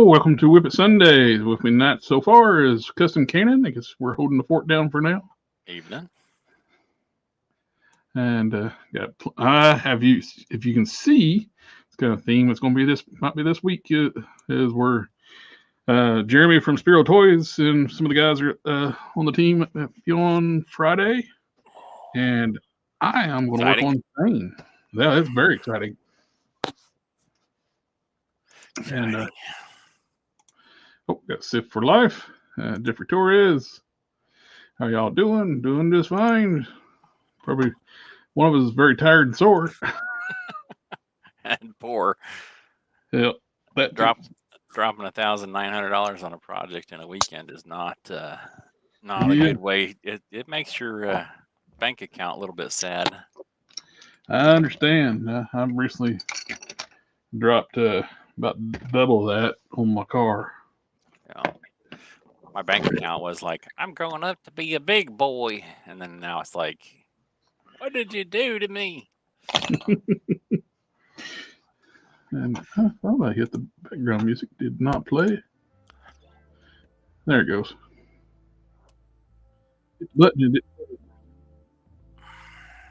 welcome to WIP IT Sunday. With me tonight so far is Custom Cannon. I guess we're holding the fort down for now. Evening. And have you, if you can see, it's kind of theme. It's going to be this week is where Jeremy from Spiro Toys and some of the guys are on the team on Friday, and I am going to work on Thane. Yeah, it's very exciting. And got Sif for Life. Jeffrey Torres. How y'all doing? Doing just fine. Probably one of us is very tired and sore. And poor. Yeah. Dropping $1,900 on a project in a weekend is not a good way. It makes your bank account a little bit sad. I understand. I've recently dropped about double that on my car. Yeah. My bank account was like, I'm growing up to be a big boy. And then now it's like, what did you do to me? And I thought I hit the background music. Did not play. There it goes. Hit the button.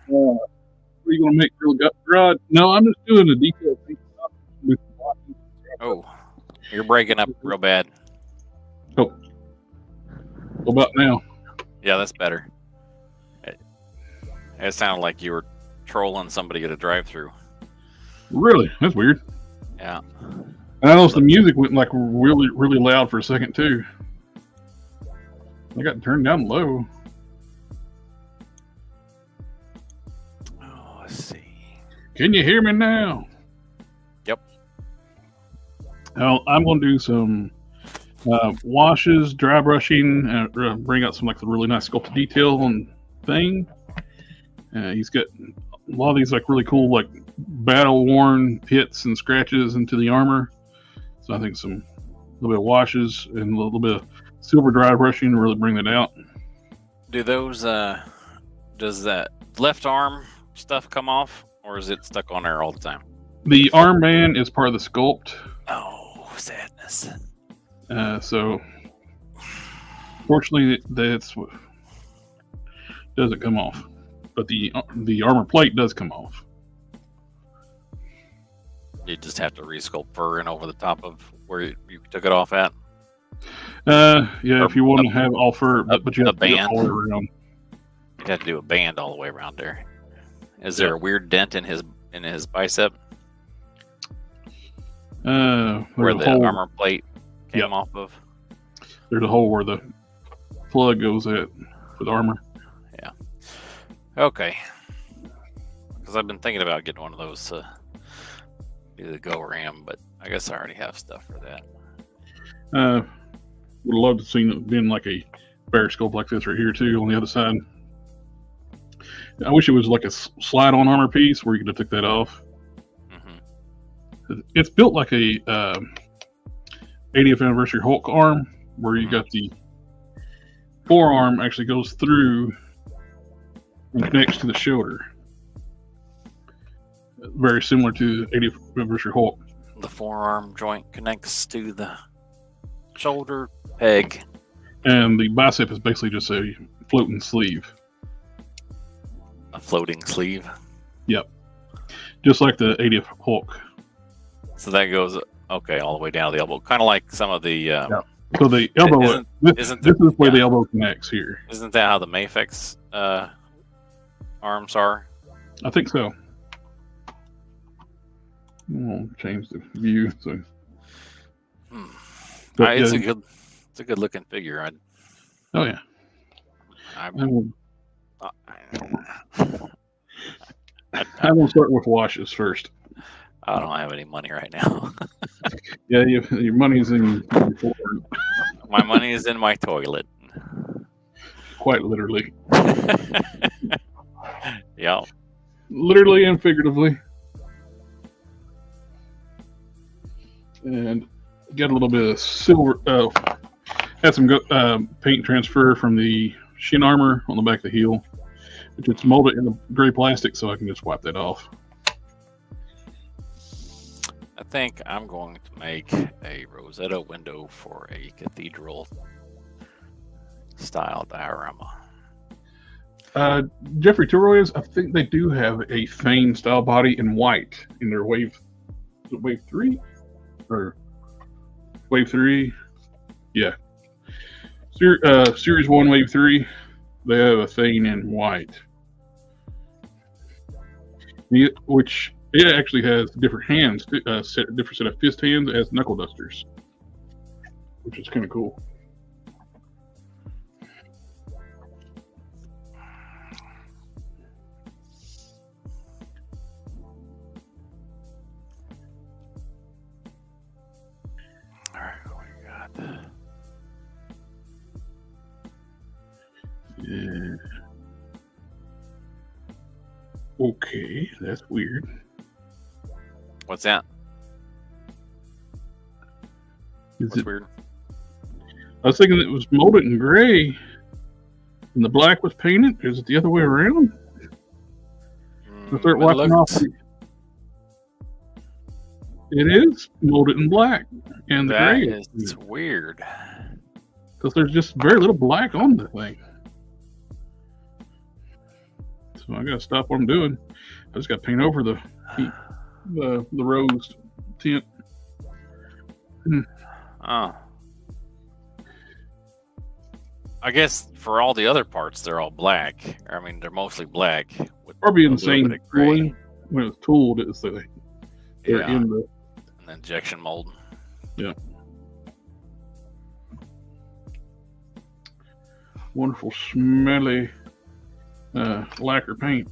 What are you going to make real garage? No, I'm just doing a detailed thing. Oh, you're breaking up real bad. Oh. What about now? Yeah, that's better. It sounded like you were trolling somebody at a drive-through. Really? That's weird. Yeah. And I noticed the music went like really, really loud for a second too. I got turned down low. Oh, let's see. Can you hear me now? Yep. Now, I'm going to do some washes, dry brushing, and bring out some like the really nice sculpted detail on thing. He's got a lot of these like really cool like battle-worn pits and scratches into the armor. So I think a little bit of washes and a little bit of silver dry brushing to really bring that out. Do those does that left arm stuff come off, or is it stuck on there all the time? The armband is part of the sculpt. Oh, sadness. So fortunately that's what doesn't come off, but the armor plate does come off. You just have to resculpt fur and over the top of where you took it off at. Yeah, if you want to have all fur, but you have to do it all around. You'd have to do a band all the way around there. Is there a weird dent in his bicep? Where the armor plate came off of? There's a hole where the plug goes at for the armor. Yeah. Okay. Because I've been thinking about getting one of those do the go ram, but I guess I already have stuff for that. Would love to see it being like a bear sculpt like this right here too on the other side. I wish it was like a slide-on armor piece where you could have took that off. Mm-hmm. It's built like a 80th anniversary Hulk arm, where you got the forearm actually goes through and connects to the shoulder. Very similar to 80th anniversary Hulk. The forearm joint connects to the shoulder peg. And the bicep is basically just a floating sleeve. A floating sleeve? Yep. Just like the 80th Hulk. So that goes, okay, all the way down to the elbow. Kind of like some of the... So the elbow, this is where the elbow connects here. Isn't that how the Mafex arms are? I think so. We'll change the view. So, it's a good looking figure. Oh yeah. I'm gonna start with washes first. I don't have any money right now. Yeah, your money's in your forward. My money is in my toilet. Quite literally. Yeah. Literally and figuratively. And got a little bit of silver. Had some paint transfer from the shin armor on the back of the heel, which it's molded in the gray plastic, so I can just wipe that off. think I'm going to make a Rosetta window for a cathedral style diorama. Jeffrey Turoy's, I think they do have a Fane style body in white in their wave 3 or wave 3. Yeah. Series 1 wave 3. They have a Fane in white. Which it actually has different hands, different set of fist hands as knuckle dusters, which is kind of cool. All right, what we got? Yeah. Okay, that's weird. What's that? What's weird? I was thinking it was molded in gray and the black was painted. Is it the other way around? I start wiping off. It is molded in black and the gray. It's weird. Because there's just very little black on the thing. So I gotta stop what I'm doing. I just gotta paint over the rose tint. Oh. I guess for all the other parts, they're all black. I mean, they're mostly black. With probably in the same tooling. When it's tooled, it's they're in the injection mold. Yeah. Wonderful, smelly lacquer paint.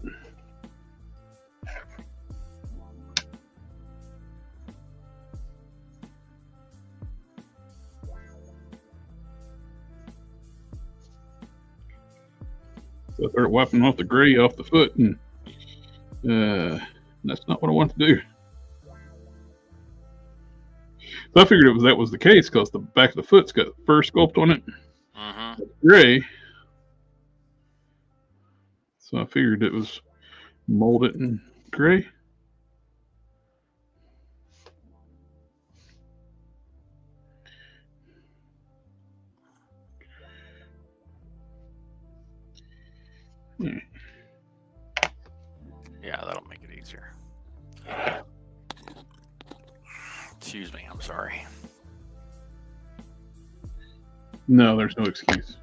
So I started wiping off the gray off the foot, and that's not what I want to do. So I figured that was the case because the back of the foot's got fur sculpt on it. Mm-hmm. It's gray. So I figured it was molded in gray. Yeah, that'll make it easier. Excuse me, I'm sorry. No, there's no excuse.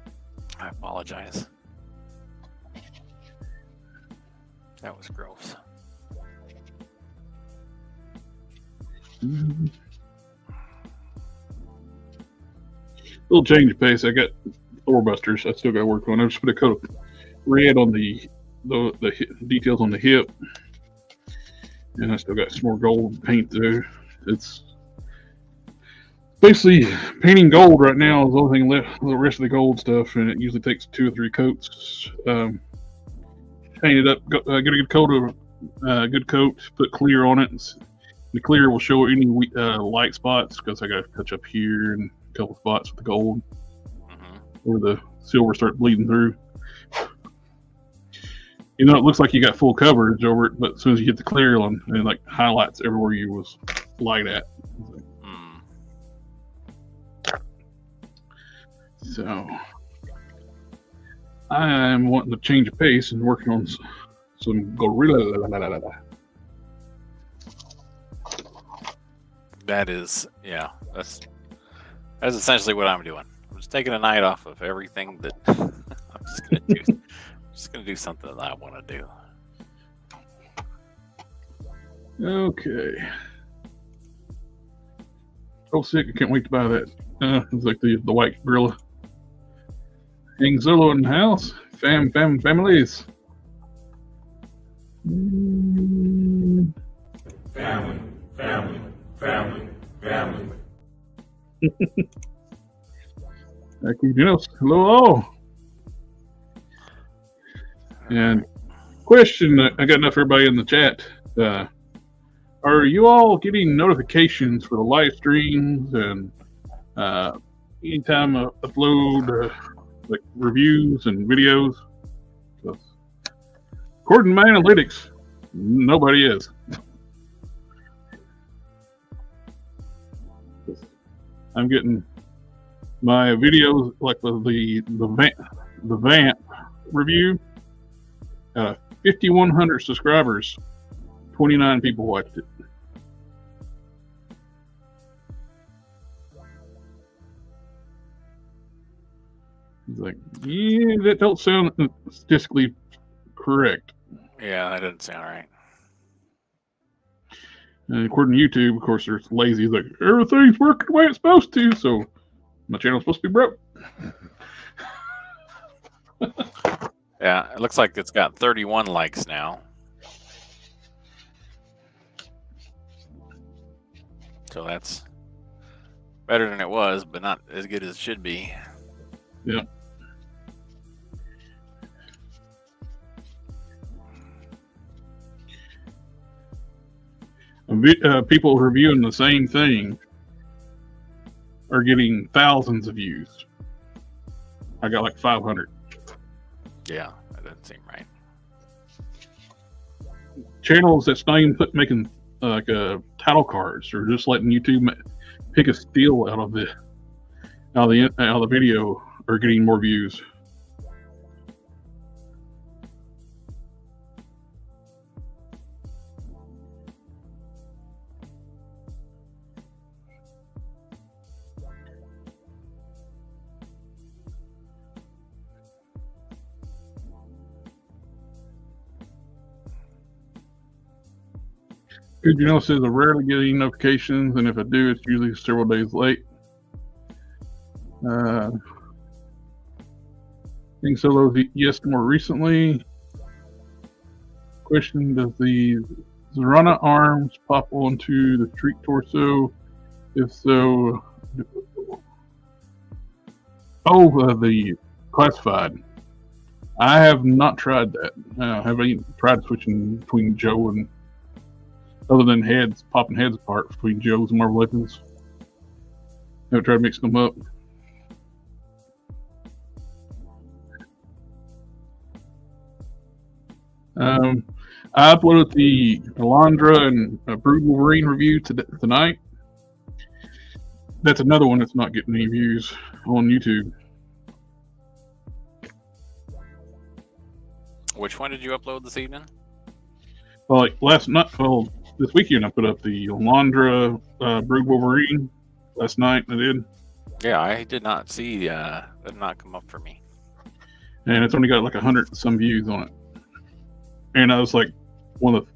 I apologize. That was gross. Mm-hmm. Little change of pace. I got Thor busters. I still got to work on. I just put a coat of red on the details on the hip, and I still got some more gold paint there. It's basically painting gold right now is the only thing left. The rest of the gold stuff, and it usually takes 2 or 3 coats. Paint it up, get a good coat, put clear on it. The clear will show any light spots because I got to touch up here and a couple spots with the gold where the silver start bleeding through. You know, it looks like you got full coverage over it, but as soon as you hit the clear on, it like highlights everywhere you was light at. So I'm wanting to change of pace and working on some gorilla. That is, yeah, that's essentially what I'm doing. I'm just taking a night off of everything that I'm just gonna do something that I want to do. Okay. Oh, sick! I can't wait to buy that. It's like the white gorilla. Hang Zolo in the house. Families. Family. Hello. And question, I got enough for everybody in the chat. Are you all getting notifications for the live streams and anytime I upload like reviews and videos? So, according to my analytics, nobody is. I'm getting my videos like the vamp review. 5,100 subscribers, 29 people watched it. He's like, yeah, that don't sound statistically correct. Yeah, that doesn't sound right. And according to YouTube, of course, they're lazy. It's like, everything's working the way it's supposed to, so my channel's supposed to be broke. Yeah, it looks like it's got 31 likes now. So that's better than it was, but not as good as it should be. Yeah. People reviewing the same thing are getting thousands of views. I got like 500. Yeah, that doesn't seem right. Channels that's not even making like title cards, or just letting YouTube pick a steal out of the video, are getting more views. Good, you know, it says I rarely get any notifications, and if I do, it's usually several days late. Being solos, yes, more recently. Question: does the Zorana arms pop onto the street torso? If so, the classified. I have not tried that. I haven't even tried switching between Joe and, other than heads, popping heads apart between Joe's and Marvel Legends. Never tried mixing them up. I uploaded the Alondra and Brood Wolverine review tonight. That's another one that's not getting any views on YouTube. Which one did you upload this evening? Well, like this weekend I put up the Alondra Brood Wolverine last night. I did. Yeah, I did not see that. Did not come up for me. And it's only got like 100 some views on it. And I was like one of the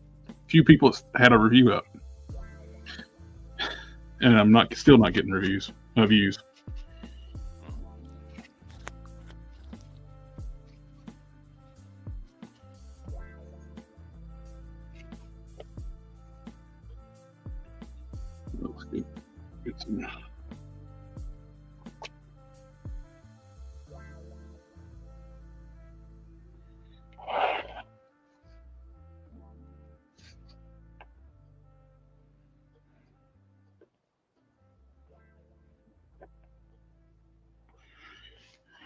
few people that had a review up. And I'm still not getting views. Looks good. Get some.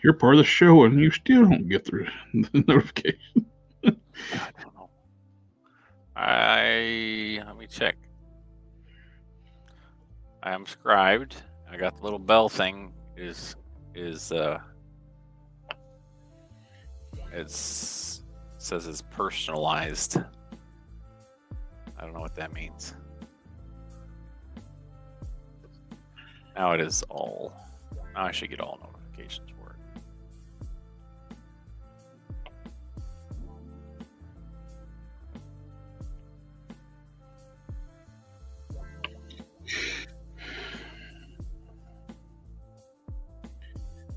You're part of the show and you still don't get the notification. I don't know. Let me check. I am subscribed. I got the little bell thing. It says it's personalized. I don't know what that means. Now it is all. Now I should get all notifications for it.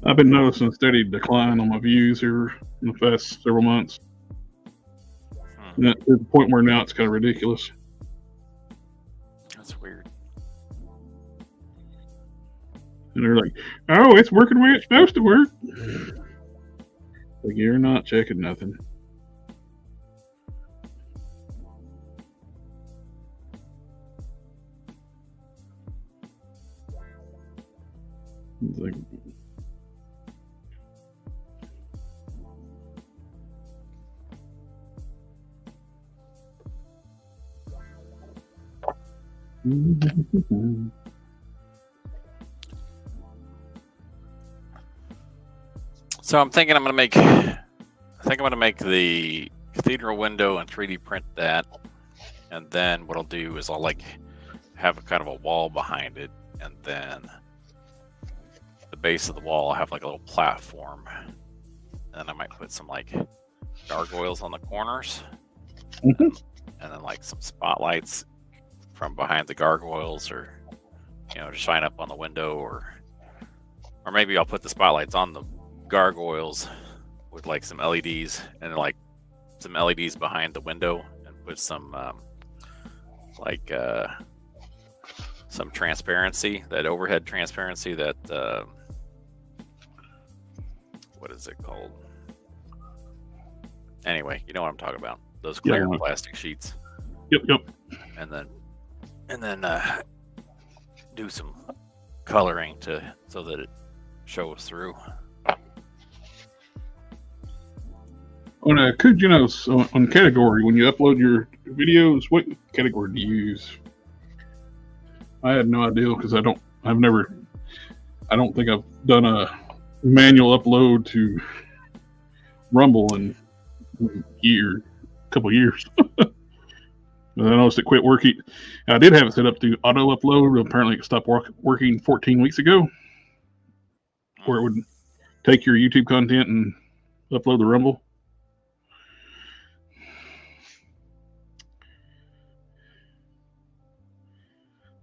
I've been noticing a steady decline on my views here in the past several months. And to the point where now it's kind of ridiculous. That's weird. And they're like, oh, it's working the way it's supposed to work. Like, you're not checking nothing. It's like, So I'm thinking I'm gonna make. I think I'm gonna make the cathedral window and 3D print that, and then what I'll do is I'll like have a kind of a wall behind it, and then the base of the wall I'll have like a little platform, and I might put some like gargoyles on the corners, Mm-hmm. and then like some spotlights from behind the gargoyles, or to shine up on the window, or maybe I'll put the spotlights on the gargoyles with like some LEDs, and like some LEDs behind the window, and put some some transparency, that overhead transparency, that what is it called? Anyway, you know what I'm talking about. Those clear plastic sheets. Yep. And then do some coloring so that it shows through. On on category, when you upload your videos, what category do you use? I had no idea because I don't think I've done a manual upload to Rumble in a couple years. I noticed it quit working. I did have it set up to auto upload. Apparently it stopped working 14 weeks ago, where it would take your YouTube content and upload the Rumble.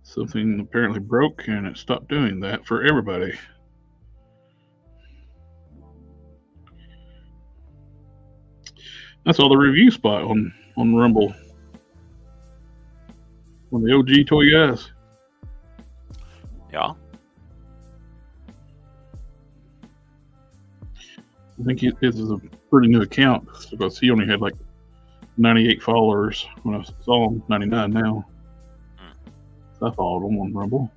Something apparently broke, and it stopped doing that for everybody. That's all the review spot on Rumble. On the OG Toy Guys. Yeah. I think this is a pretty new account because he only had like 98 followers when I saw him. 99 now. So I followed him on Rumble.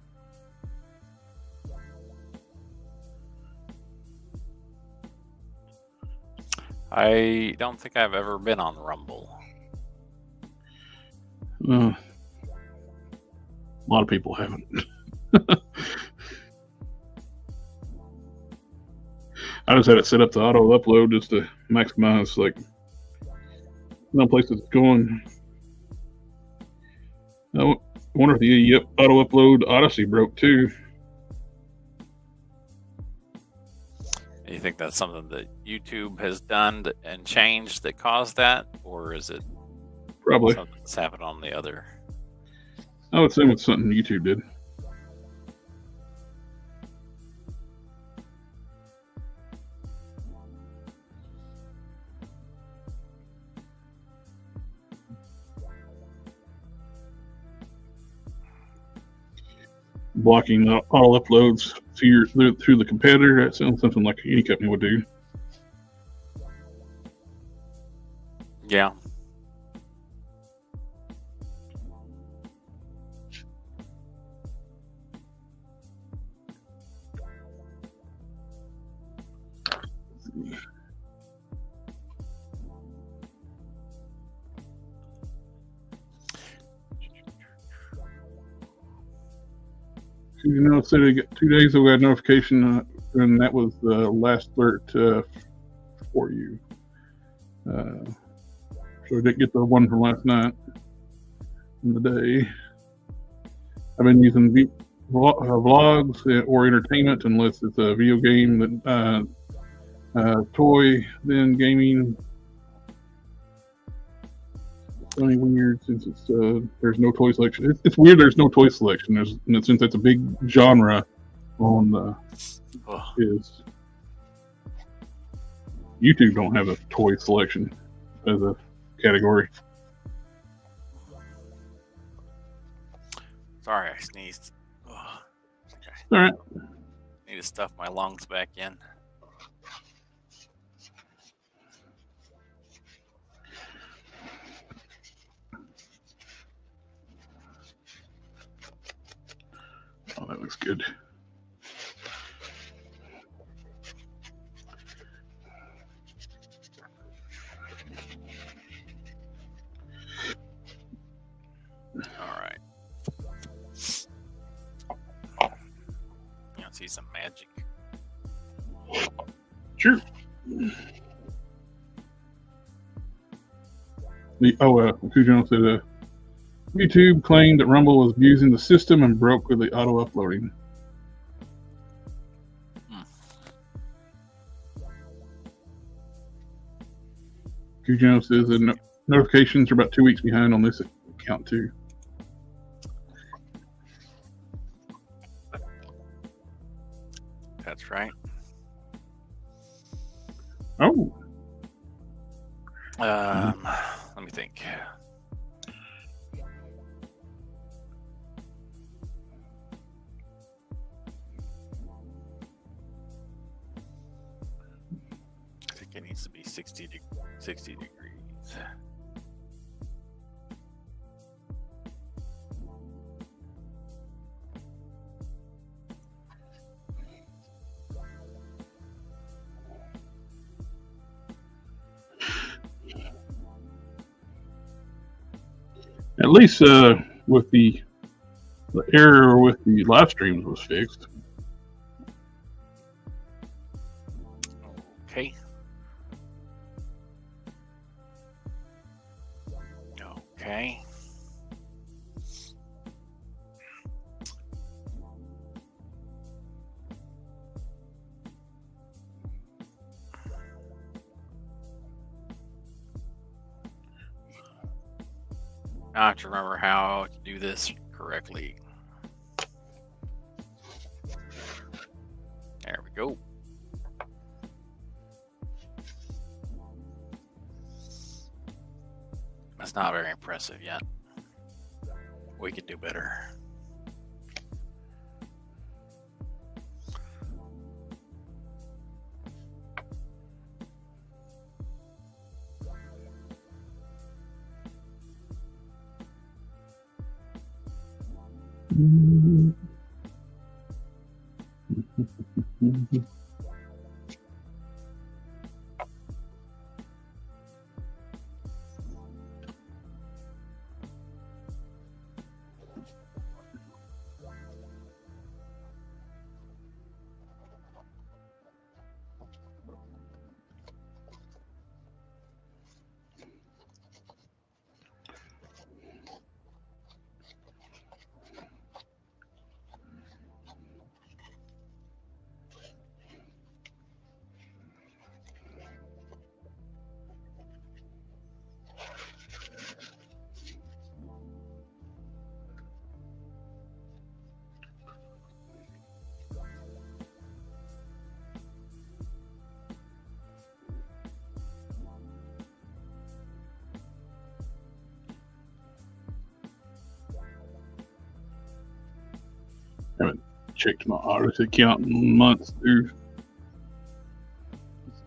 I don't think I've ever been on Rumble. A lot of people haven't. I just had it set up to auto upload just to maximize like no place it's going. I wonder if the auto upload Odyssey broke too. You think that's something that YouTube has done and changed that caused that, or is it probably something that's happened on the other? I would assume it's something YouTube did. Blocking auto uploads through the competitor. That sounds something like any company would do. Yeah. It said 2 days ago we had notification, and that was the last alert for you. So I didn't get the one from last night in the day. I've been using vlogs or entertainment, unless it's a video game, toy, then gaming. It's only weird since it's there's no toy selection. It's weird there's no toy selection. Since it's a big genre on the is YouTube don't have a toy selection as a category. Sorry, I sneezed. Okay. All right. Need to stuff my lungs back in. Oh, that looks good. All right. You want to see some magic? Sure. Cujo said YouTube claimed that Rumble was abusing the system and broke with the auto uploading. Cujo says the notifications are about 2 weeks behind on this account too. That's right. Oh. Let me think. I think it needs to be 60 degrees. At least with the error with the live streams was fixed. Okay. Okay. I have to remember how to do this correctly. There we go. That's not very impressive yet. We could do better. Checked my Odyssey account in months, dude.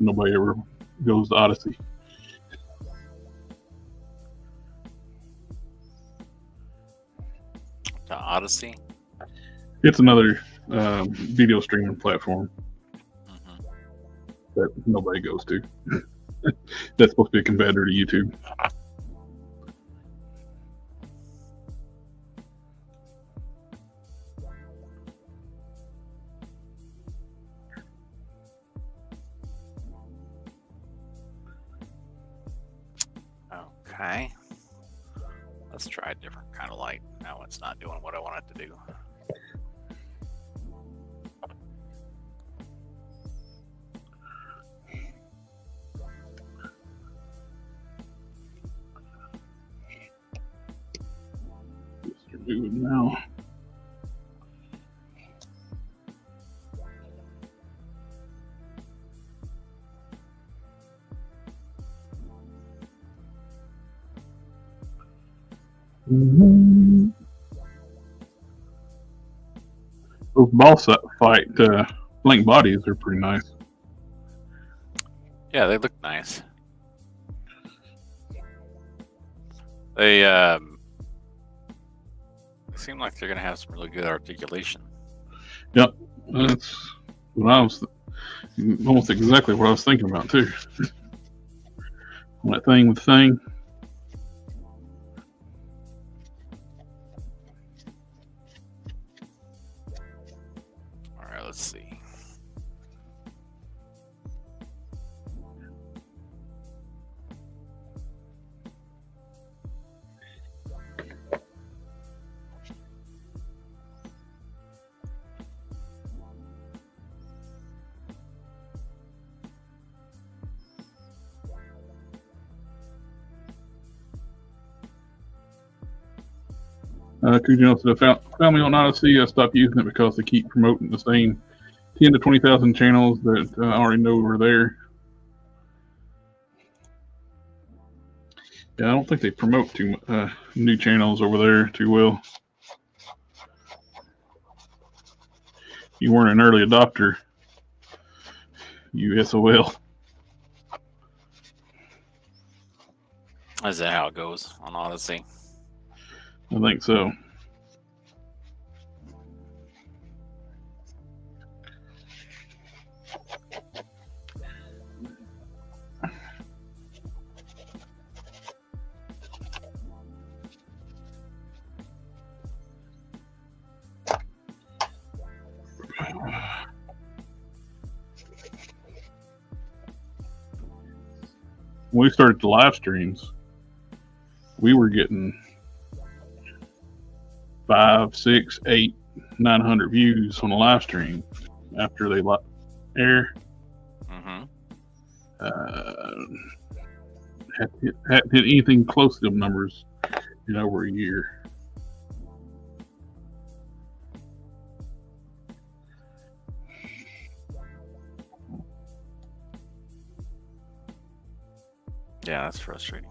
Nobody ever goes to Odyssey. To Odyssey? It's another video streaming platform that nobody goes to. That's supposed to be a competitor to YouTube. Okay. Let's try a different kind of light. Now it's not doing what I want it to do. Just remove it now. Those boss fight blank bodies are pretty nice. Yeah, they look nice. They seem like they're gonna have some really good articulation. Yep, that's what I was almost exactly what I was thinking about too. That thing with thing. Let's see. Cujo said, found me on Odyssey. I stopped using it because they keep promoting the same 10 to 20,000 channels that I already know were there. Yeah, I don't think they promote too new channels over there too well. You weren't an early adopter, you SOL. Is that how it goes on Odyssey? I think so. When we started the live streams, we were getting 5, 6, 8, 900 views on a live stream after they air. Mm-hmm. Hadn't hit anything close to them numbers in over a year. Yeah, that's frustrating.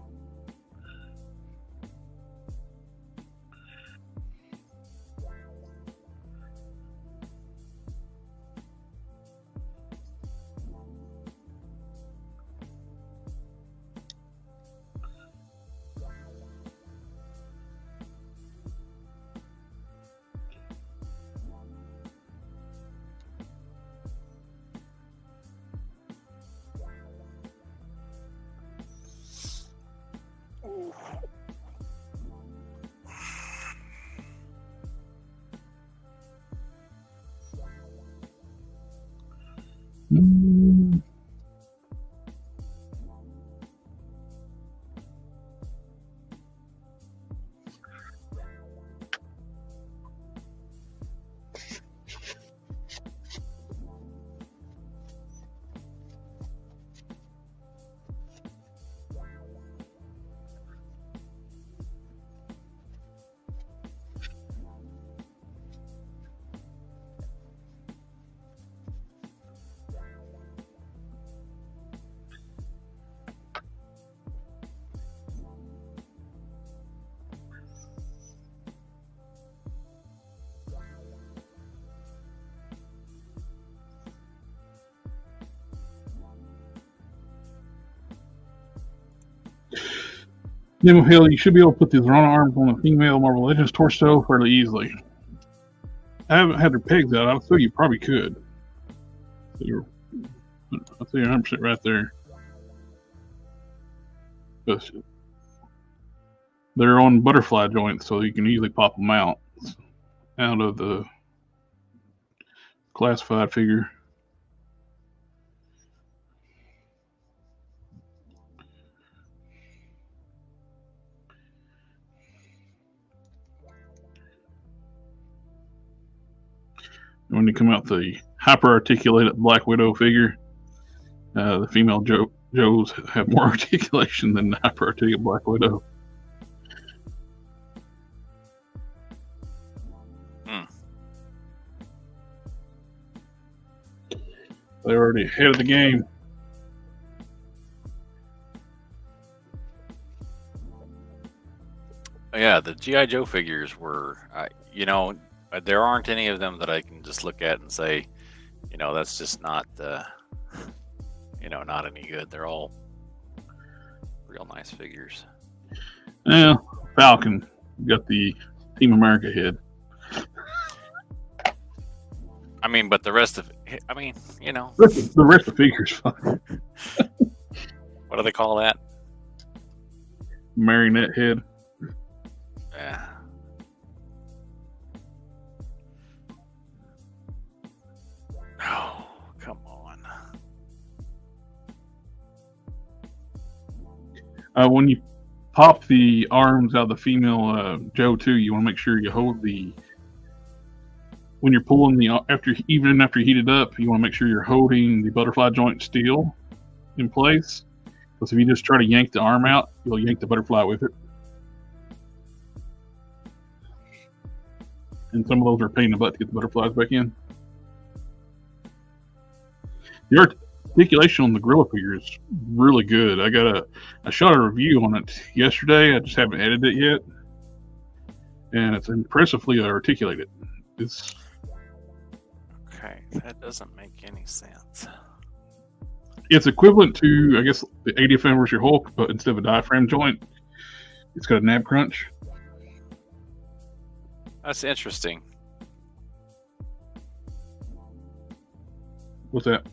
Nemo Hill, you should be able to put these run arms on a female Marvel Legends torso fairly easily. I haven't had their pegs out. I'll say you probably could. I'll say 100% right there. But they're on butterfly joints, so you can easily pop them out of the classified figure. When you come out the hyper-articulated Black Widow figure, the female Joes have more articulation than the hyper-articulated Black Widow. They're already ahead of the game. Yeah, the G.I. Joe figures were, there aren't any of them that I can just look at and say, that's just not, not any good. They're all real nice figures. Yeah, Falcon got the Team America head. But the rest of, the rest of the figure's fine. What do they call that? Marionette head. Yeah. Oh, come on. When you pop the arms out of the female Joe too, you want to make sure you hold when you're pulling even after you heat it up, you want to make sure you're holding the butterfly joint still in place. Because if you just try to yank the arm out, you'll yank the butterfly with it. and some of those are a pain in the butt to get the butterflies back in. The articulation on the Gorilla figure is really good. I shot a review on it yesterday. I just haven't edited it yet, and it's impressively articulated. It's okay. That doesn't make any sense. It's equivalent to, I guess, the 80th anniversary Hulk, but instead of a diaphragm joint, it's got a nab crunch. That's interesting. What's that?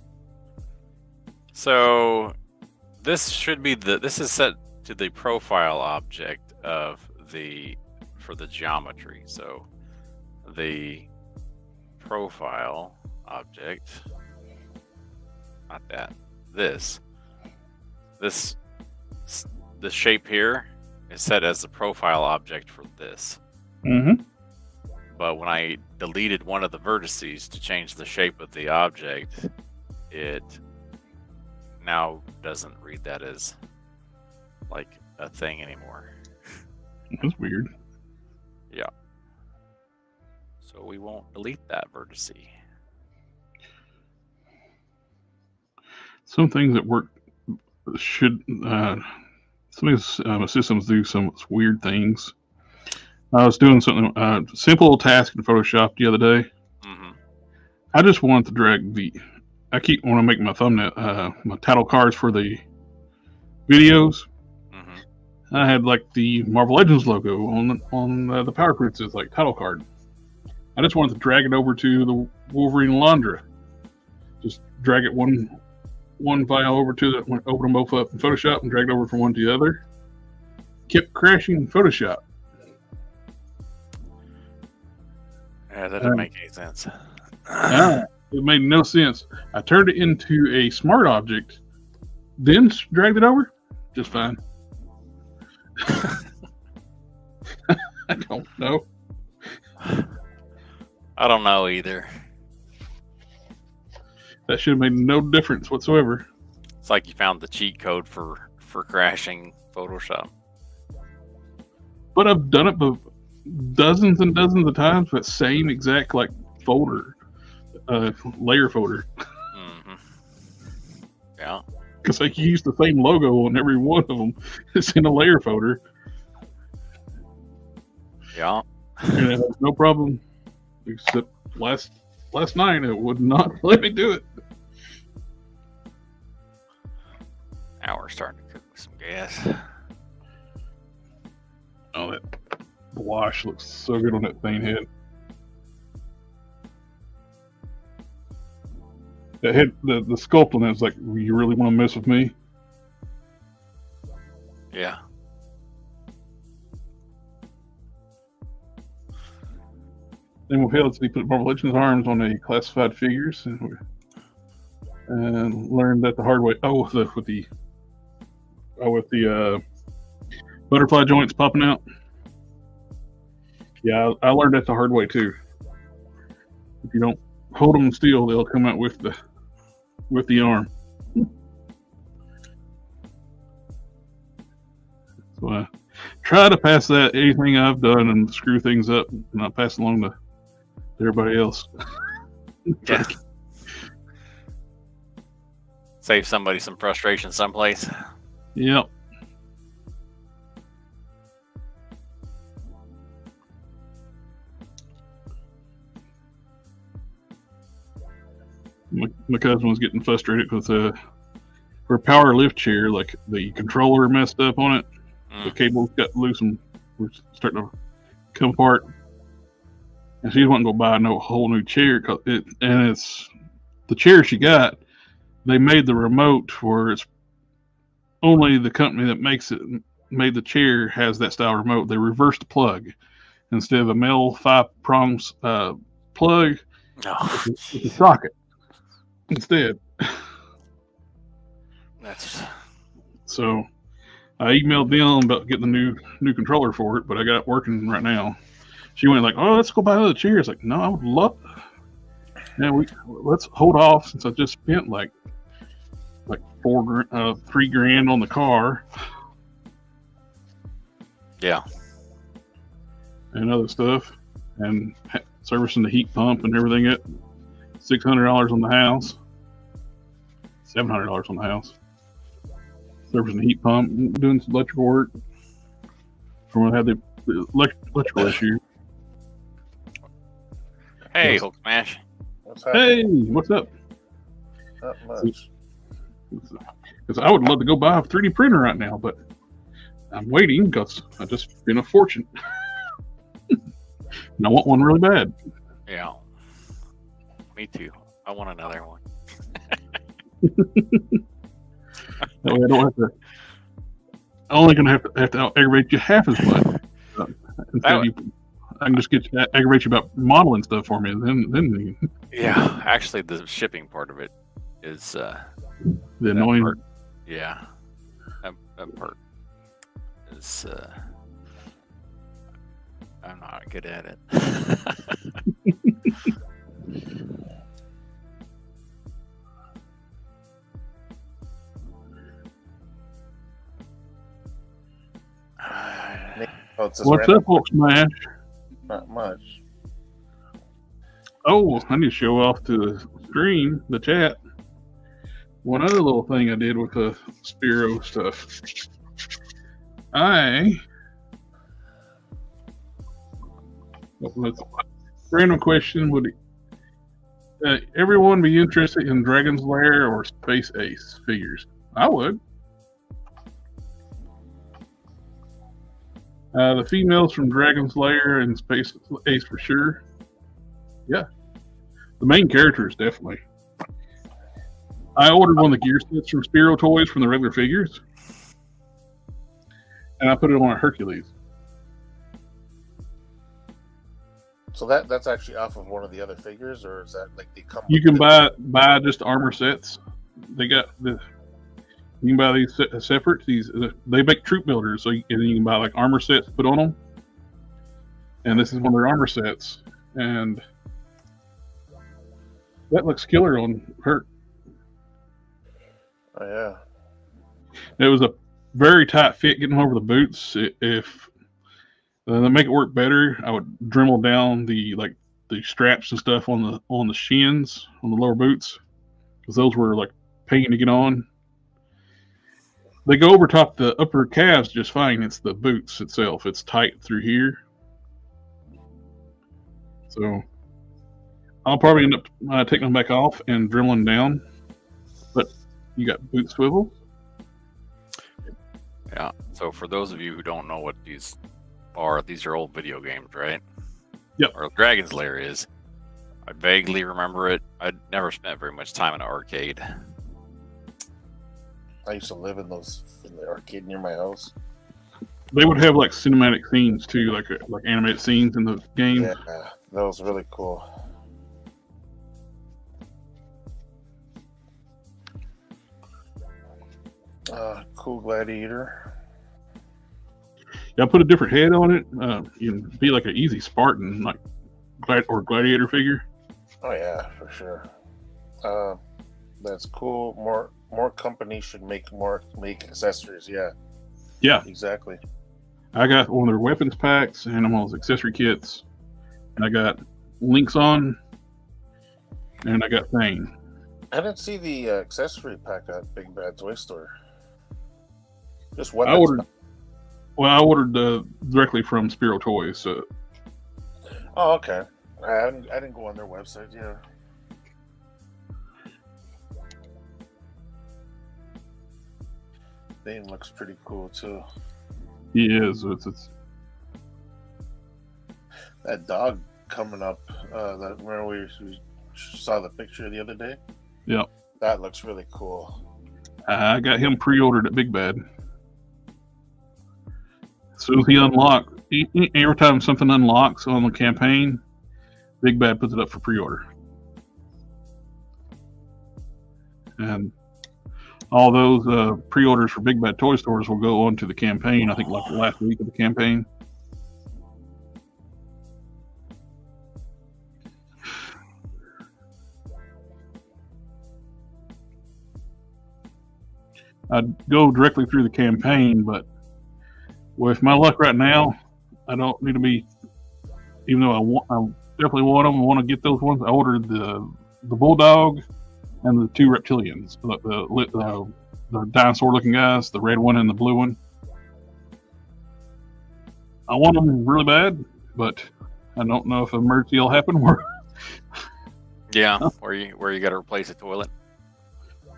So this should be this is set to the profile object of for the geometry. So the profile object, not that. The shape here is set as the profile object for this. Mm-hmm. But when I deleted one of the vertices to change the shape of the object, it now doesn't read that as like a thing anymore. That's weird. Yeah. So we won't delete that vertice. Some things that work should some of these systems do some weird things. I was doing something simple task in Photoshop the other day. Mm-hmm. I just wanted to drag I keep want to make my thumbnail my title cards for the videos. Mm-hmm. I had like the Marvel Legends logo on the Power Princess like title card. I just wanted to drag it over to the Wolverine Alondra. Just drag it one file over to open them both up in Photoshop and drag it over from one to the other. Kept crashing in Photoshop. Yeah, that didn't make any sense. It made no sense. I turned it into a smart object, then dragged it over. Just fine. I don't know. I don't know either. That should have made no difference whatsoever. It's like you found the cheat code for crashing Photoshop. But I've done it dozens and dozens of times with that same exact like folder, layer folder. Mm-hmm. Yeah. Because I use the same logo on every one of them. It's in a layer folder. Yeah. And it has no problem. Except last night it would not let me do it. Now we're starting to cook with some gas. Oh, that wash looks so good on that thing head. That head, the sculpt on that is like, you really want to mess with me? Yeah. Then we failed to put Marvel Legends arms on a classified figures and learned that the hard way. Oh, with the butterfly joints popping out. Yeah, I learned that the hard way too. If you don't hold them still, they'll come out with the arm. So I try to pass that anything I've done and screw things up, and not pass along to everybody else. Yeah. Save somebody some frustration someplace. Yep. My cousin was getting frustrated with her power lift chair, like the controller messed up on it. The cables got loose and were starting to come apart. And she wasn't going to buy no whole new chair. It's the chair she got. They made the remote where it's only the company that made the chair has that style remote. They reversed the plug. Instead of a male 5-prongs plug, it's a socket instead. So I emailed them about getting the new controller for it, but I got it working right now. She went like, "Oh, let's go buy another chair." It's like, no, I would love. Let's hold off since I just spent like $3,000 on the car. Yeah. And other stuff. and servicing the heat pump and everything at $600 on the house, $700 on the house. Servicing the heat pump, doing some electrical work from when I had the electrical issue. Hey, Hulk Smash. What's happening? Hey, what's up? Not much. Because I would love to go buy a 3D printer right now, but I'm waiting because I just spent a fortune. And I want one really bad. Yeah. Me too. I want another one. That way I don't have to. I'm only going to have to aggravate you half as much. I can just aggravate you about modeling stuff for me, and then Yeah, actually, the shipping part of it is the annoying. part. Yeah, that part is. I'm not good at it. Oh, it's just What's random. up, Hulk Smash? Not much. Oh, I need to show off to the stream, the chat. One other little thing I did with the Spiro stuff. Random question: would everyone be interested in Dragon's Lair or Space Ace figures? I would. The females from Dragon's Lair and Space Ace for sure. Yeah. The main characters, definitely. I ordered one of the gear sets from Spiro Toys from the regular figures. And I put it on a Hercules. So that's actually off of one of the other figures, or is that like they come? You can buy just armor sets. They got the. You can buy these separate. They make troop builders, and you can buy like armor sets to put on them. And this is one of their armor sets, and that looks killer on her. Oh yeah. It was a very tight fit getting over the boots. If to make it work better, I would Dremel down the straps and stuff on the shins on the lower boots, because those were like pain to get on. They go over top the upper calves just fine. It's the boots itself. It's tight through here. So I'll probably end up taking them back off and drilling down. But you got boot swivel. Yeah. So for those of you who don't know what these are old video games, right? Yep. Or Dragon's Lair is. I vaguely remember it. I'd never spent very much time in an arcade. I used to live in the arcade near my house. They would have like cinematic scenes too, like animated scenes in the game. Yeah, that was really cool. Cool gladiator. Yeah, I put a different head on it. You can be like an easy Spartan, like gladiator figure. Oh yeah, for sure. That's cool. More companies should make accessories. Yeah. Yeah. Exactly. I got one of their weapons packs, animals, accessory kits, and I got links on, and I got Thane. I didn't see the accessory pack at Big Bad Toy Store. Just one. I ordered directly from Spiro Toys. So. Oh, okay. I didn't go on their website. Yeah. Thane looks pretty cool too. He is. It's that dog coming up. That remember we saw the picture the other day. Yep. That looks really cool. I got him pre-ordered at Big Bad. As soon as he unlocked, every time something unlocks on the campaign, Big Bad puts it up for pre-order. And all those pre-orders for Big Bad Toy Stores will go on to the campaign, I think like the last week of the campaign. I'd go directly through the campaign, but with my luck right now, I don't need to be even though I definitely want them, I want to get those ones. I ordered the bulldog and the two reptilians, the dinosaur-looking guys, the red one and the blue one. I want them really bad, but I don't know if an emergency will happen Yeah, where you got to replace a toilet.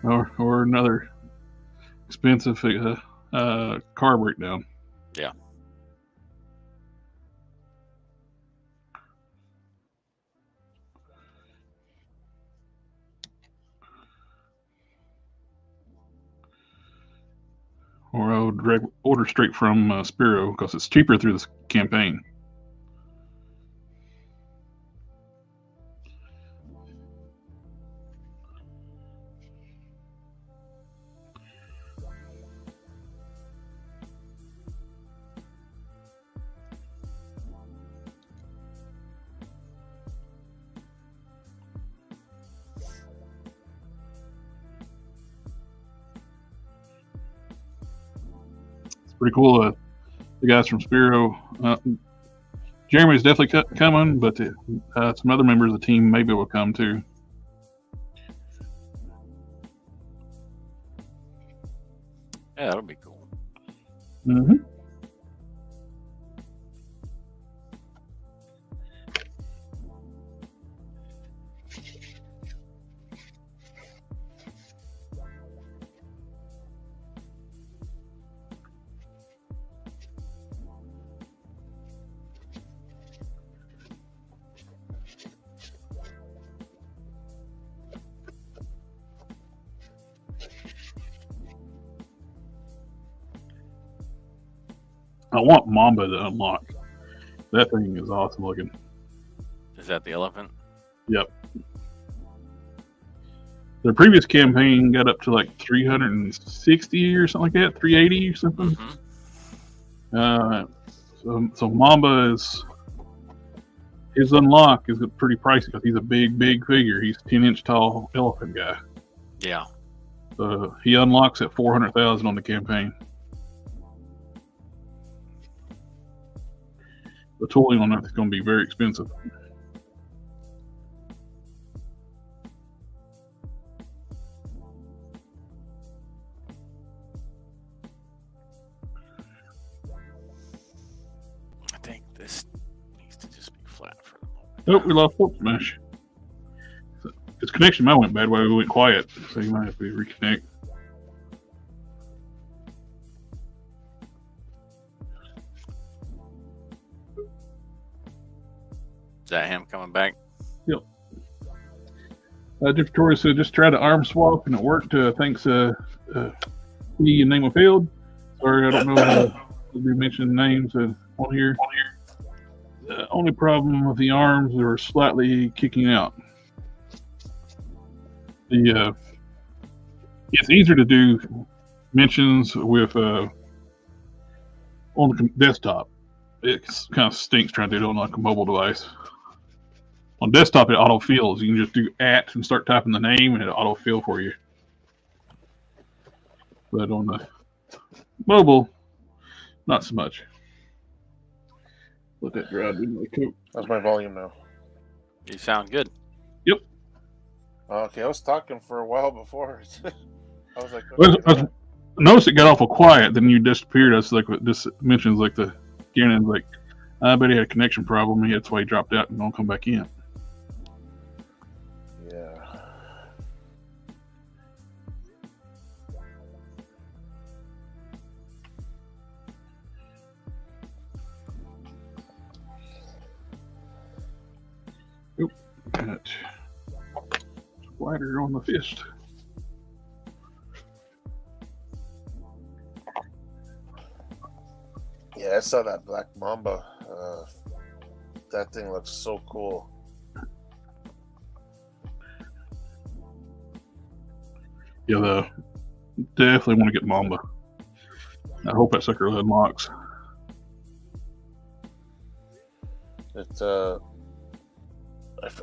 or another expensive car breakdown. Yeah. Or I would order straight from Spiro because it's cheaper through this campaign. Pretty cool. The guys from Spiro. Jeremy's definitely coming, but some other members of the team maybe will come too. Yeah, that'll be cool. Mm-hmm. I want Mamba to unlock. That thing is awesome looking. Is that the elephant? Yep. The previous campaign got up to like 360 or something like that, 380 or something. Mm-hmm. So Mamba his unlock is pretty pricey because he's a big figure. He's 10-inch tall elephant guy. Yeah. He unlocks at 400,000 on the campaign. The tooling on that is going to be very expensive. I think this needs to just be flat for the moment. Oh, we lost Fort Smash. His connection might went bad while we went quiet, so you might have to reconnect. Is that him coming back? Yep. Jeff Torres said just tried to arm swap and it worked. Thanks, he and name of field. Sorry, I don't know if you mentioned names on here. The only problem with the arms are slightly kicking out. It's easier to do mentions with on the desktop. It kind of stinks trying to do it on like a mobile device. On desktop, it auto-fills. You can just do @ and start typing the name, and it auto-fill for you. But on the mobile, not so much. Let that dry. How's my volume now? You sound good. Yep. Okay, I was talking for a while before. I was like, I noticed it got awful quiet. Then you disappeared. I was like, this mentions like the Gannon, like, I bet he had a connection problem. That's why he dropped out and don't come back in. Yeah. Oop, got splatter on the fist. Yeah, I saw that Black Mamba. That thing looks so cool. Yeah, definitely want to get Mamba. I hope that sucker unlocks. It.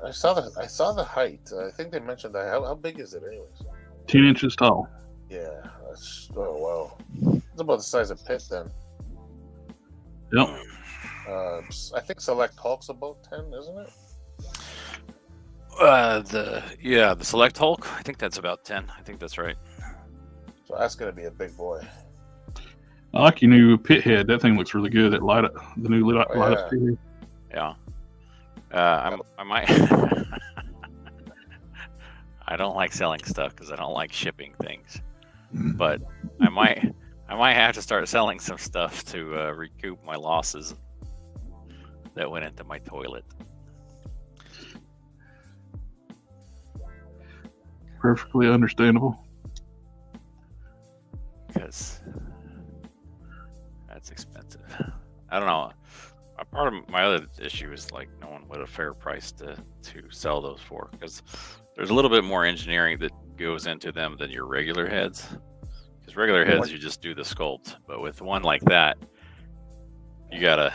I saw the height. I think they mentioned that. How big is it, anyways? 10 inches tall. Yeah. Oh wow. It's about the size of Pitt then. Yep. I think Select Hulk's about 10, isn't it? The Select Hulk. I think that's about 10. I think that's right. So that's gonna be a big boy. I like your new pit head. That thing looks really good. That light up, the new light up pit head. Yeah. I might. I don't like selling stuff because I don't like shipping things, but I might have to start selling some stuff to recoup my losses that went into my toilet. Perfectly understandable. Because that's expensive. I don't know. Part of my other issue is like knowing what a fair price to sell those for, because there's a little bit more engineering that goes into them than your regular heads. Because regular heads, you just do the sculpt, but with one like that, you gotta.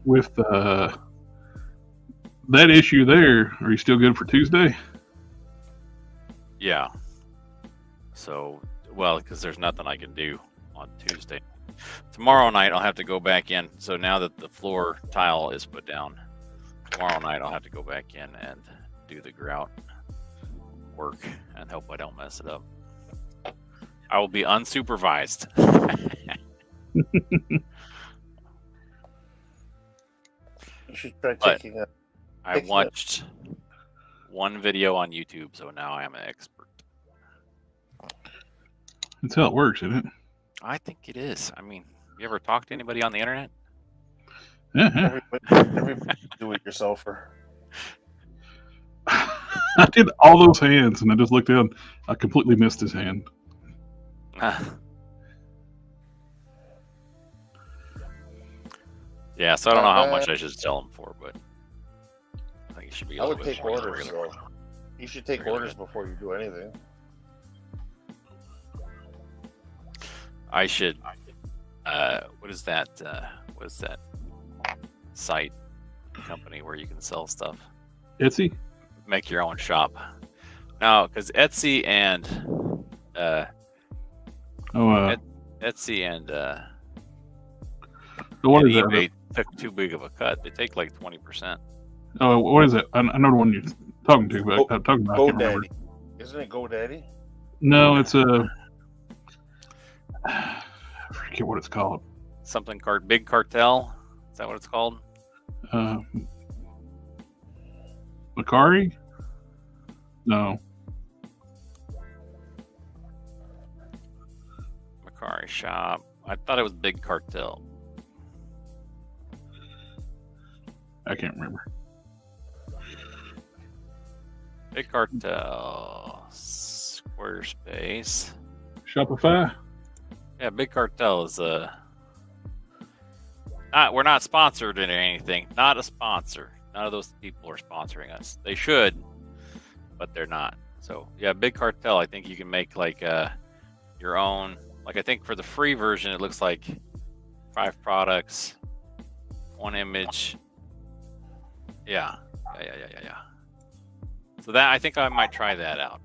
With that issue there, are you still good for Tuesday? Yeah. So, well, because there's nothing I can do on Tuesday. Tomorrow night, I'll have to go back in. So now that the floor tile is put down, tomorrow night I'll have to go back in and do the grout work and hope I don't mess it up. I will be unsupervised. You should try taking a. I watched one video on YouTube, so now I am an expert. That's how it works, isn't it? I think it is. I mean, you ever talk to anybody on the internet? Yeah. Everybody do it yourselfer. I did all those hands, and I just looked down. I completely missed his hand. Yeah, so I don't know how much I should sell them for, but I think it should be. I would take orders, though. You should take orders before you do anything. I should. What is that? What is that site company where you can sell stuff? Etsy. Make your own shop. No, because Etsy and Etsy and what is eBay took too big of a cut. They take like 20%. Oh, what is it? I know the one you're talking to, but I'm talking about. GoDaddy. Isn't it GoDaddy? No, it's a. I forget what it's called. Something Big Cartel. Is that what it's called? Macari? No. Macari shop. I thought it was Big Cartel. I can't remember. Big Cartel. Squarespace. Shopify? Yeah, Big Cartel is we're not sponsored in anything. Not a sponsor. None of those people are sponsoring us. They should, but they're not. So yeah, Big Cartel. I think you can make like your own. Like I think for the free version, it looks like 5 products, 1 image. Yeah. So that I think I might try that out.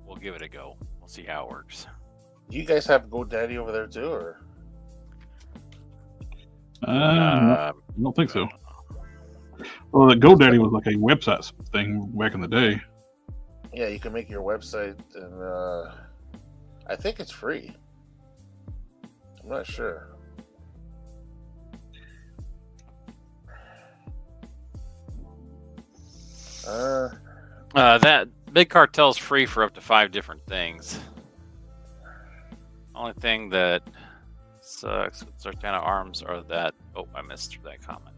We'll give it a go. We'll see how it works. Do you guys have GoDaddy over there too, or? I don't think so. Well, the GoDaddy was like a website thing back in the day. Yeah, you can make your website, and I think it's free. I'm not sure. That Big Cartel's free for up to 5 different things. Only thing that sucks with Sartana arms are that. Oh, I missed that comment.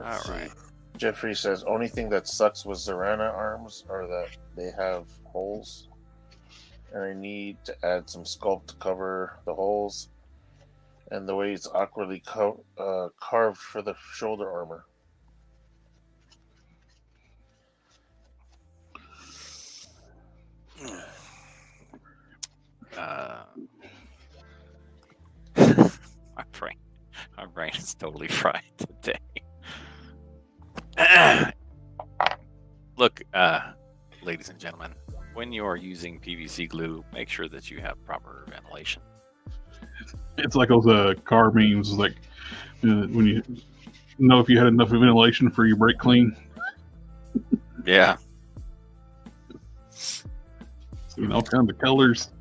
All right. Jeffrey says only thing that sucks with Zarana arms are that they have holes, and I need to add some sculpt to cover the holes, and the way it's awkwardly carved for the shoulder armor. My brain is totally fried today. Look, ladies and gentlemen, when you are using PVC glue, make sure that you have proper ventilation. It's like those car memes, like when you know if you had enough ventilation for your brake clean. Yeah. Seeing all kinds of colors.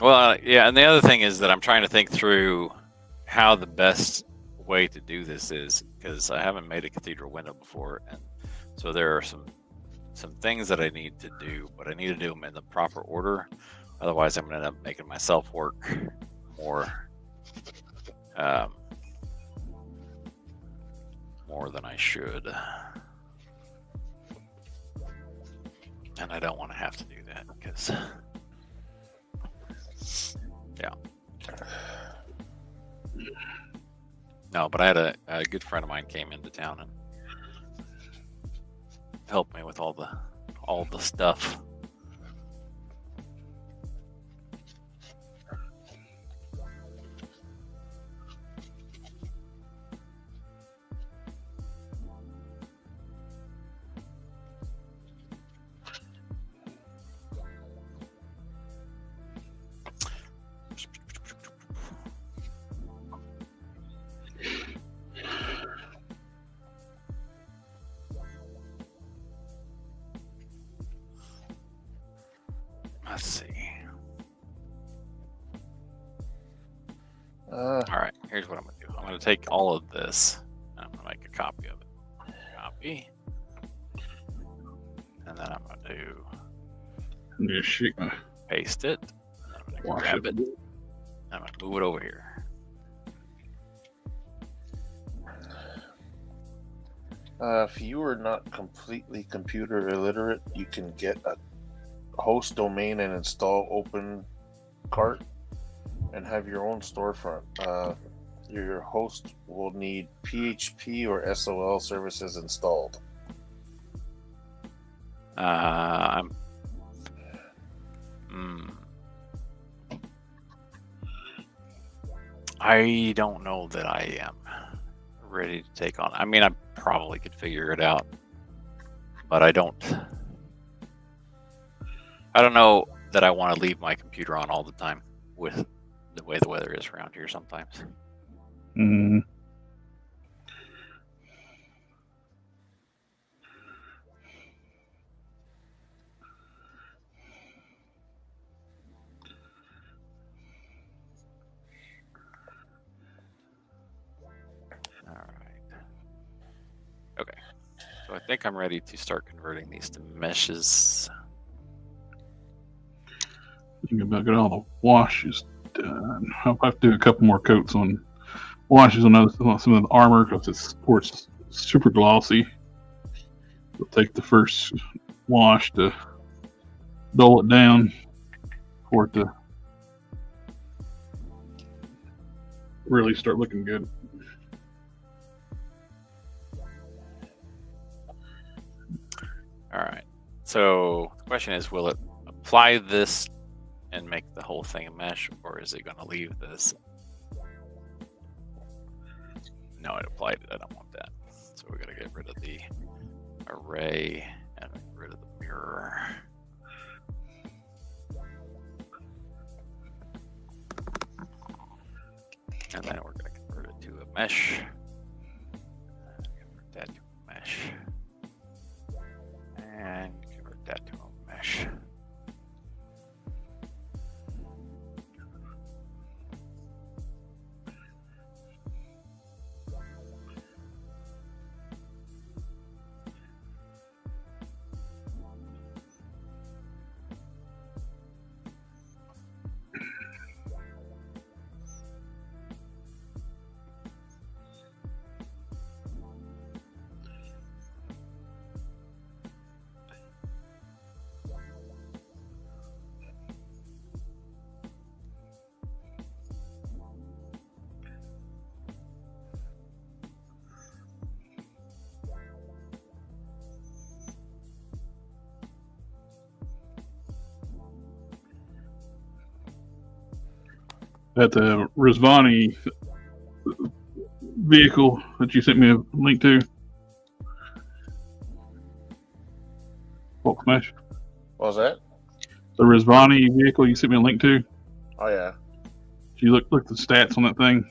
Well, yeah, and the other thing is that I'm trying to think through how the best way to do this is, because I haven't made a cathedral window before, and so there are some things that I need to do, but I need to do them in the proper order. Otherwise, I'm going to end up making myself work more than I should, and I don't want to have to do that because, yeah. No, but I had a good friend of mine came into town and helped me with all the stuff. Let's see. All right, here's what I'm going to do. I'm going to take all of this, and I'm going to make a copy of it. Copy. And then I'm going to paste it. And then I'm going to grab it. I'm going to move it over here. If you are not completely computer illiterate, you can get a host domain and install Open Cart and have your own storefront. Your host will need PHP or SOL services installed. I don't know that I am ready to take on. I mean, I probably could figure it out, but I don't know that I want to leave my computer on all the time with the way the weather is around here sometimes. Mm. All right. Okay. So I think I'm ready to start converting these to meshes. Think about getting all the washes done. I'll have to do a couple more coats on washes on some of the armor because it's, of course, super glossy. We'll take the first wash to dull it down for it to really start looking good. All right. So the question is, will it apply this and make the whole thing a mesh, or is it going to leave this? No, it applied it. I don't want that. So we're going to get rid of the array and get rid of the mirror. And then we're going to convert it to a mesh. Convert that to a mesh. And convert that to a mesh. That the Rizvani vehicle that you sent me a link to, Bulk Smash. What was that? The Rizvani vehicle you sent me a link to. Oh yeah. You look at the stats on that thing.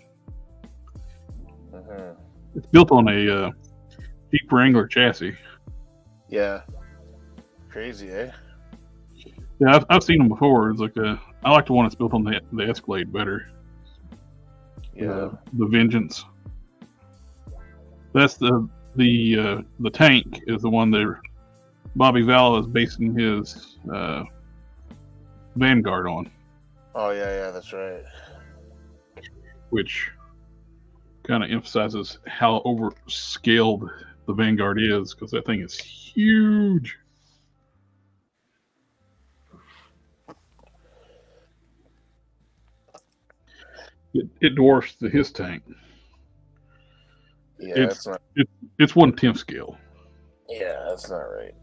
Mm-hmm. It's built on a Jeep Wrangler chassis. Yeah. Crazy, eh? Yeah, I've seen them before. It's like I like the one that's built on the Escalade better. Yeah. The Vengeance. That's the tank is the one that Bobby Val is basing his Vanguard on. Oh yeah, that's right. Which kind of emphasizes how overscaled the Vanguard is, because that thing is huge. It dwarfs his tank. Yeah, it's not. It's 1/10 scale. Yeah, that's not right.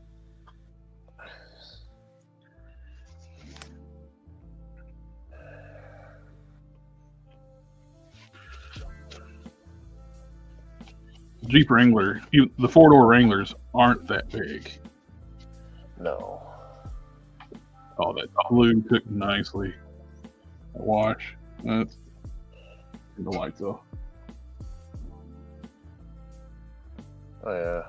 Jeep Wrangler, the 4-door Wranglers aren't that big. No. Oh, that blue cooked nicely. That wash. That's the lights though. Oh yeah.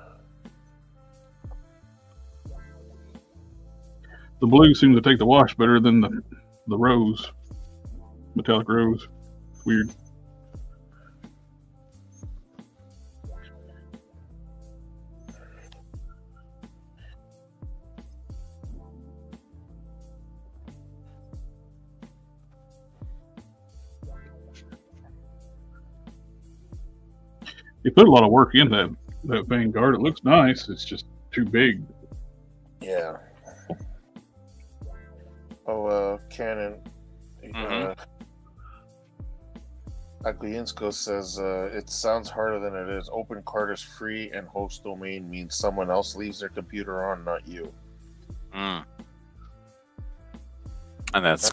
The blue seems to take the wash better than the rose, metallic rose. Weird. You put a lot of work in that Vanguard. It looks nice. It's just too big. Yeah. Oh, Canon. Aguinsko says it sounds harder than it is. Open cart is free, and host domain means someone else leaves their computer on, not you. And that's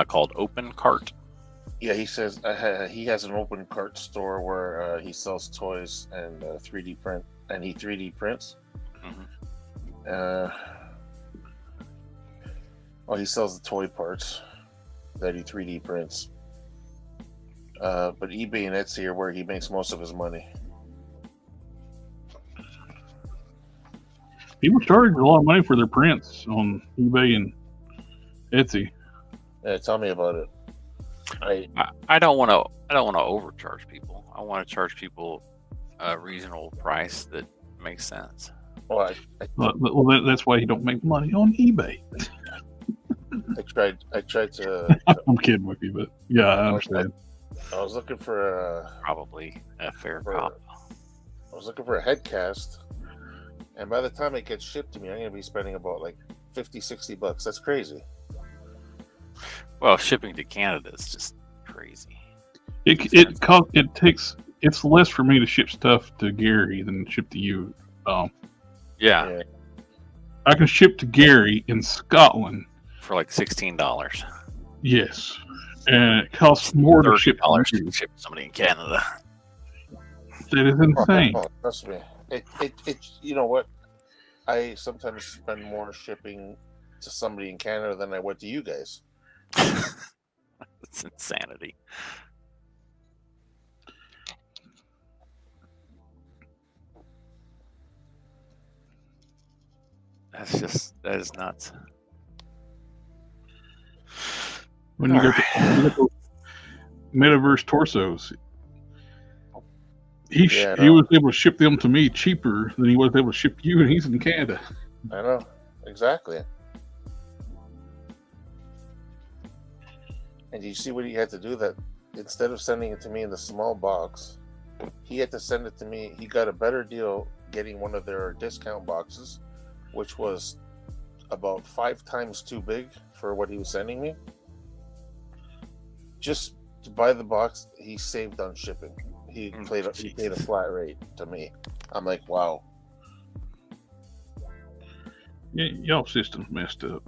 called Open Cart. Yeah, he says he has an open cart store where he sells toys and 3D print, and he 3D prints. He sells the toy parts that he 3D prints. But eBay and Etsy are where he makes most of his money. People charge a lot of money for their prints on eBay and Etsy. Yeah, tell me about it. I don't want to overcharge people. I want to charge people a reasonable price that makes sense. Well, that's why you don't make money on eBay. I tried to. I'm kidding with you, but yeah, I understand. I was looking for probably a fair cop. I was looking for a head cast, and by the time it gets shipped to me, I'm going to be spending about like $50-$60. That's crazy. Well, shipping to Canada is just crazy. It's less for me to ship stuff to Gary than ship to you. Yeah. I can ship to Gary in Scotland for like $16. Yes, and it costs more to ship to ship to somebody in Canada. That is insane. Trust me. It you know what? I sometimes spend more shipping to somebody in Canada than I would to you guys. It's insanity. That is nuts. When you get the Metaverse torsos, he was able to ship them to me cheaper than he was able to ship you, and he's in Canada. I know, exactly. And you see what he had to do? That instead of sending it to me in the small box, he had to send it to me. He got a better deal getting one of their discount boxes, which was about 5 times too big for what he was sending me. Just to buy the box, he saved on shipping. He paid a flat rate to me. I'm like, wow. Yeah, y'all system's messed up.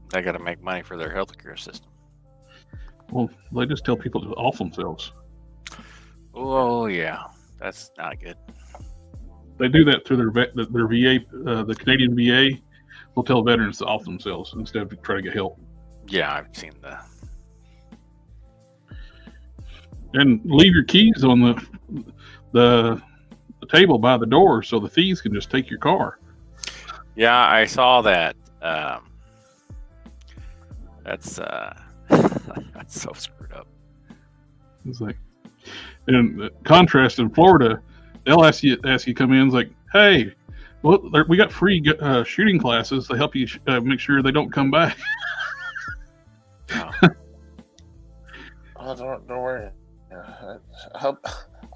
They got to make money for their healthcare system. Well, they just tell people to off themselves. Oh yeah, that's not good. They do that to their VA, the Canadian VA. They'll tell veterans to off themselves instead of try to get help. Yeah, I've seen that. And leave your keys on the table by the door so the thieves can just take your car. Yeah, I saw that. That's that's so screwed up. It's like, in contrast in Florida, they'll ask you to come in. It's like, hey, well, we got free shooting classes to help you make sure they don't come back. Oh. Oh, don't worry.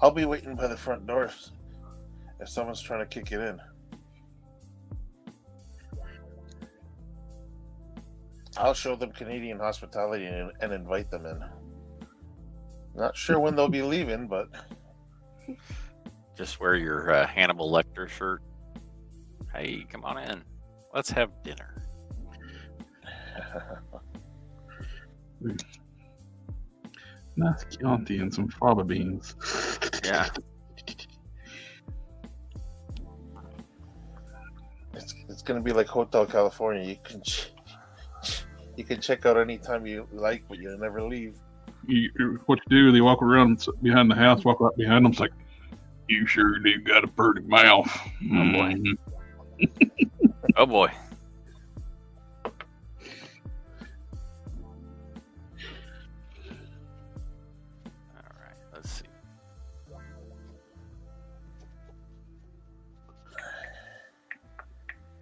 I'll be waiting by the front doors if someone's trying to kick it in. I'll show them Canadian hospitality and invite them in. Not sure when they'll be leaving, but Just wear your Hannibal Lecter shirt. Hey, come on in. Let's have dinner. Nice Chianti and some fava beans. Yeah. it's going to be like Hotel California. You can check out anytime you like, but you'll never leave. What you do, they walk around behind the house, walk right behind them. It's like, you sure do got a pretty mouth. Oh boy. Oh boy. All right, let's see.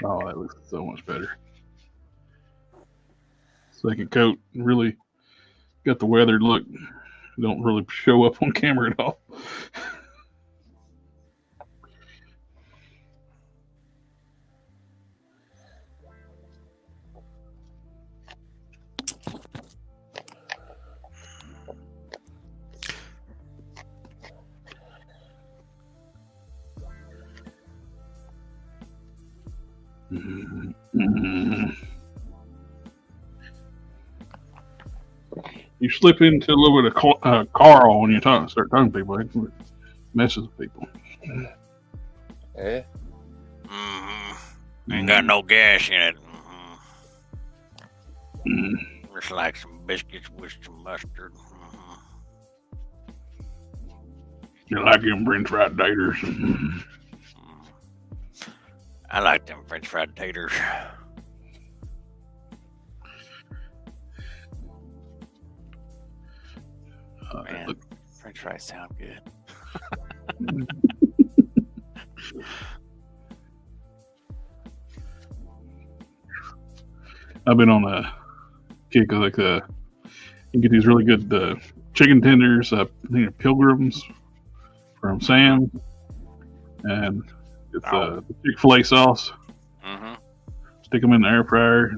Oh, that looks so much better. Second coat really got the weathered look. Don't really show up on camera at all. You slip into a little bit of Carl when you start talking to people. It messes with people. Eh? Ain't got no gas in it. Mm. Just like some biscuits with some mustard. You like them French fried taters. I like them French fried taters. Man, French fries sound good. I've been on a kick of like you can get these really good chicken tenders, Pilgrims from Sam, and it's the Chick-fil-A sauce. Mm-hmm. Stick them in the air fryer.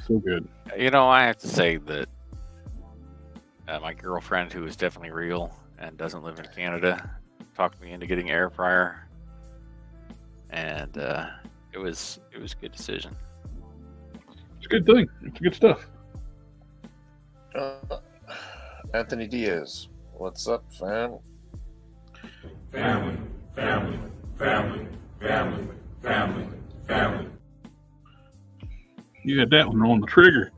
So good. You know, I have to say that my girlfriend, who is definitely real and doesn't live in Canada, talked me into getting air fryer, and it was a good decision. It's a good thing. It's good stuff. Anthony Diaz, what's up, fam? Family, family, family, family, family, family. You had that one on the trigger.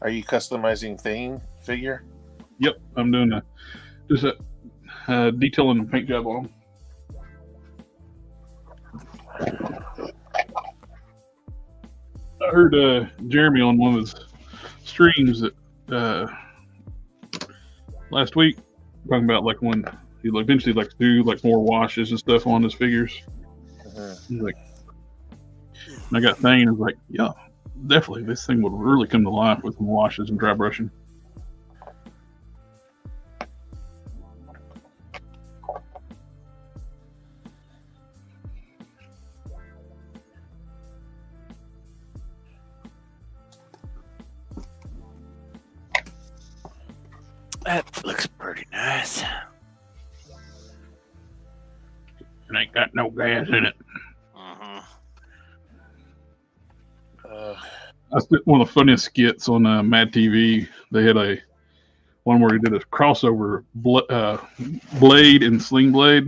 Are you customizing figure? Yep, I'm doing just a detailing the paint job on. I heard Jeremy on one of his streams that last week talking about like when he eventually like to do like more washes and stuff on his figures. He's like, and I got thinking, I was like, yeah, definitely this thing would really come to life with some washes and dry brushing. That looks pretty nice. It ain't got no gas in it. Uh, That's one of the funniest skits on Mad TV. They had a one where he did a crossover blade and sling blade.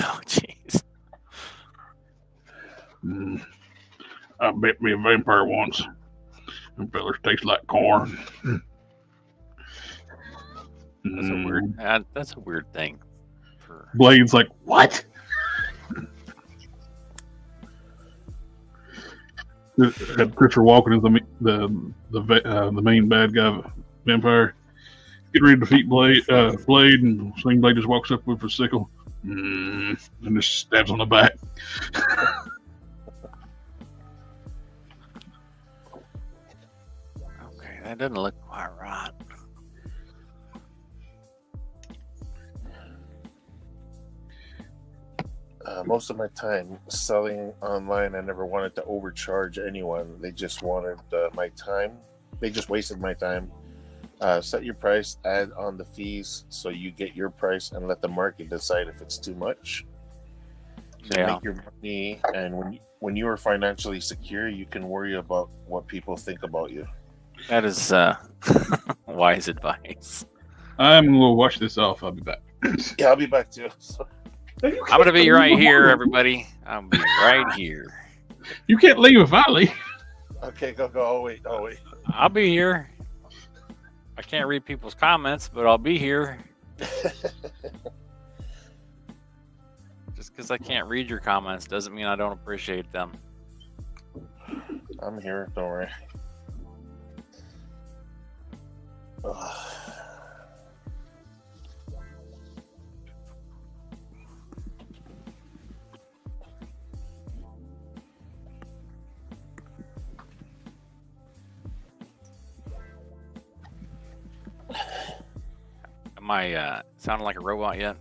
Oh, jeez. I bit me a vampire once. Them fellers taste like corn. That's a weird. That's a weird thing. For Blade's like, what? Had Christopher Walken as the main bad guy, vampire. Getting ready to defeat Blade, and Sling Blade just walks up with a sickle, and just stabs on the back. Okay, that doesn't look quite right. Most of my time selling online, I never wanted to overcharge anyone. They just wanted my time. They just wasted my time. Set your price, add on the fees so you get your price, and let the market decide if it's too much. You make your money, and when you are financially secure, you can worry about what people think about you. That is wise advice. I'm going to wash this off. I'll be back. Yeah, I'll be back too. So. I'm going to be right here, everybody. I'm be right here. You can't leave if I leave. Okay, go. I'll wait. I'll be here. I can't read people's comments, but I'll be here. Just because I can't read your comments doesn't mean I don't appreciate them. I'm here. Don't worry. Ugh. Am I sounding like a robot yet?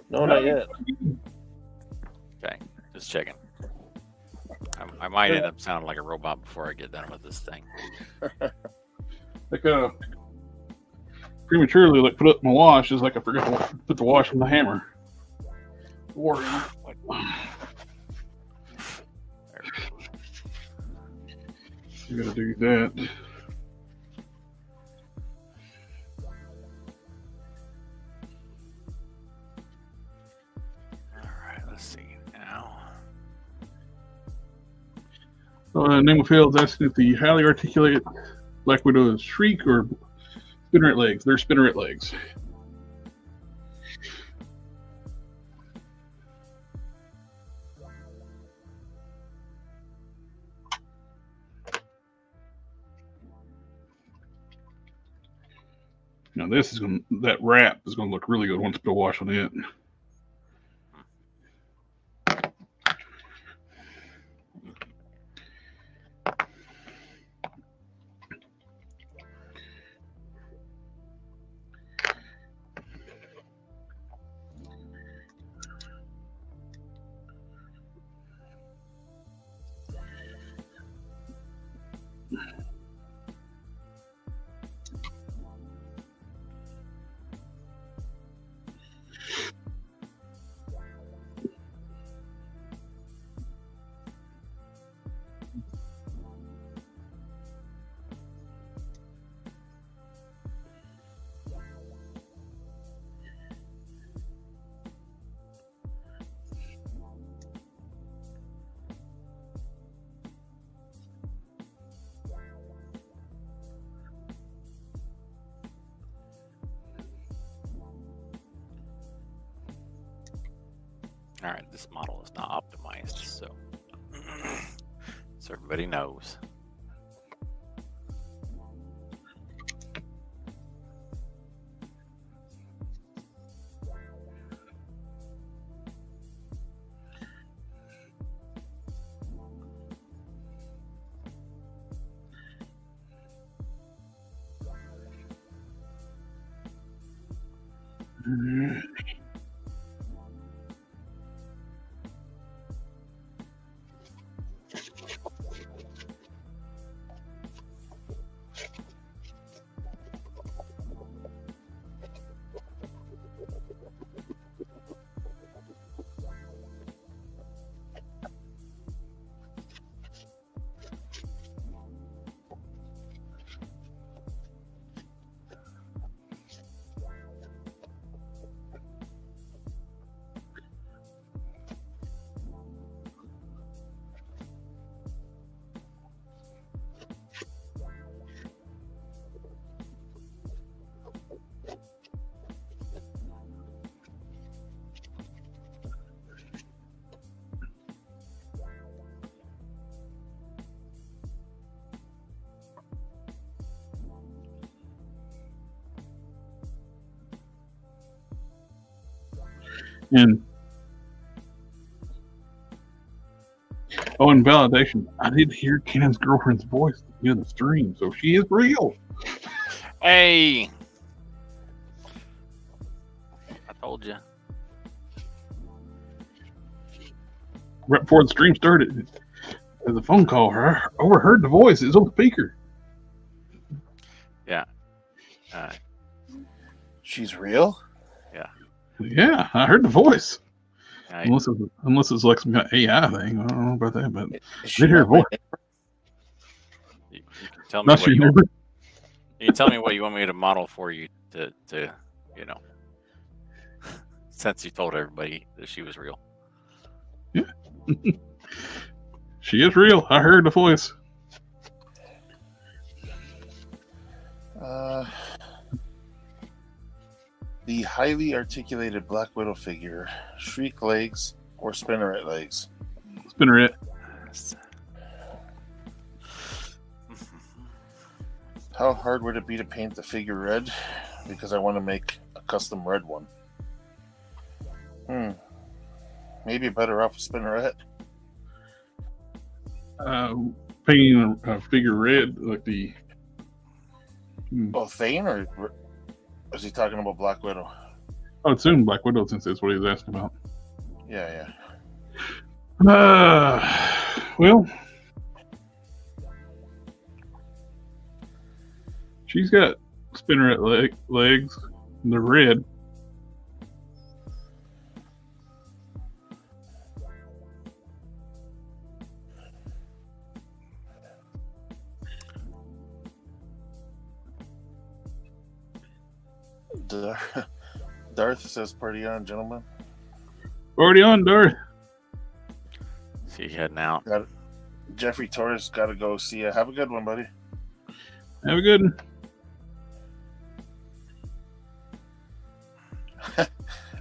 No, not yet. Okay, just checking. I might end up sounding like a robot before I get done with this thing. Like prematurely, like put up my wash is like I forgot to put the wash in the hammer. Or you gotta do that. Ninglefields asking if the highly articulated Black Widow is Shriek or Spinneret legs. They're Spinneret legs. Now this is that wrap is gonna look really good once I put a wash on it. All right, this model is not optimized, so everybody knows. And in validation, I did hear Ken's girlfriend's voice in the stream, so she is real. Hey, I told you. Right before the stream started, there's a phone call. I overheard the voice. It was on the speaker. Yeah. She's real? Yeah, I heard the voice. I, Unless it's like some kind of AI thing. I don't know about that, but Is I she did hear a not my voice. you can tell me Not what your you want. neighbor. You can tell me what you want me to model for you to you know, since you told everybody that she was real. She is real. I heard the voice. The highly articulated Black Widow figure, shriek legs or spinneret legs? Spinneret. How hard would it be to paint the figure red? Because I want to make a custom red one. Maybe better off a spinneret. Painting a figure red, like the. Oh, Thane, or is he talking about Black Widow? I would assume Black Widow, since that's what he was asking about. Yeah. Well, she's got spinneret legs. And they're red. Darth says, "Party on, gentlemen." Already on, Darth. See you heading out. Jeffrey Torres got to go. See ya. Have a good one, buddy. Have a good one.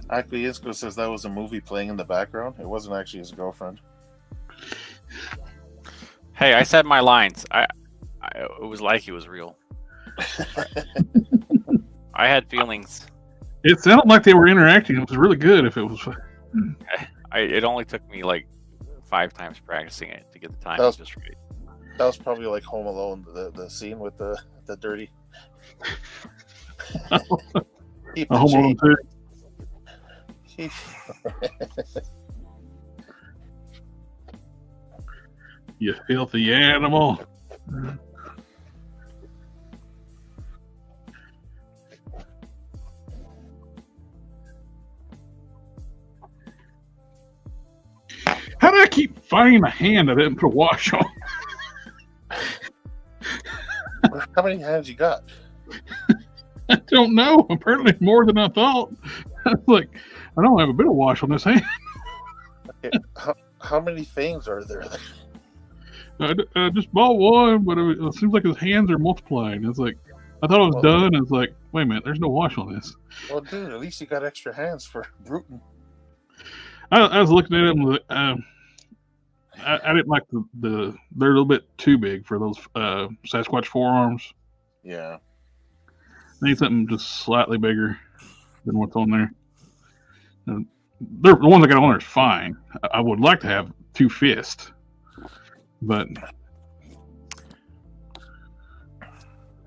Akuyinsko says that was a movie playing in the background. It wasn't actually his girlfriend. Hey, I said my lines. It was like he was real. I had feelings. It sounded like they were interacting. It was really good. If it was, It only took me like 5 times practicing it to get the time That was- just right. That was probably like Home Alone, the scene with the dirty. Keep the Home Alone change. 2. You filthy animal. How did I keep finding a hand I didn't put a wash on? How many hands you got? I don't know. Apparently more than I thought. I was like, I don't have a bit of wash on this hand. Okay, how many things are there? I just bought one, but it seems like his hands are multiplying. It's like, I thought it was done. It's like, wait a minute, there's no wash on this. Well, dude, at least you got extra hands for Bruton. I was looking at it and was like, I didn't like they're a little bit too big for those Sasquatch forearms. Yeah. I need something just slightly bigger than what's on there. The ones I got on there is fine. I would like to have 2 fists, but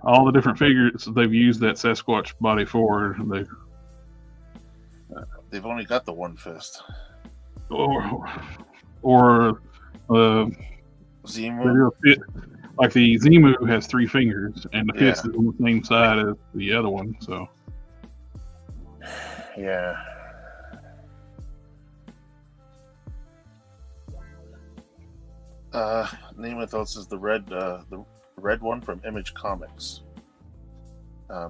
all the different figures they've used that Sasquatch body for, They've only got the one fist. or Zemu. like the Zemu has 3 fingers, and the fist is on the same side as the other one. So Yeah. Nemethos is the red one from Image Comics.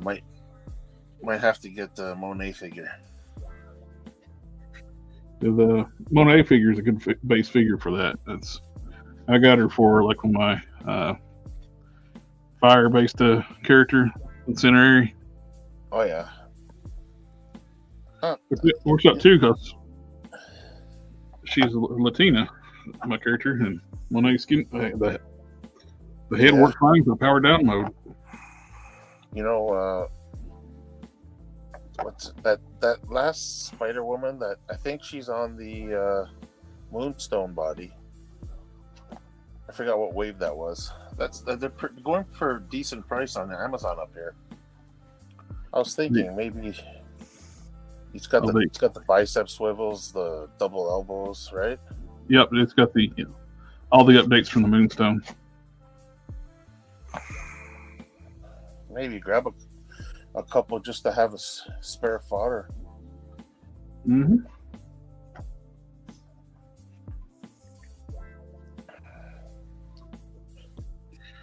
Might have to get the Monet figure. the Monet figure is a good base figure for that. I got her for like my fire-based character incendiary. Oh yeah. It works out too because she's a Latina, my character, and Monet skin the head works fine for the power down mode. You know, what's that last Spider Woman that I think she's on the Moonstone body. I forgot what wave that was. They're going for a decent price on Amazon up here. I was thinking maybe it's got the bicep swivels, the double elbows, right? Yep, it's got the all the updates from the Moonstone. Maybe grab a couple just to have a spare fodder. Mm-hmm.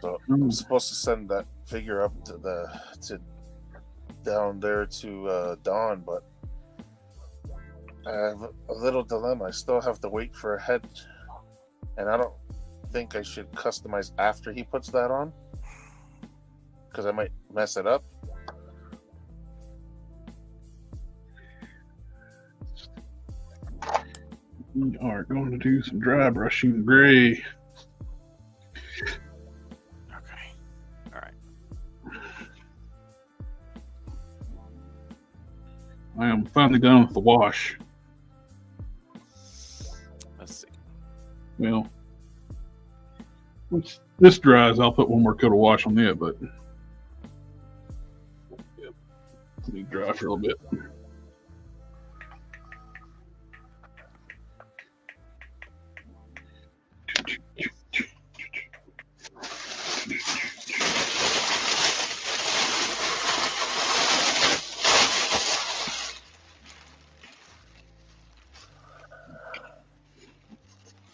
So I'm supposed to send that figure up to down there to Dawn, but I have a little dilemma. I still have to wait for a head, and I don't think I should customize after he puts that on because I might mess it up. We are going to do some dry brushing gray. Okay. All right. I am finally done with the wash. Let's see. Well, once this dries, I'll put one more coat of wash on it, but let me dry for a little bit.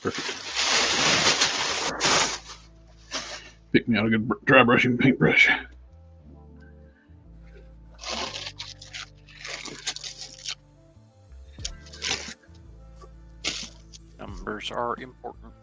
Perfect. Pick me out a good dry brushing paintbrush. Numbers are important.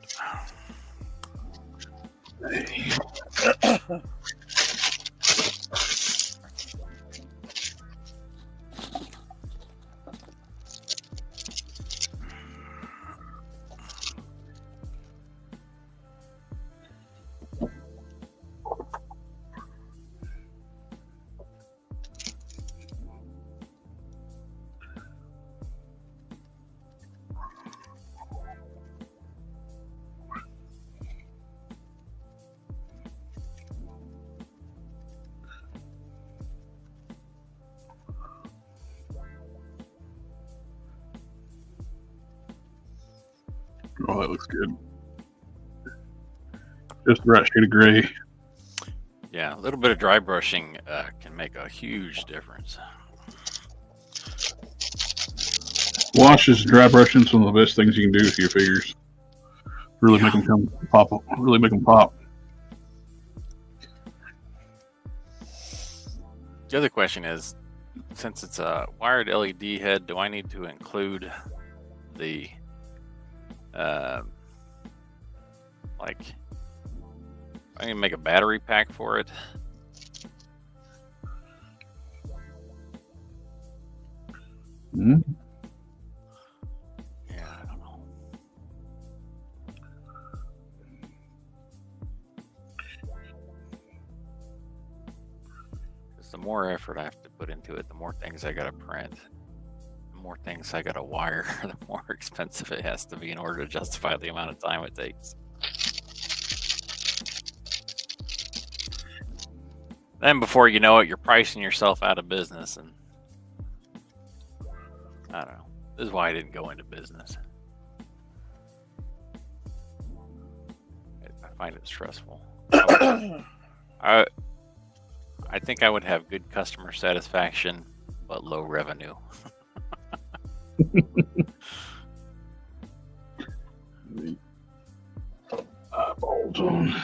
Oh, that looks good. Just the right shade of gray. Yeah, a little bit of dry brushing can make a huge difference. Washes, dry brushing, some of the best things you can do with your figures. Really make them come pop. Really make them pop. The other question is, since it's a wired LED head, do I need to include the like I need to make a battery pack for it? Mm-hmm. Yeah, I don't know. Because the more effort I have to put into it, the more things I gotta print, the more things I gotta wire, the more expensive it has to be in order to justify the amount of time it takes. Then before you know it, you're pricing yourself out of business, and I don't know. This is why I didn't go into business. I find it stressful. I think I would have good customer satisfaction, but low revenue. Eyeballs on.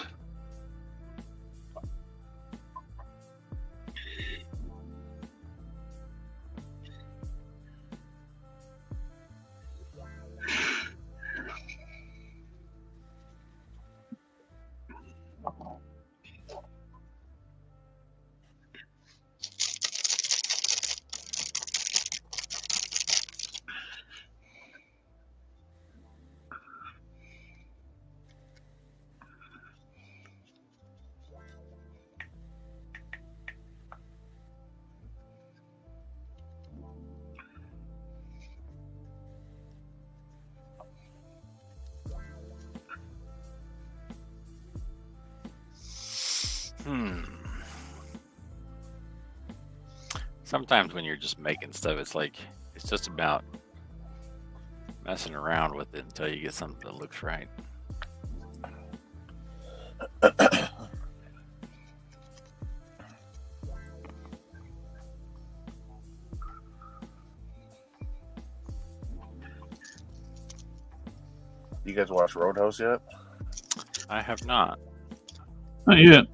Sometimes when you're just making stuff, it's like it's just about messing around with it until you get something that looks right. You guys watch Roadhouse yet? I have not. Not yet.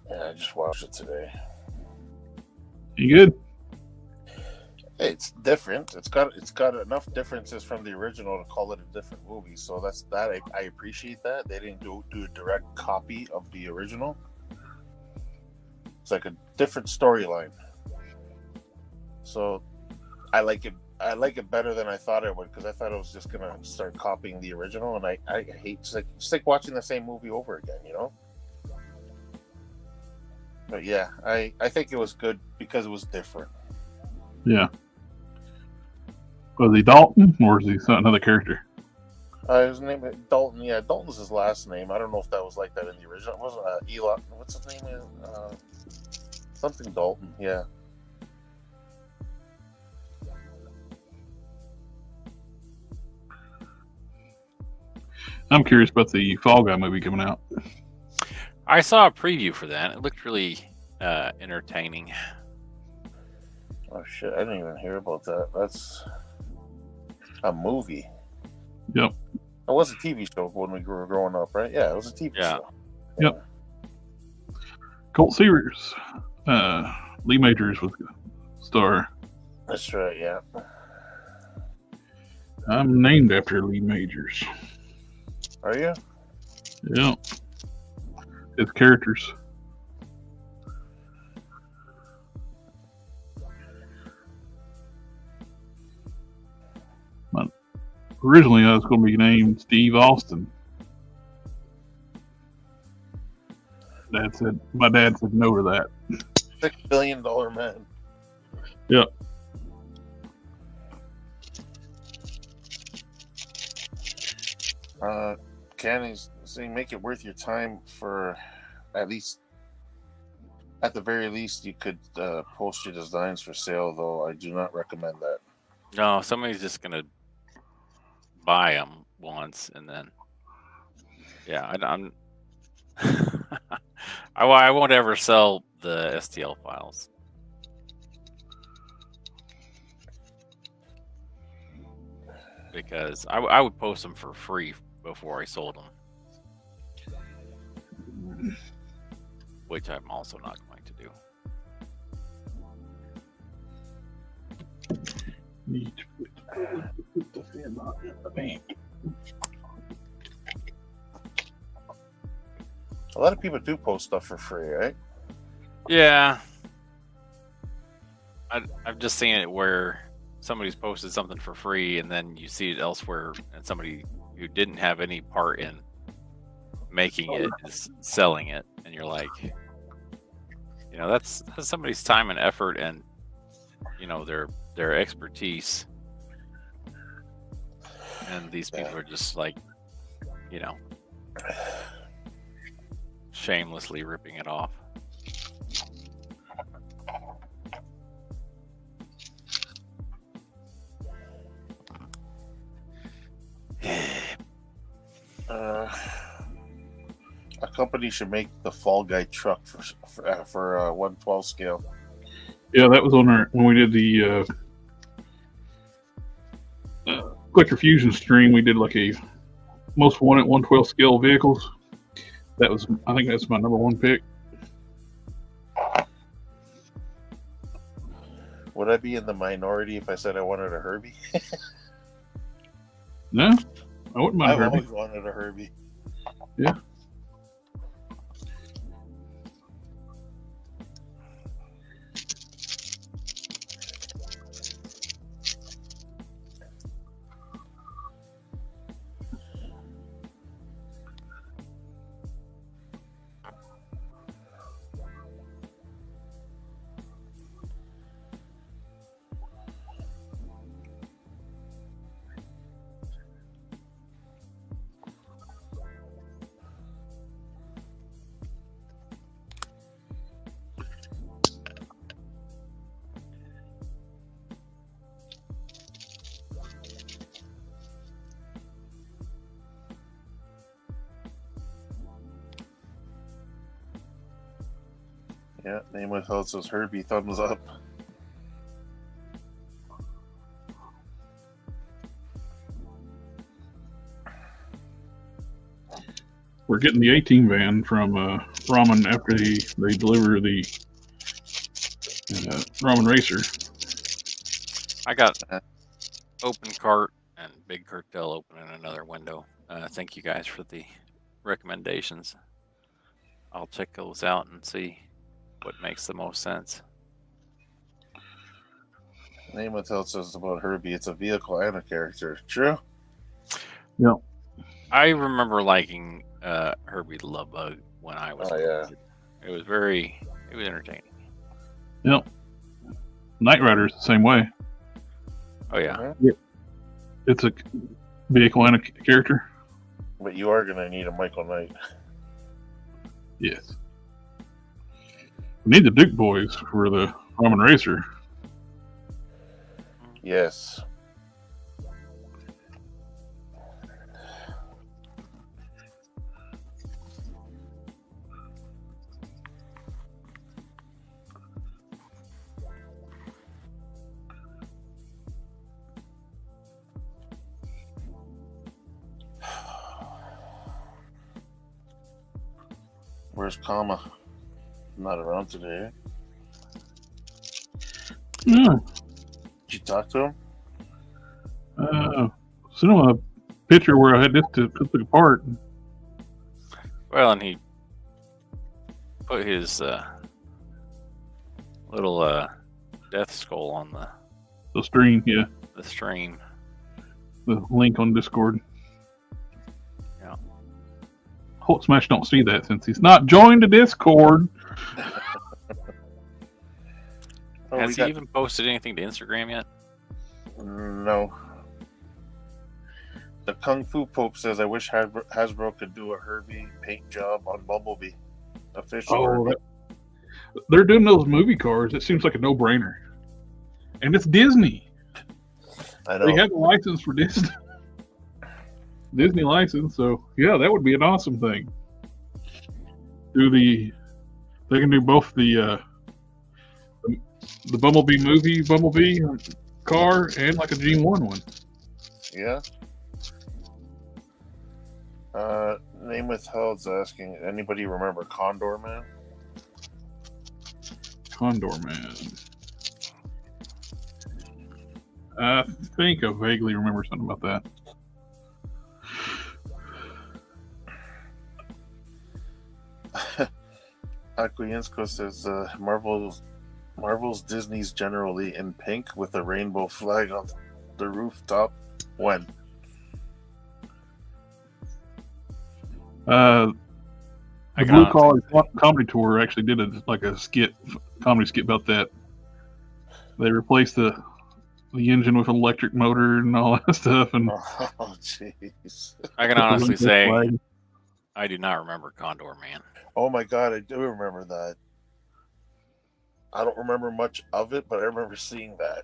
Yeah, I just watched it today. You good? It's different. It's got enough differences from the original to call it a different movie. So I appreciate that. They didn't do a direct copy of the original. It's like a different storyline. So I like it. I like it better than I thought it would, because I thought it was just gonna start copying the original, and I hate it's like watching the same movie over again, you know. But yeah, I think it was good because it was different. Yeah. Was he Dalton, or is he another character? His name is Dalton. Yeah, Dalton's his last name. I don't know if that was like that in the original. It wasn't Eli. What's his name? Something Dalton. Yeah. I'm curious about the Fall Guy movie coming out. I saw a preview for that. It looked really entertaining. Oh shit! I didn't even hear about that. That's a movie. Yep. It was a TV show when we were growing up, right? Yeah, it was a TV show. Yep. Colt Sears. Lee Majors was the star. That's right, yeah. I'm named after Lee Majors. Are you? Yep. His characters. But originally, I was going to be named Steve Austin. My dad said no to that. $6 billion man. Yep. Canny's saying make it worth your time for at the very least you could post your designs for sale, though I do not recommend that. No, somebody's just gonna buy them once and then, yeah, I'm. I won't ever sell the STL files. Because I would post them for free before I sold them. Which I'm also not going to do. Need to put the fan on the bank. A lot of people do post stuff for free, right? Yeah. I've just seen it where somebody's posted something for free and then you see it elsewhere and somebody who didn't have any part in making it is selling it, and you're like, you know, that's somebody's time and effort and, you know, their expertise, and these people are just like, you know, shamelessly ripping it off. A company should make the Fall Guy truck for 1/12 scale. Yeah, that was on when we did the Quicker Fusion stream. We did like a most wanted 1/12 scale vehicles. I think that's my number one pick. Would I be in the minority if I said I wanted a Herbie? No, I wouldn't mind. I've always wanted a Herbie. Yeah. Yeah, name withheld says Herbie, thumbs up. We're getting the A-Team van from Ramen after they deliver the Ramen Racer. I got Open Cart and Big Cartel open in another window. Thank you guys for the recommendations. I'll check those out and see what makes the most sense. Name withheld says about Herbie, it's a vehicle and a character. True? Yep. I remember liking Herbie the Love Bug when I was a kid. It was entertaining. Yep. Knight Rider's the same way. Oh yeah. It's a vehicle and a character. But you are going to need a Michael Knight. Yes. We need the Duke Boys for the Ramen Racer. Yes. Where's Kama? Not around today. Yeah. Did you talk to him? Sent him a picture where I had this to put it apart. Well, and he put his little death skull on The stream, yeah. the stream. The link on Discord. Yeah. Holt Smash don't see that since he's not joined the Discord. Has he even posted anything to Instagram yet? No. The Kung Fu Pope says, I wish Hasbro could do a Herbie paint job on Bumblebee. Official. They're doing those movie cars. It seems like a no-brainer. And it's Disney. I know. They have a license for Disney. Disney license, so yeah, that would be an awesome thing. They can do both the Bumblebee movie, Bumblebee car, and like a G1 one. Yeah. Name withheld's asking, anybody remember Condor Man? Condor Man. I think I vaguely remember something about that. Aquinsko says Marvel's Disney's generally in pink with a rainbow flag on the rooftop. When? The Blue Collar Comedy Tour actually did a comedy skit about that. They replaced the engine with an electric motor and all that stuff. And oh, jeez. I can honestly say I do not remember Condor Man. Oh my god, I do remember that. I don't remember much of it, but I remember seeing that.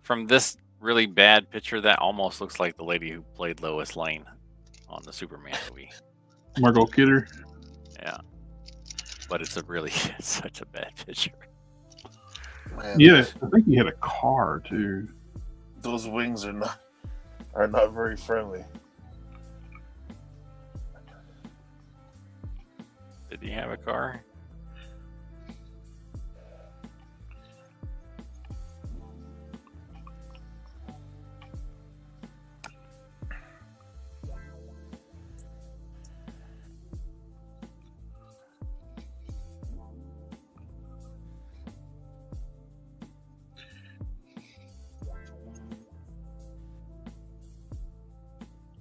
From this really bad picture, that almost looks like the lady who played Lois Lane on the Superman movie. Margot Kidder. Yeah. But it's such a bad picture. Man, yeah, I think he had a car too. Those wings are not very friendly. Did he have a car?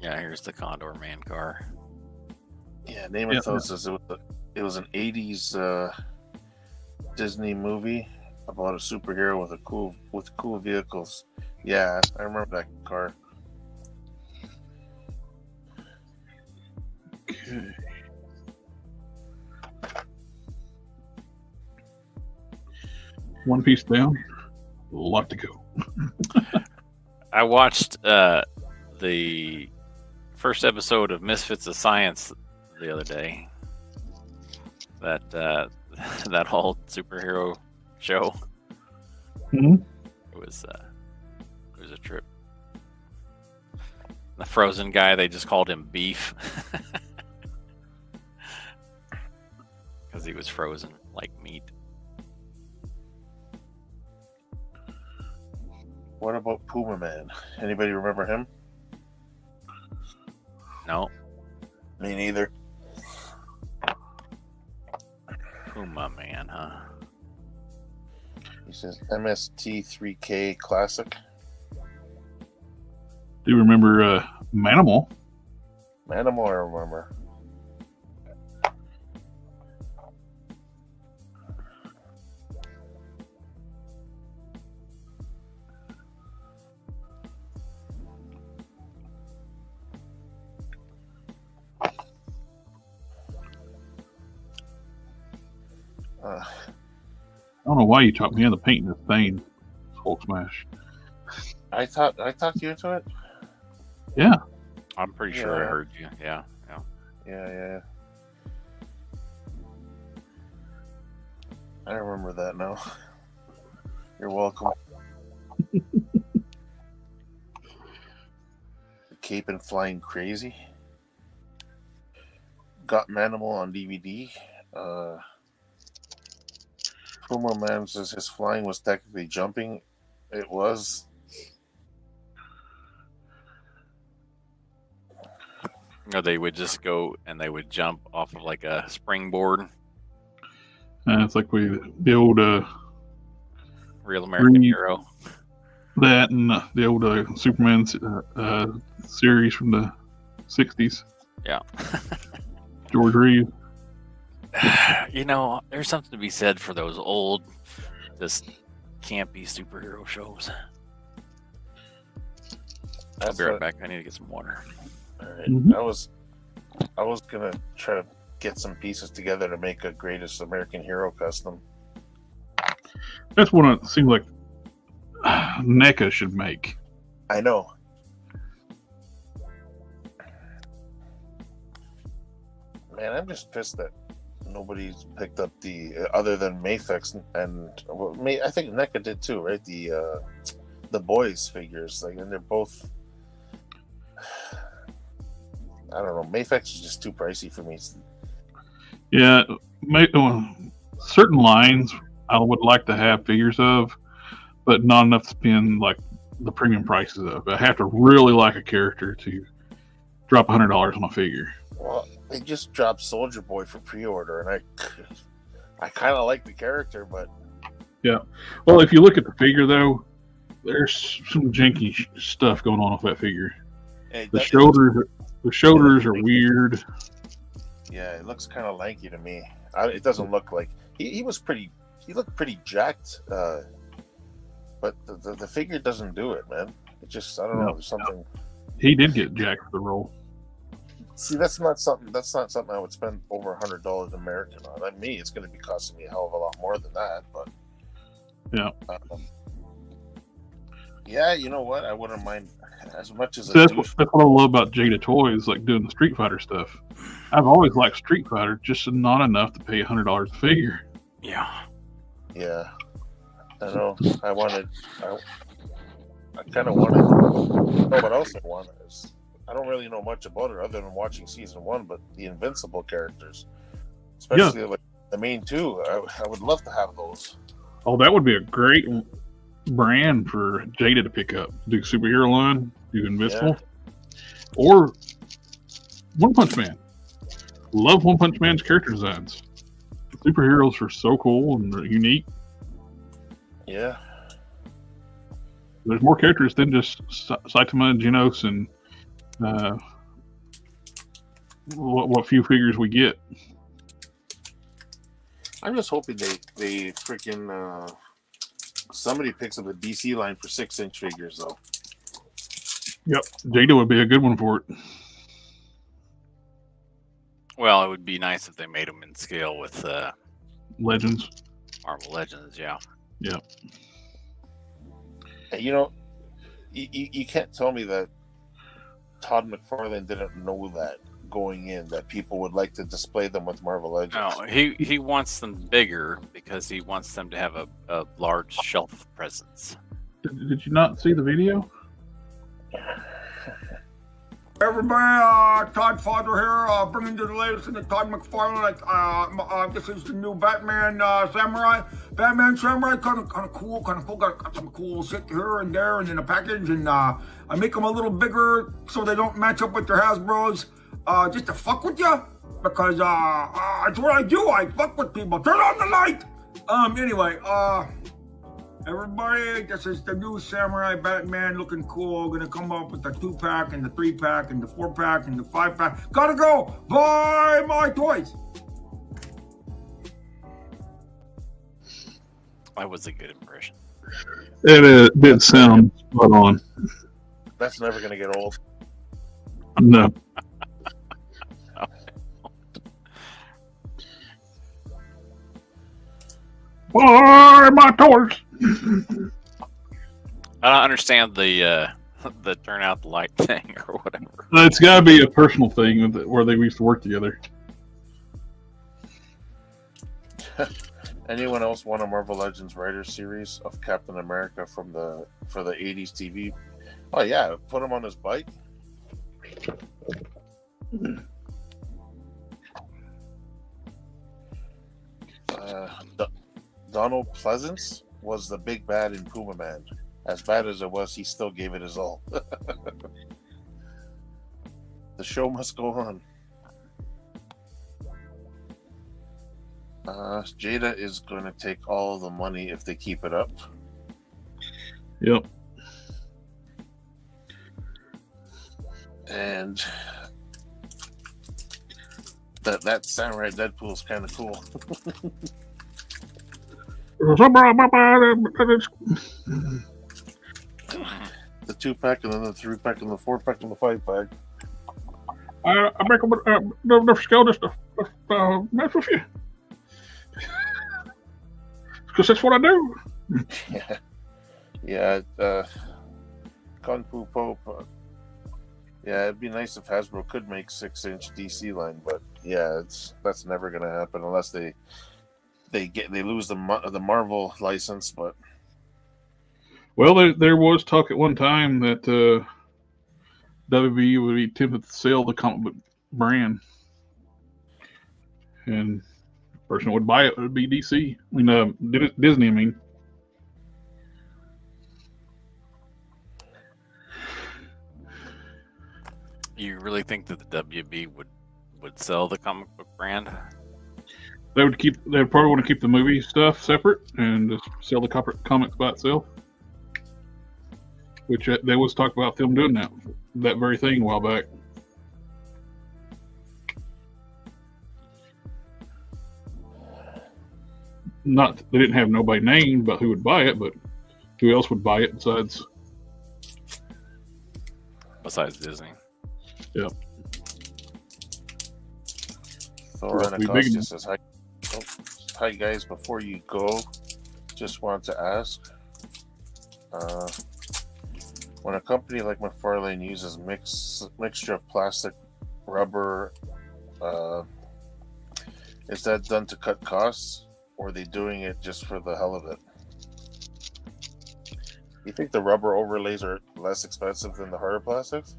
Yeah, here's the Condor Man car. Yeah, name of those is it was an 80s Disney movie about a superhero with cool vehicles. Yeah, I remember that car. Okay. One piece down. A lot to go. I watched the first episode of Misfits of Science the other day. That that whole superhero show. Hmm. It was a trip. The Frozen guy, they just called him Beef because he was frozen like meat. What about Puma Man? Anybody remember him? No, Me neither. Puma Man, huh? He says MST3K Classic. Do you remember Manimal? Manimal, I remember. I don't know why you talked me into painting this thing. Hulk smash. I talked you into it. Yeah. I'm pretty sure I Yeah. heard you. Yeah. Yeah. I remember that now. You're welcome. The Cape and Flying Crazy. Got Manimal on DVD. Puma Man says his flying was technically jumping. It was. Or they would just go and they would jump off of like a springboard. It's like the old Real American Hero. that and the old Superman series from the 60s. Yeah. George Reeves. You know, there's something to be said for those old, just campy superhero shows. I'll That's be right what- back. I need to get some water. All right. Mhm. I was gonna try to get some pieces together to make a Greatest American Hero custom. That's one it seems like NECA should make. I know. Man, I'm just pissed that nobody's picked up the other than Mafex and well, I think NECA did too, right? The boys figures, like, and they're both. I don't know. Mafex is just too pricey for me. Yeah, certain lines I would like to have figures of, but not enough to spend like the premium prices of. I have to really like a character to drop $100 on a figure. Well, they just dropped Soldier Boy for pre-order, and I kind of like the character, but Well, if you look at the figure though, there's some janky stuff going on with that figure. hey, The shoulders are weird. Yeah, it looks kind of lanky to me. It doesn't look like he was pretty. He looked pretty jacked, but the figure doesn't do it, man. It just I don't know. There's something. He did get jacked for the role. See, that's not something I would spend over $100 American on. Like me, it's going to be costing me a hell of a lot more than that. But Yeah. Yeah, you know what? I wouldn't mind as much as So that's what I love about Jada Toys, like doing the Street Fighter stuff. I've always liked Street Fighter, just not enough to pay $100 a figure. Yeah. Yeah, I know. I kind of wanted. You know what else I want is I don't really know much about it other than watching season 1, but the Invincible characters, especially like the main two, I would love to have those. Oh, that would be a great brand for Jada to pick up. Do superhero line, do Invincible, or One Punch Man. Love One Punch Man's character designs. The superheroes are so cool and they're unique. Yeah. There's more characters than just Saitama and Genos and what few figures we get. I'm just hoping they freaking somebody picks up a DC line for 6-inch figures though. Yep, Jada would be a good one for it. Well, it would be nice if they made them in scale with Legends. Marvel Legends. Yeah. Yeah. You know, you can't tell me that Todd McFarlane didn't know that going in that people would like to display them with Marvel Legends? No, he wants them bigger because he wants them to have a large shelf presence. Did you not see the video? Everybody, Todd Father here, bringing you the latest in the Todd McFarlane. This is the new Batman Samurai. Batman Samurai, kind of cool, Got some cool shit here and there and in a package, and I make them a little bigger so they don't match up with their Hasbros, just to fuck with you, because that's what I do. I fuck with people. Turn on the light. Anyway, everybody, this is the new Samurai Batman, looking cool. Gonna come up with the 2-pack and the 3-pack and the 4-pack and the 5-pack. Gotta go buy my toys. That was a good impression. It did sound spot on. That's never going to get old. No. Buy my toys. I don't understand the turn out the light thing or whatever. It's got to be a personal thing where they used to work together. Anyone else want a Marvel Legends Writers series of Captain America for the 80s TV? Oh yeah, put him on his bike. Donald Pleasance was the big bad in Puma Man. As bad as it was, he still gave it his all. The show must go on. Jada is going to take all the money if they keep it up. Yep. And that Samurai Deadpool is kind of cool. The 2-pack and then the 3-pack and the 4-pack and the 5-pack. I make the skill just to mess with you. Because that's what I do. Yeah. Kung Fu Pope. Yeah, it'd be nice if Hasbro could make 6-inch DC line, but yeah, that's never gonna happen unless they lose the Marvel license. But well, there was talk at one time that WB would be tempted to sell the comic book brand, and the person who would buy it would be DC. I mean, Disney. I mean, you really think that the WB would sell the comic book brand? they would probably want to keep the movie stuff separate and just sell the comics by itself. Which there was talk about them doing that very thing a while back. Not they didn't have nobody named about who would buy it, but who else would buy it besides Disney? Yep. Thor Anacostia says, hi guys, before you go, just wanted to ask, when a company like McFarlane uses mixture of plastic, rubber, is that done to cut costs, or are they doing it just for the hell of it? You think the rubber overlays are less expensive than the harder plastics?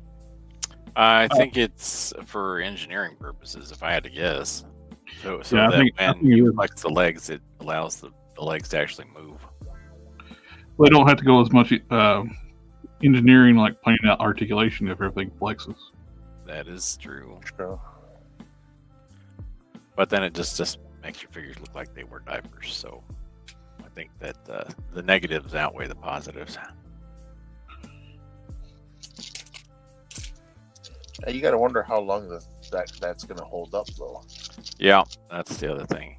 I think it's for engineering purposes, if I had to guess. So yeah, that I when think you flex the legs, it allows the legs to actually move. They don't have to go as much engineering, like planning out articulation, if everything flexes. That is true. True. But then it just makes your figures look like they wear diapers. So I think that the negatives outweigh the positives. You got to wonder how long that's going to hold up, though. Yeah, that's the other thing.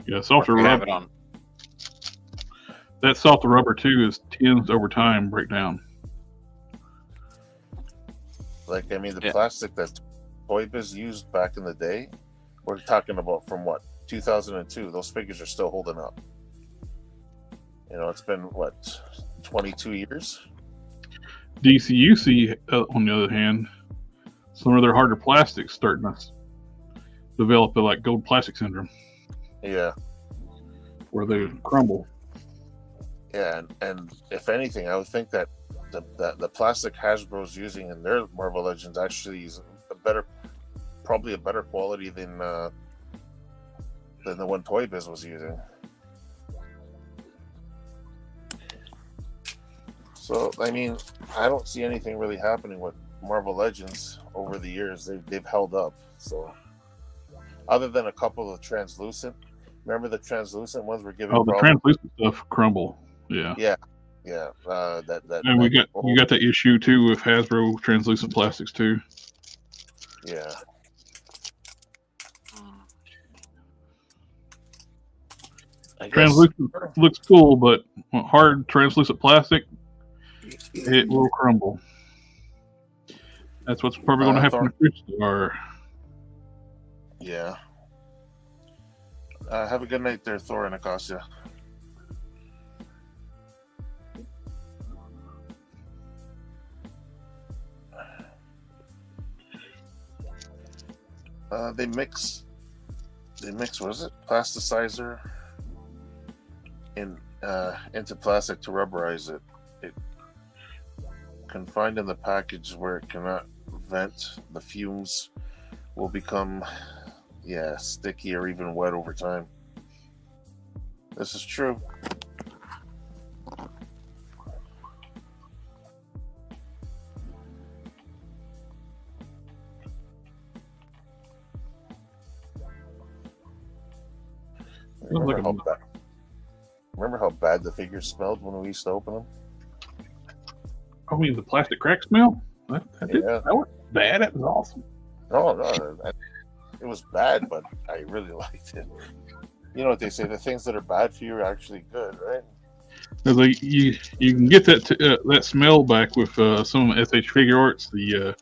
Yeah, softer rubber. That softer rubber too tends over time break down. Like, I mean, the plastic that Toy Biz used back in the day, we're talking about from what, 2002. Those figures are still holding up. You know, it's been what, 22 years. DCUC, on the other hand, some of their harder plastics starting to develop the like gold plastic syndrome, Yeah. where they crumble. Yeah, and if anything, I would think that the plastic Hasbro's using in their Marvel Legends actually is probably a better quality than the one Toy Biz was using. So I mean, I don't see anything really happening with Marvel Legends over the years. They've held up. So other than a couple of translucent, remember the translucent ones were giving. Oh, the translucent stuff crumble. Yeah. Yeah. And you got that issue too with Hasbro translucent plastics too. Yeah. Translucent looks cool, but hard translucent plastic, it will crumble. That's what's probably going to happen to Crystal. Yeah. Have a good night there, Thor and Acacia. They mix what is it? Plasticizer into plastic to rubberize it. It confined in the package where it cannot vent, the fumes will become sticky or even wet over time. This is true. Remember how bad the figures smelled when we used to open them? I mean, the plastic crack smell? That was bad. That was awesome. No, it was bad, but I really liked it. You know what they say, the things that are bad for you are actually good, right? Like you can get that smell back with some SH Figure Arts. The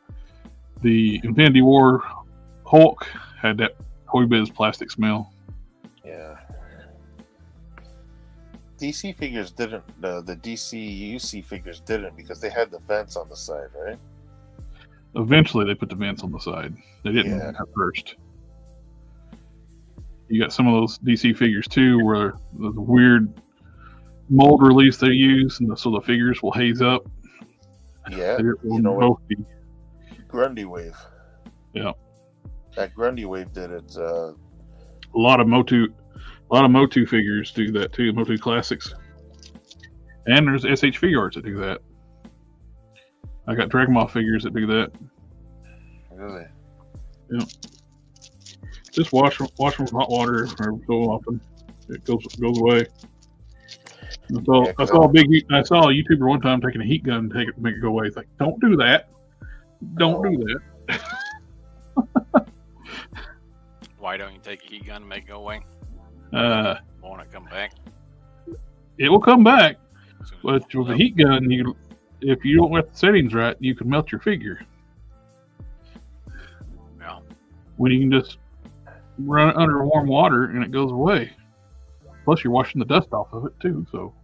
Infinity War Hulk had that Toy Biz plastic smell. Yeah. DC figures didn't. The DC UC figures didn't because they had the vents on the side, right? Eventually, they put the vents on the side. They didn't at first. You got some of those DC figures too, where the weird mold release they use, and so the figures will haze up. Yeah, you know what? Grundy Wave. Yeah, that Grundy Wave did it. A lot of Motu figures do that too. Motu Classics, and there's SH Figure Arts that do that. I got Dragon Ball figures that do that. Really? Yeah. Just wash them with hot water or so often. It goes away. I saw a YouTuber one time taking a heat gun and make it go away. It's like, don't do that. Don't do that. Why don't you take a heat gun and make it go away? Won't it come back? It will come back. But with a heat gun, if you don't get the settings right, you can melt your figure. Yeah. When you can just run it under warm water and it goes away. Plus, you're washing the dust off of it too. So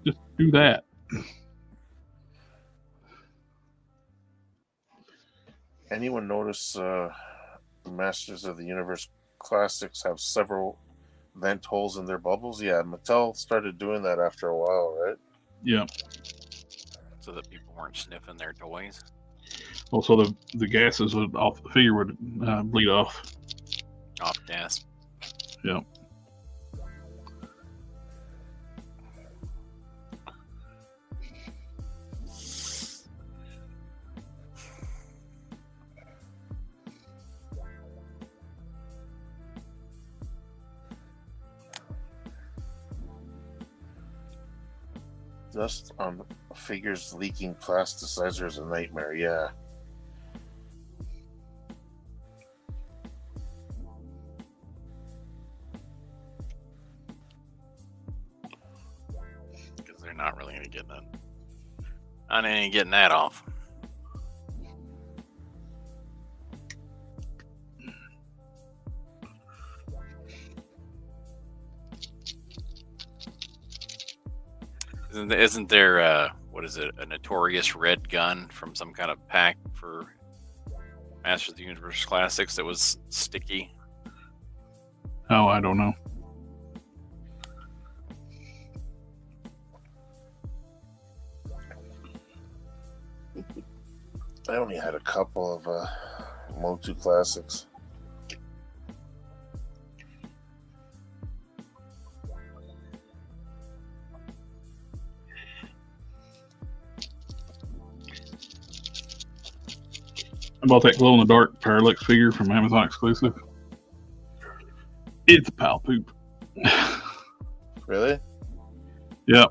just do that. Anyone notice Masters of the Universe Classics have several vent holes in their bubbles? Yeah, Mattel started doing that after a while, right? Yeah. So that people weren't sniffing their toys. Also, the gases off the figure would bleed off. Off gas. Yeah. Dust on figures leaking plasticizer is a nightmare, yeah. Because they're not really going to get that. Not any getting that off. Isn't there what is it? A notorious red gun from some kind of pack for Masters of the Universe Classics that was sticky. Oh, I don't know. I only had a couple of Motu Classics. I bought that glow in the dark Parallax figure from Amazon exclusive. It's pal poop. Really? Yeah.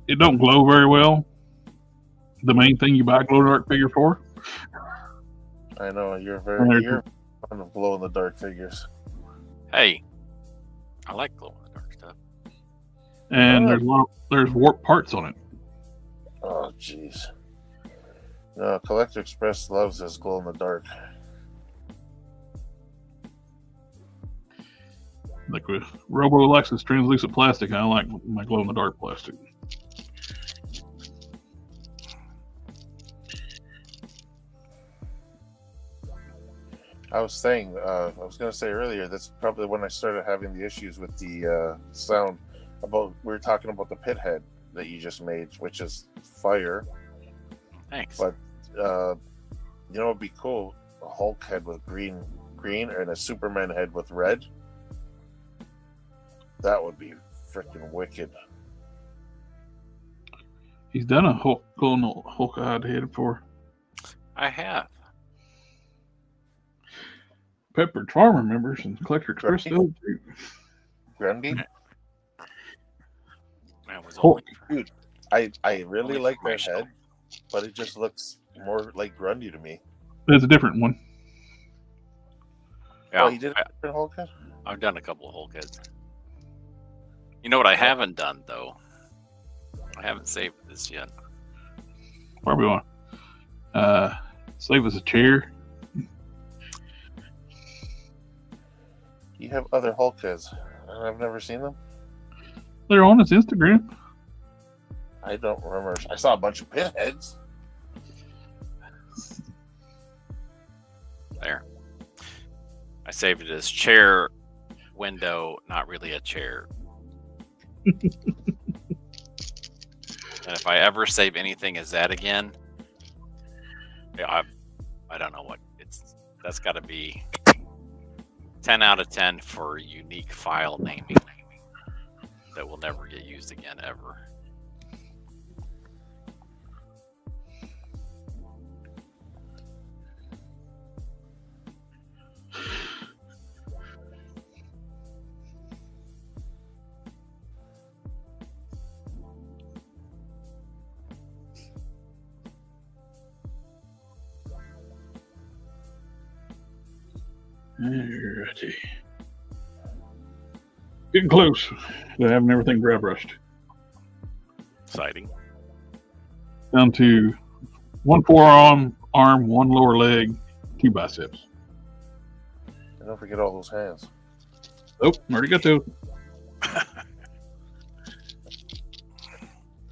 It don't glow very well. The main thing you buy a glow in the dark figure for. I know you're there's- you're fond of glow in the dark figures. Hey, I like glow in the dark stuff. And there's warped parts on it. Oh, jeez. No, Collector Express loves his glow in the dark. Like with Robo Alexis translucent plastic, I like my glow in the dark plastic. I was saying, I was going to say earlier, that's probably when I started having the issues with the sound. We were talking about the pit head that you just made, which is fire. Thanks. But you know, it'd be cool, a Hulk head with green, and a Superman head with red. That would be freaking wicked. He's done a Hulk eyed head before. I have. Pepperidge Farm remembers and Collector Express does too. Grundy? That was Hulk. only Dude, I really only like for my that show. head, but it just looks more like Grundy to me. There's a different one. Yeah, Oh, he did a different Hulk head? I've done a couple of Hulk heads. You know what I haven't done though? I haven't saved this yet. Probably want save us a chair. You have other Hulk heads. I've never seen them. They're on his Instagram. I don't remember. I saw a bunch of pit heads. There. I saved it as chair window, not really a chair. And if I ever save anything as that again, yeah, I don't know what it's. That's got to be 10 out of 10 for unique file naming that will never get used again ever. Alrighty. Getting close to having everything dry brushed. Exciting. Down to one forearm, one lower leg, 2 biceps. And don't forget all those hands. Oh, already got those.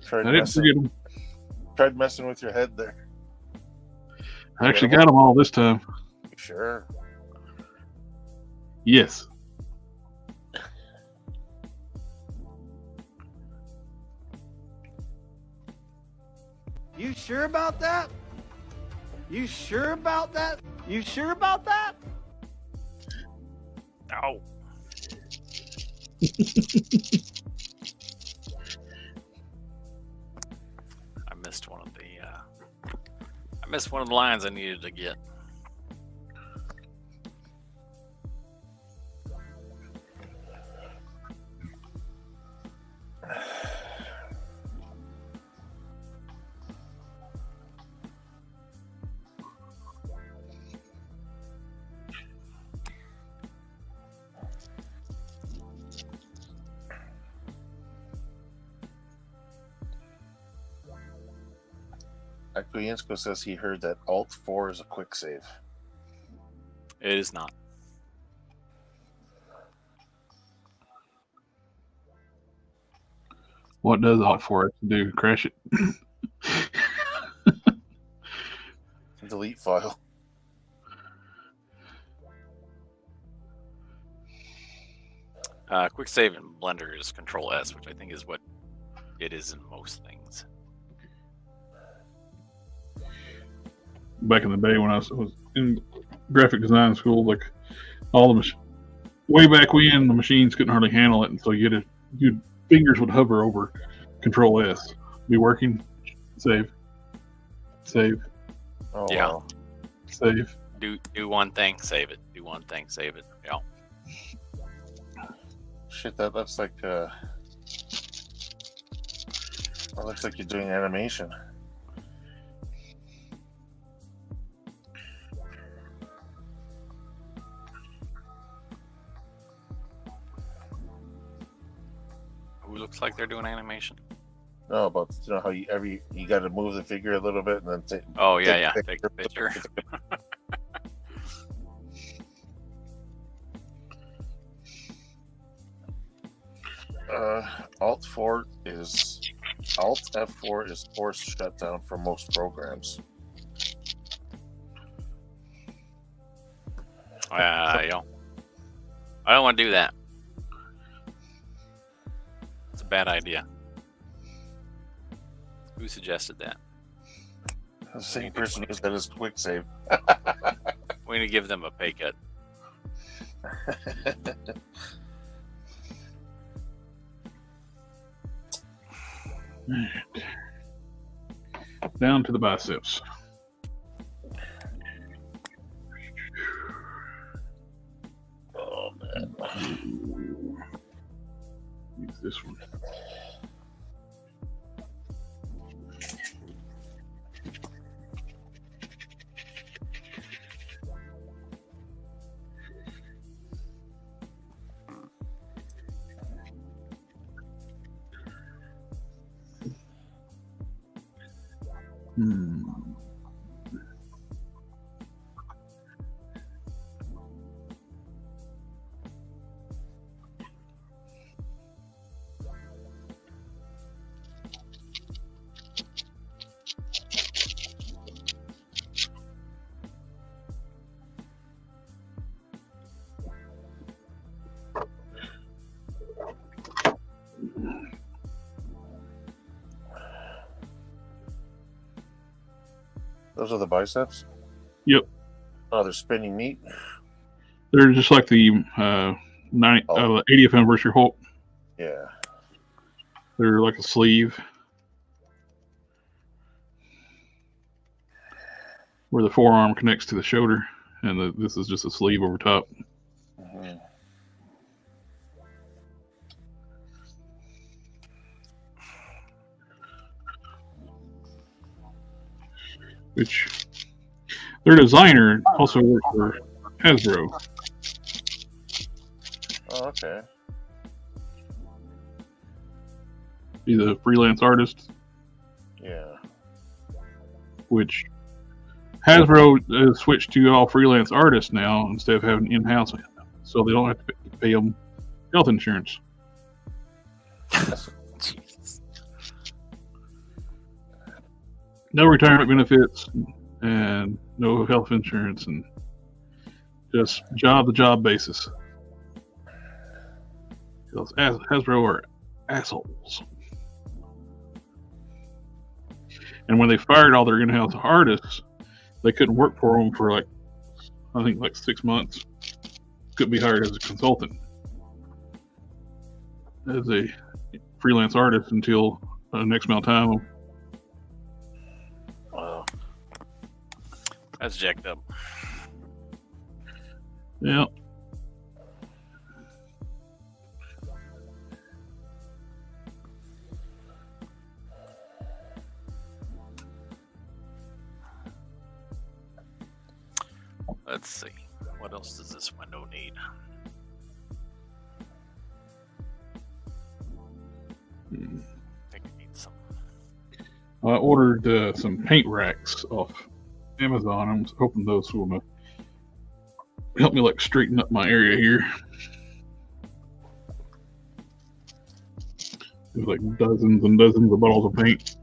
Tried I didn't forget them. messing with your head there. I actually got them all this time. Sure. Yes. You sure about that? You sure about that? You sure about that? Ow. I missed one of the lines I needed to get. Akuyensko says he heard that Alt 4 is a quick save. It is not. What does Alt 4 have to do? Crash it? delete file. Quick save in Blender is Control S, which I think is what it is in most things. Back in the day when I was in graphic design school, like all the way back when, the machines couldn't hardly handle it, and so your fingers would hover over Control S, be working, save. Oh, Yeah. wow. Save. Do one thing, save it. Do one thing, save it. Yeah. Shit, that's like that looks like you're doing animation. Who looks like they're doing animation? No, but you know how you got to move the figure a little bit and then take. Oh yeah, take the picture. Alt F4 is forced shutdown for most programs. I don't want to do that. It's a bad idea. Who suggested that? The same person who said his quick save. We need to give them a pay cut. Down to the biceps. Oh man. Use this one. Those are the biceps? Yep. Oh, they're spinning meat? They're just like the 80th anniversary Hulk. Yeah. They're like a sleeve where the forearm connects to the shoulder, and this is just a sleeve over top. Mm-hmm. Which their designer also worked for Hasbro. Oh, okay. He's a freelance artist, Yeah. which Hasbro has switched to all freelance artists now instead of having in-house, so they don't have to pay them health insurance. Jesus. No retirement benefits and no health insurance, and just job-to-job basis. Because Hasbro are assholes. And when they fired all their in-house artists, they couldn't work for them for I think 6 months. Couldn't be hired as a consultant, as a freelance artist until the next amount of time. Wow. That's jacked up. Yeah. Let's see. What else does this window need? I think it needs some. I ordered some paint racks off Amazon. I'm hoping those will help me straighten up my area here. There's dozens and dozens of bottles of paint.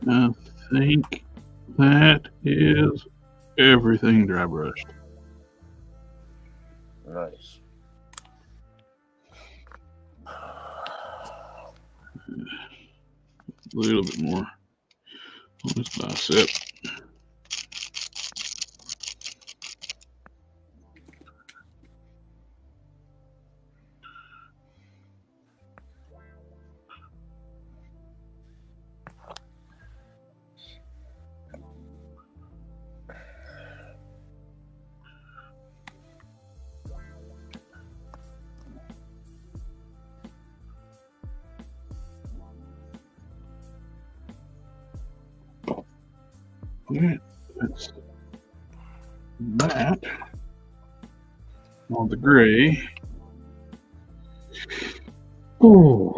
I think that is everything dry brushed. Nice. A little bit more on this bicep. Alright, that's that on the gray. Oh.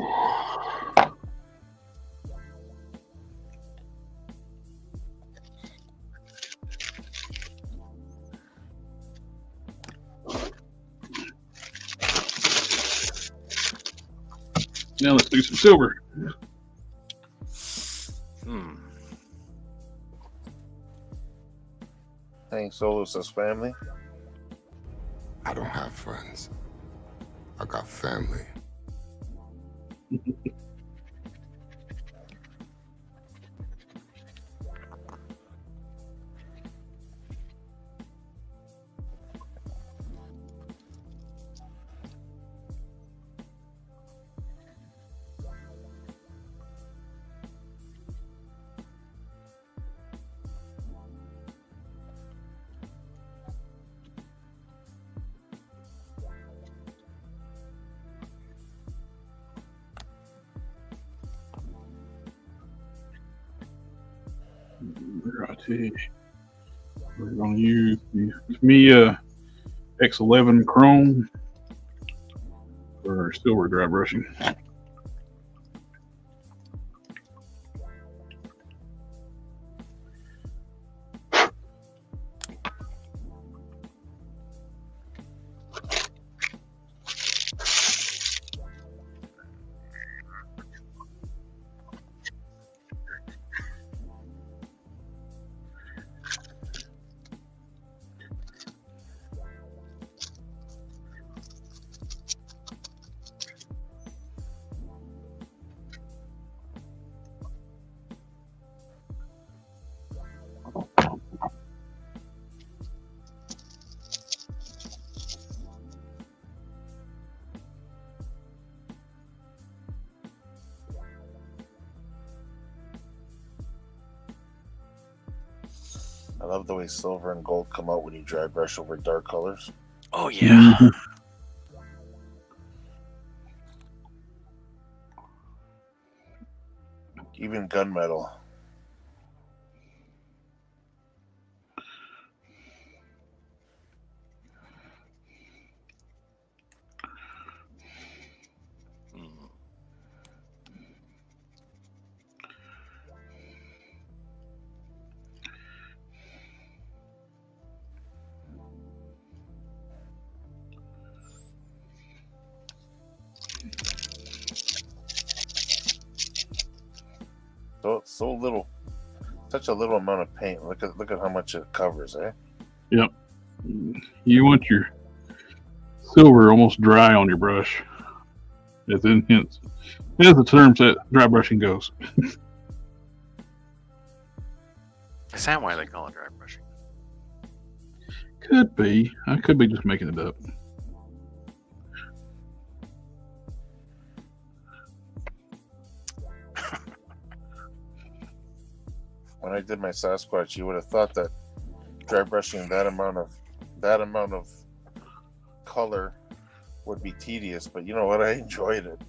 Now let's do some silver. Hank Solo says family. I don't have friends. I got family. Righty. We're going to use the Mia X11 Chrome for our silver dry brushing. I love the way silver and gold come out when you dry brush over dark colors. Oh yeah. Even gunmetal. So little, such a little amount of paint. Look at how much it covers, eh? Yep. You want your silver almost dry on your brush. As the term said, dry brushing goes. Is that why they call it dry brushing? Could be. I could be just making it up. When I did my Sasquatch, you would have thought that dry brushing that amount of color would be tedious, but you know what? I enjoyed it.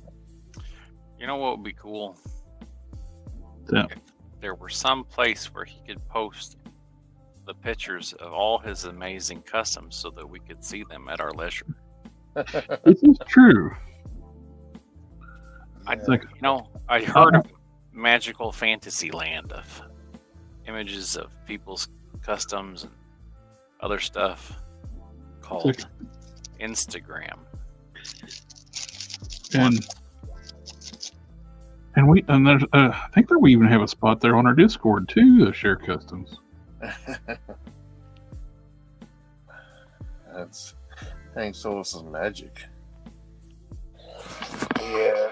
You know what would be cool? Yeah. If there were some place where he could post the pictures of all his amazing customs so that we could see them at our leisure. This is true. I heard of magical fantasy land of images of people's customs and other stuff called Instagram. And there's I think that we even have a spot there on our Discord too to share customs. That's Hank Solis' magic. Yeah.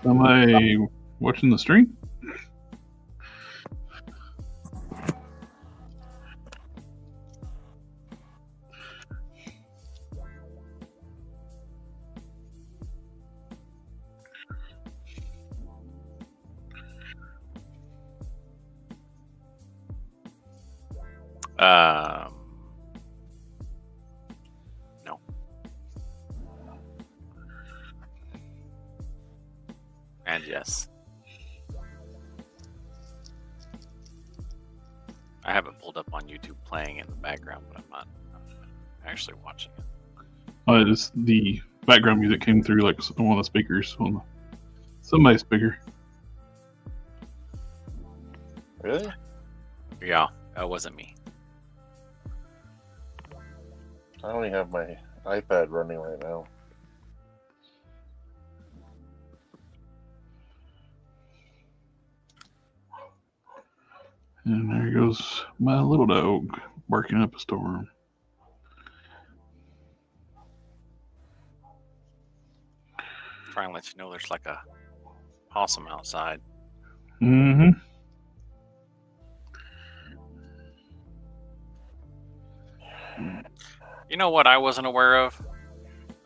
Somebody watching the stream? No. And yes. I have it pulled up on YouTube playing in the background, but I'm not actually watching it. It's the background music came through like one of the speakers on somebody's speaker. Really? Yeah, that wasn't me. I only have my iPad running right now. And there goes my little dog barking up a storm. Trying to let you know there's like a possum outside. Mm-hmm. You know what I wasn't aware of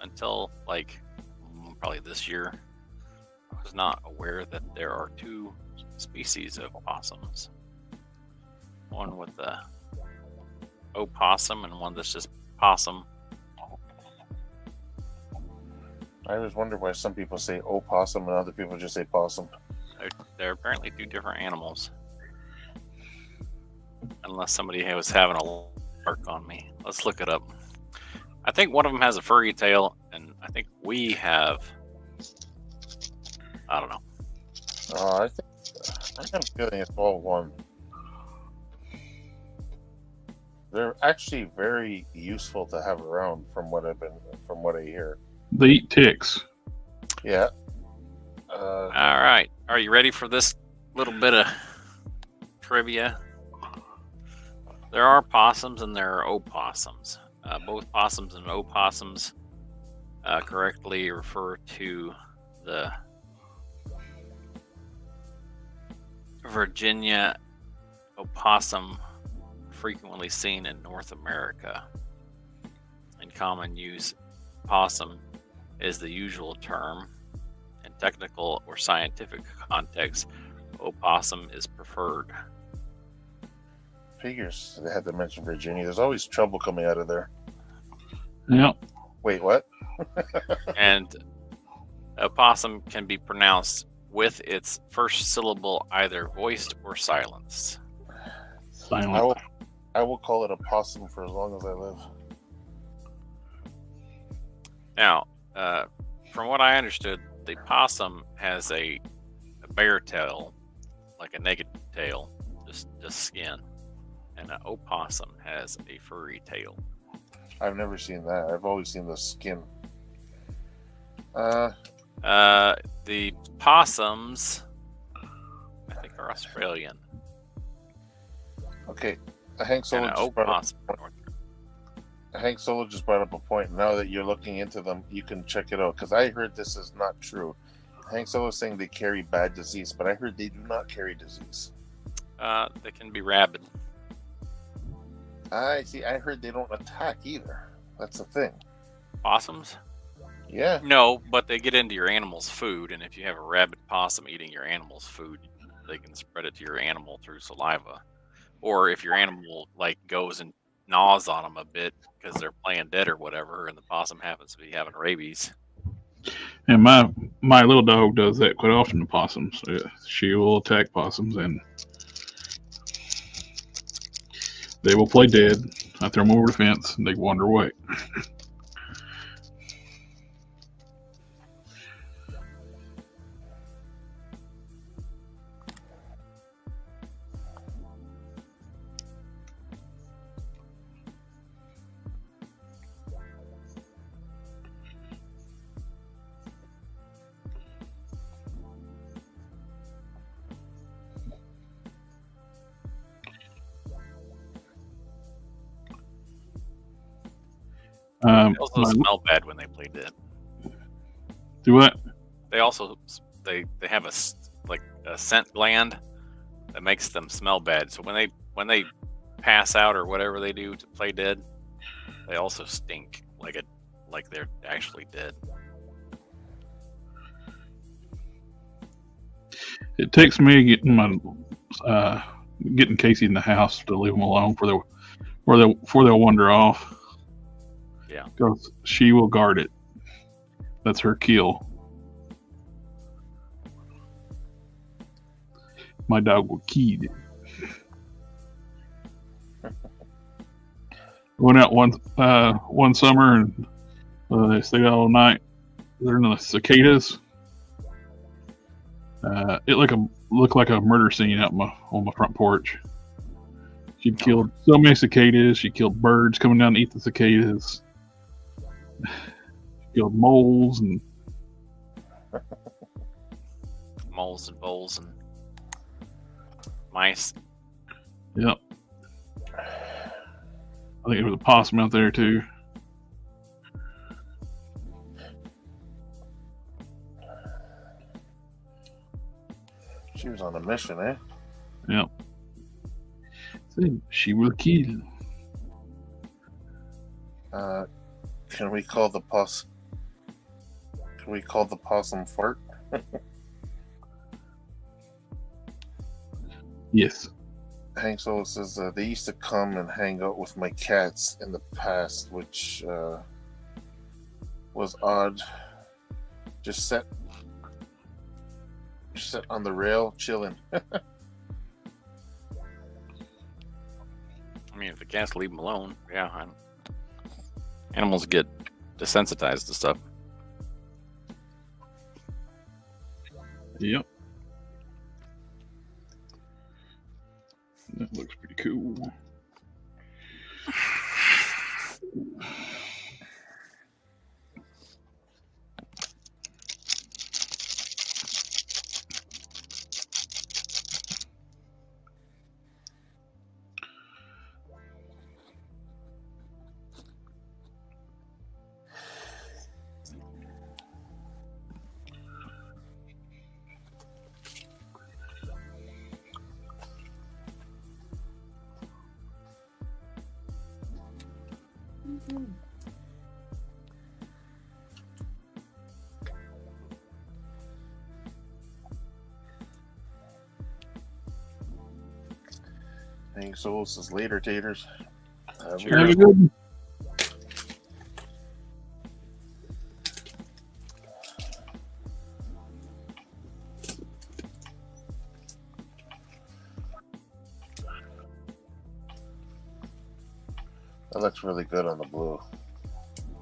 until like probably this year? I was not aware that there are two species of possums. One with the opossum and one that's just possum. I always wonder why some people say opossum and other people just say possum. They're apparently two different animals. Unless somebody was having a lark on me. Let's look it up. I think one of them has a furry tail, and I think we have... I don't know. I have a feeling it's all one. They're actually very useful to have around, from what I hear. They eat ticks. Yeah. All right. Are you ready for this little bit of trivia? There are possums and there are opossums. Both possums and opossums correctly refer to the Virginia opossum, frequently seen in North America. In common use, possum is the usual term. In technical or scientific context, opossum is preferred. Figures they had to mention Virginia. There's always trouble coming out of there. Yep. Wait, what? And opossum can be pronounced with its first syllable either voiced or silenced. Silent. I will call it a possum for as long as I live. Now, from what I understood, the possum has a bare tail, like a naked tail, just skin, and an opossum has a furry tail. I've never seen that. I've always seen the skin. The possums, I think, are Australian. Okay, Hank Solo just brought up a point. Now that you're looking into them, you can check it out, because I heard this is not true. Hank Solo is saying they carry bad disease, but I heard they do not carry disease. They can be rabid. I see. I heard they don't attack either. That's the thing. Possums? Yeah. No, but they get into your animal's food, and if you have a rabid possum eating your animal's food, they can spread it to your animal through saliva. Or if your animal goes and gnaws on them a bit because they're playing dead or whatever, and the possum happens to be having rabies. And my little dog does that quite often to possums. She will attack possums, and they will play dead. I throw them over the fence, and they wander away. They also my- smell bad when they play dead. do what? They also they have like a scent gland that makes them smell bad. So when they pass out or whatever they do to play dead, they also stink like they're actually dead. It takes me getting Casey in the house to leave them alone before they'll wander off. Yeah. Because she will guard it. That's her kill. My dog will key it. Went out one summer and they stayed out all night. They're in the cicadas. It looked like a murder scene out on my front porch. She'd killed so many cicadas. She killed birds coming down to eat the cicadas. She killed moles and voles and mice. Yep. I think there was a possum out there too. She was on a mission, eh? Yep. Said she will kill. Can we call the possum fart? Yes. Hank Solo says they used to come and hang out with my cats in the past, which was odd. Just sat on the rail, chilling. I mean, if the cats leave them alone, yeah. Animals get desensitized to stuff. Yep. That looks pretty cool. Hank Solo says later, taters. Have a good one. That looks really good on the blue.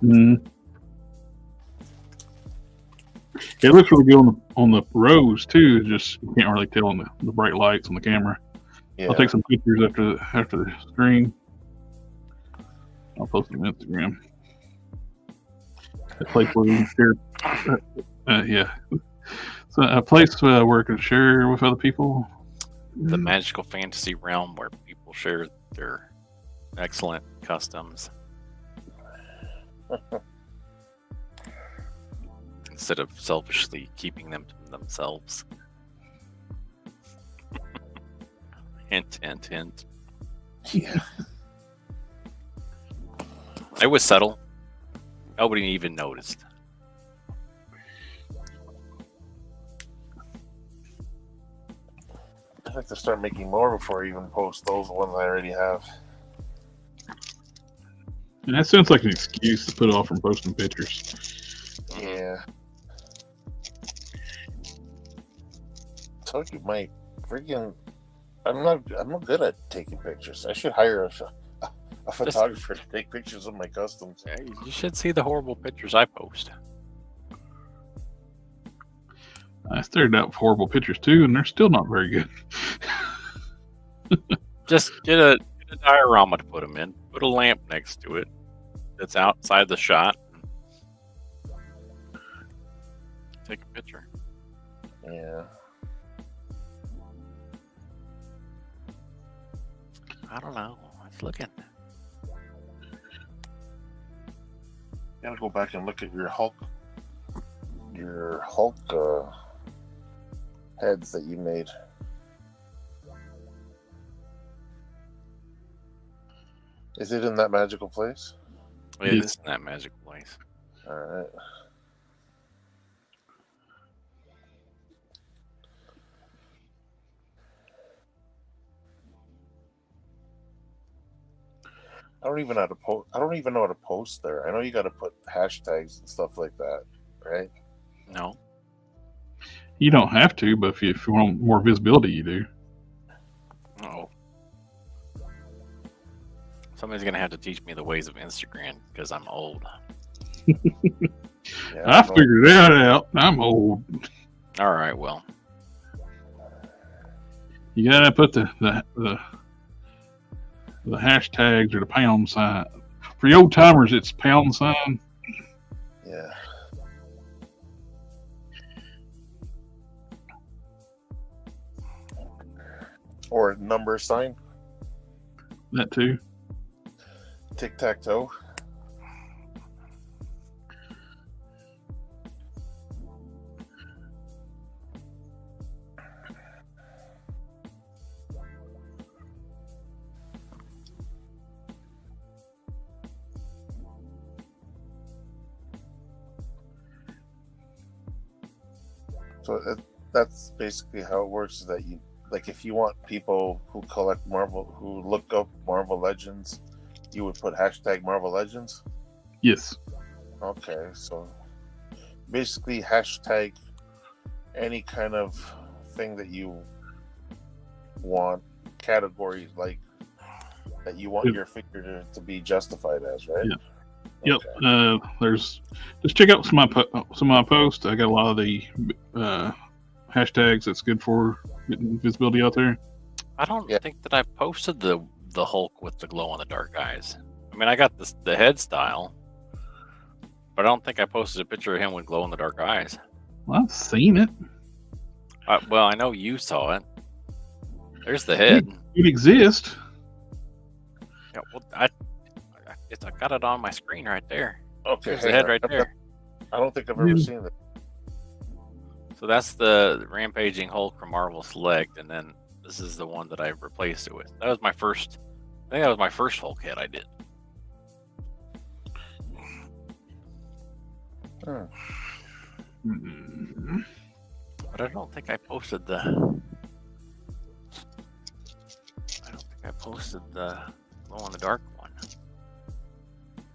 Mm. It looks really good on the rose too. It's just you can't really tell on the bright lights on the camera. Yeah. I'll take some pictures after the stream. I'll post them on Instagram. A place where we can share. Yeah. So a place where I can share with other people. The magical fantasy realm where people share their excellent customs instead of selfishly keeping them to themselves. Hint, hint, hint. Yeah. It was subtle. Nobody even noticed. I have to start making more before I even post those ones I already have. And that sounds like an excuse to put off from posting pictures. Yeah. Told you, my freaking. I'm not good at taking pictures. I should hire a photographer to take pictures of my customs. Yeah, you should see the horrible pictures I post. I started out with horrible pictures too, and they're still not very good. Just get a diorama to put them in. Put a lamp next to it that's outside the shot. Take a picture. Yeah. I don't know. It's looking. Gotta go back and look at your Hulk heads that you made. Is it in that magical place? It is in that magical place. All right. I don't even know how to post. I don't even know how to post there. I know you got to put hashtags and stuff like that, right? No. You don't have to, but if you want more visibility, you do. Oh. Somebody's gonna have to teach me the ways of Instagram because I'm old. Yeah, I figured that out. I'm old. All right, well. You gotta put the hashtags or the pound sign. For the old timers, it's pound sign. Yeah. Or number sign. That too. Tic-tac-toe. So that's basically how it works. Is that you, like, if you want people who collect Marvel, who look up Marvel Legends, you would put hashtag Marvel Legends? Yes. Okay, so basically hashtag any kind of thing that you want, category like that you want your figure to be justified as, right? Yeah. Yep. There's just check out some of my posts. I got a lot of the hashtags that's good for getting visibility out there. I don't think that I posted the Hulk with the glow in the dark eyes. I mean, I got the head style, but I don't think I posted a picture of him with glow in the dark eyes. Well, I've seen it. Well, I know you saw it. There's the head. It exists. Yeah, well, I got it on my screen right there. Okay, there's the head right there. I don't think I've ever seen that. So that's the Rampaging Hulk from Marvel Select, and then this is the one that I replaced it with. That was my first. I think that was my first Hulk head I did. But I don't think I posted the. I don't think I posted the glow in the dark one.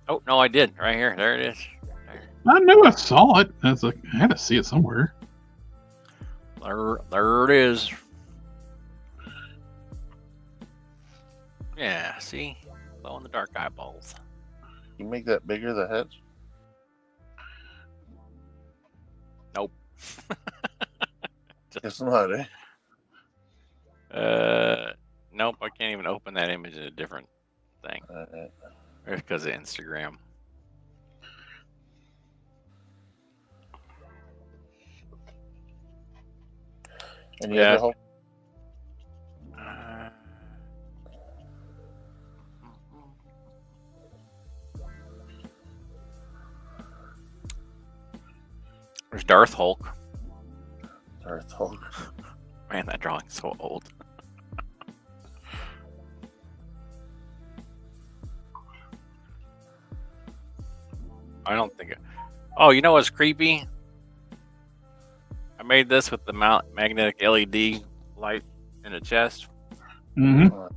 Oh no, I did. Right here, there it is. There. I knew I saw it. I was like, I had to see it somewhere. There it is. Yeah, see? Glow in the dark eyeballs. You make that bigger, the head? Nope. It's not, eh? Nope, I can't even open that image in a different thing. It's because of Instagram. Any other Hulk? There's Darth Hulk. Darth Hulk. Man, that drawing's so old. I don't think it. Oh, you know what's creepy? I made this with the magnetic LED light in the chest. Mm-hmm.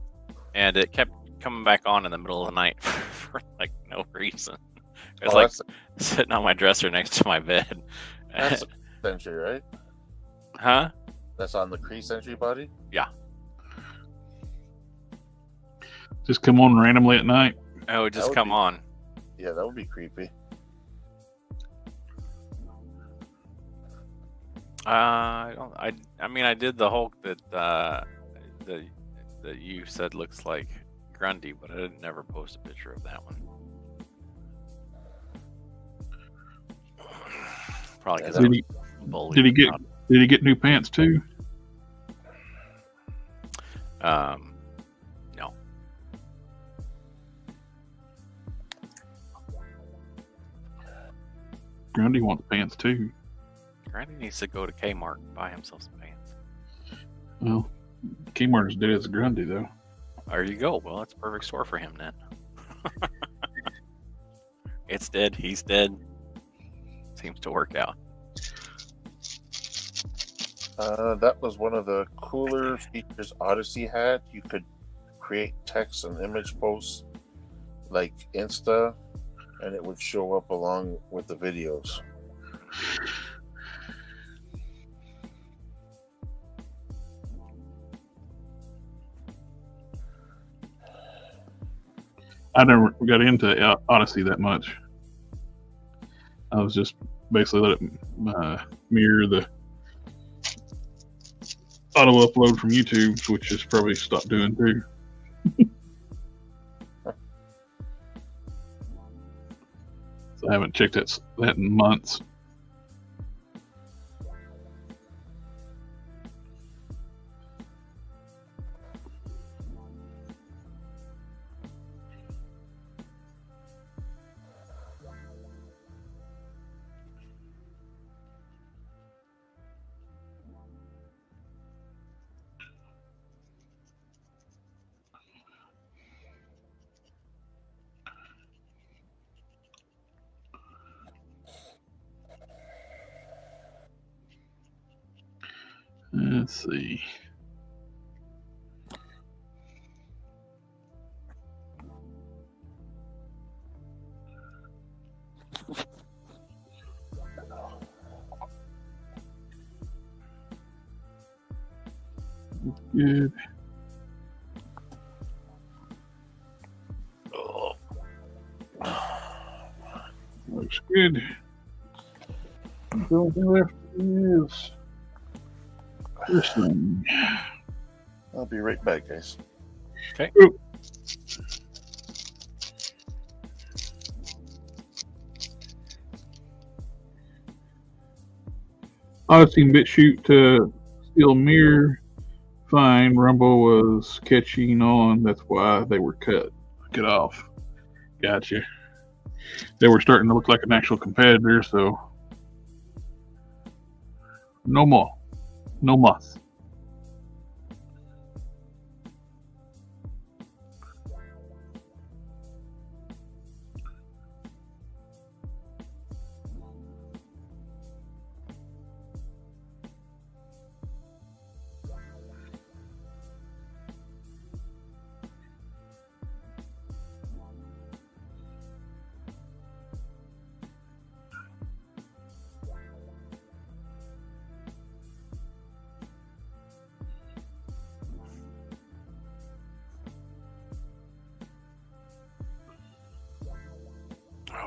And it kept coming back on in the middle of the night for like no reason. It was like sitting on my dresser next to my bed. That's a Sentry, right? Huh? That's on the Kree Sentry body? Yeah. Just come on randomly at night. Oh, it just come on. Yeah, that would be creepy. I mean, I did the Hulk that you said looks like Grundy, but I didn't never post a picture of that one. Probably because did he get new pants too? No. Grundy wants pants too. Randy needs to go to Kmart and buy himself some pants. Well, Kmart is dead as Grundy though. There you go. Well, that's a perfect store for him then. It's dead. He's dead. Seems to work out. That was one of the cooler features Odyssey had. You could create text and image posts like Insta, and it would show up along with the videos. I never got into Odyssey that much. I was just basically let it mirror the auto upload from YouTube, which is probably stopped doing too. So I haven't checked that in months. Let's see. Good. Looks good. The only thing left is this thing. I'll be right back, guys. Okay. Oop. Odyssey and BitChute still mirror fine. Rumble was catching on. That's why they were cut off. Gotcha. They were starting to look like an actual competitor, so no more. No mas.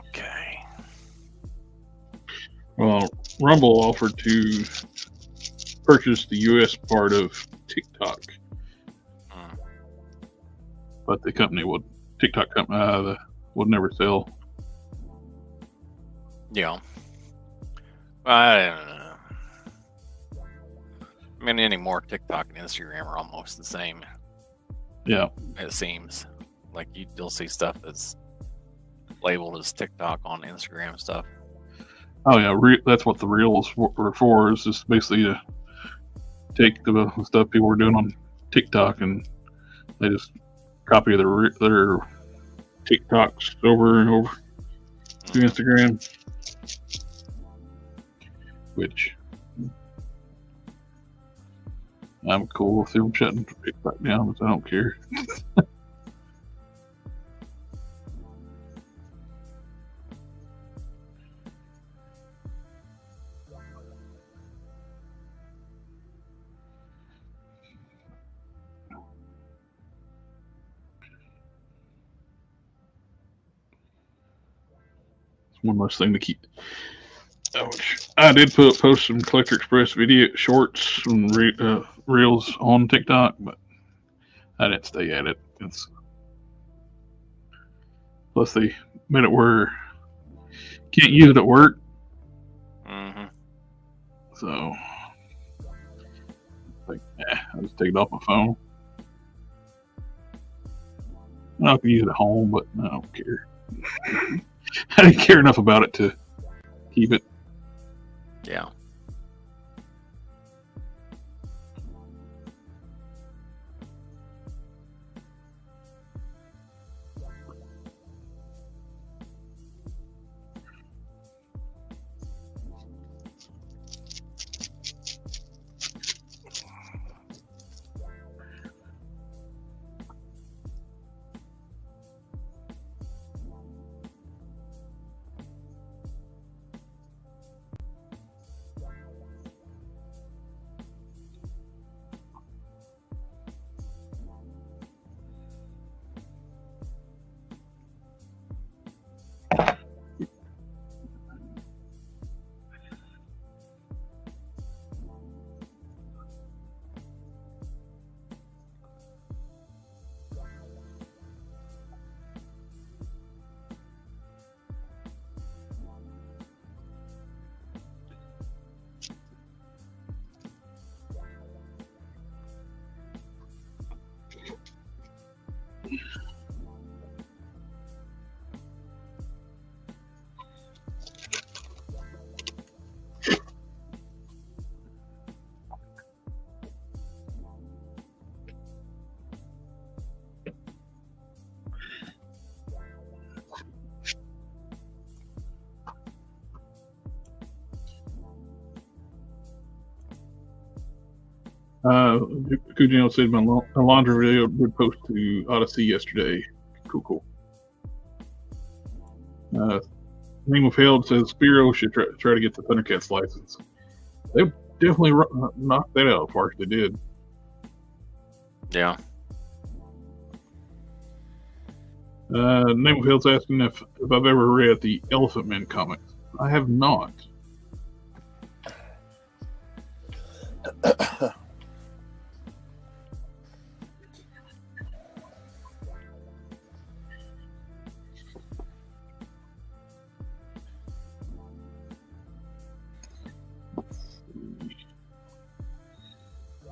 Okay. Well, Rumble offered to purchase the U.S. part of TikTok, but the company TikTok company would never sell. Yeah. I don't know. I mean, anymore, TikTok and Instagram are almost the same. Yeah. It seems like you'll see stuff that's labeled as TikTok on Instagram stuff. Oh yeah, that's what the reels were for. Is just basically to take the stuff people were doing on TikTok and they just copy their TikToks over and over to Instagram, which I'm cool with them shutting TikTok down, but I don't care. One less thing to keep. I did post some Collector Express video shorts and reels on TikTok, but I didn't stay at it. Plus, they made it where you can't use it at work. Mm-hmm. So, I just take it off my phone. I can use it at home, but I don't care. I didn't care enough about it to keep it. Yeah. Kujino said my laundry video would post to Odyssey yesterday. Cool. Name of Held says Spiro should try to get the Thundercats license. They definitely knocked that out of the park. They did. Yeah. Name of Held's asking if I've ever read the Elephant Man comics. I have not.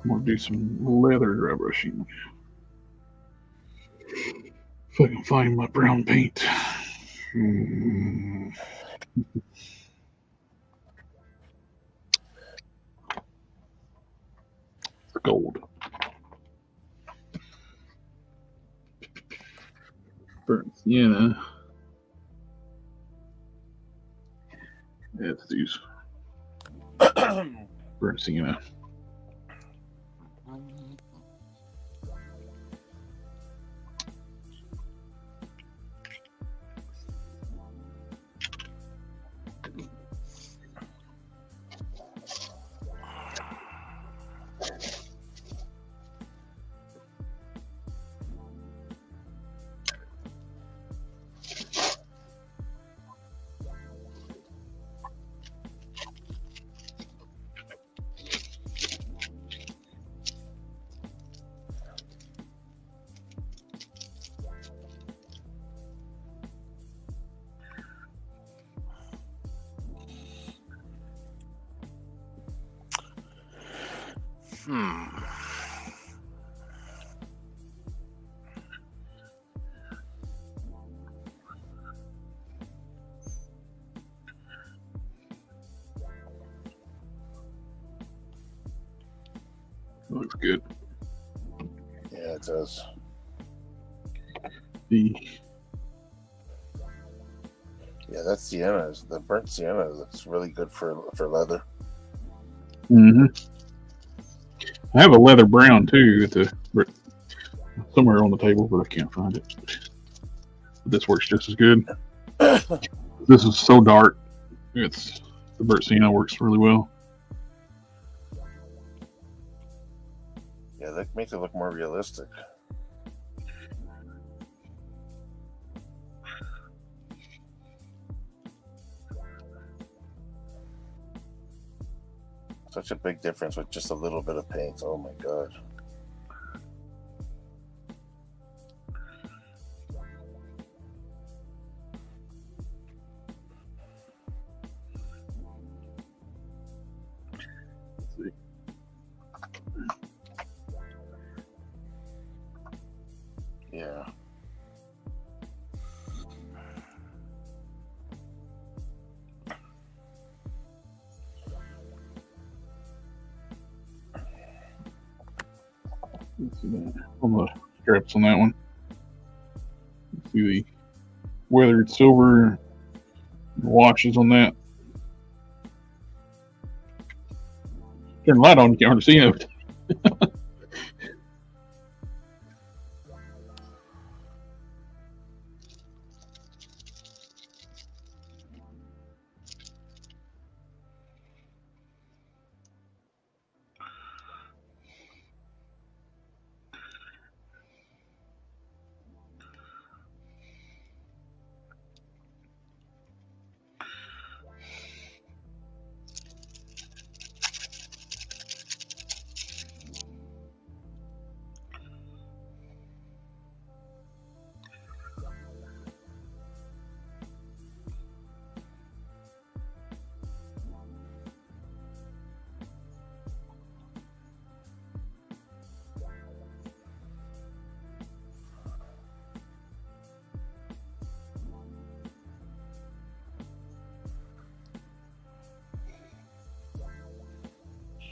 I'm gonna do some leather dry brushing. If I can find my brown paint. It's gold. Burnt sienna. Let's use burnt sienna. Looks good. Yeah, it does. The that sienna the burnt sienna looks really good for leather. I have a leather brown too somewhere on the table, but I can't find it. This works just as good. This is so dark. The burnt sienna works really well. Yeah, that makes it look more realistic. Such a big difference with just a little bit of paint. Oh my god. Let's see. Yeah. Let's see that on the straps on that one. Let's see the weathered silver washes on that. Turn the light on, you can't hardly see it.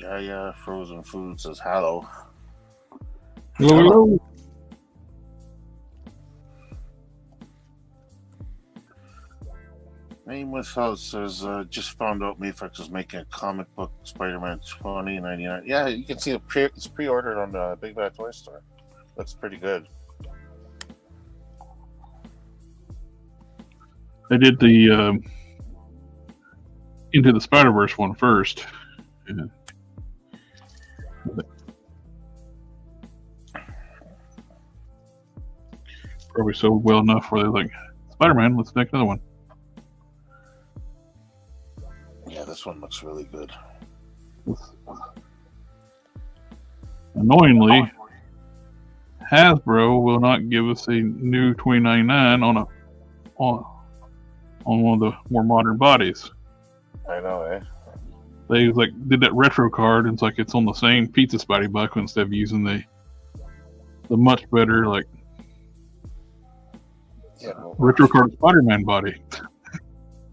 Yeah, Frozen Food says hello. Hello. Nameless House says, just found out Mayflex is making a comic book Spider-Man 2099. Yeah, you can see it's pre-ordered on the Big Bad Toy Store. Looks pretty good. They did the Into the Spider-Verse one first. Yeah. Probably sold well enough where they're like, Spider-Man, let's make another one. Yeah, this one looks really good. Annoyingly, Hasbro will not give us a new 2099 on one of the more modern bodies. I know, eh? They did that retro card, and it's on the same Pizza Spidey buckle instead of using the much better retro card Spider-Man body.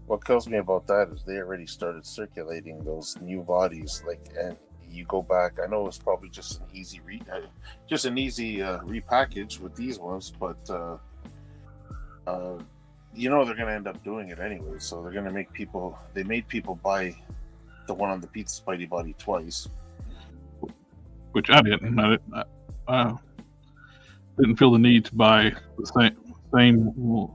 What kills me about that is they already started circulating those new bodies. And you go back. I know it's probably just an easy repackage with these ones, but they're going to end up doing it anyway. So they're going to make people. They made people buy the one on the Pizza Spidey body twice, which I didn't. I didn't feel the need to buy the same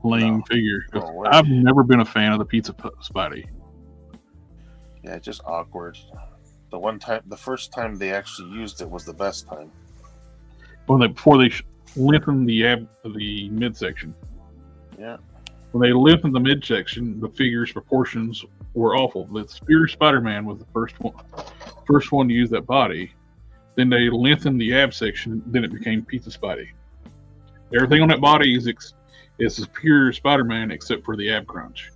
lame figure. I've never been a fan of the Pizza Spidey. Yeah, just awkward. The first time they actually used it was the best time. Before they lengthened the midsection. Yeah. When they lengthened the midsection, the figure's proportions were awful. The Spear Spider-Man was the first one to use that body. Then they lengthened the ab section. Then it became Pizza Spidey. Everything on that body is pure Spider-Man except for the ab crunch.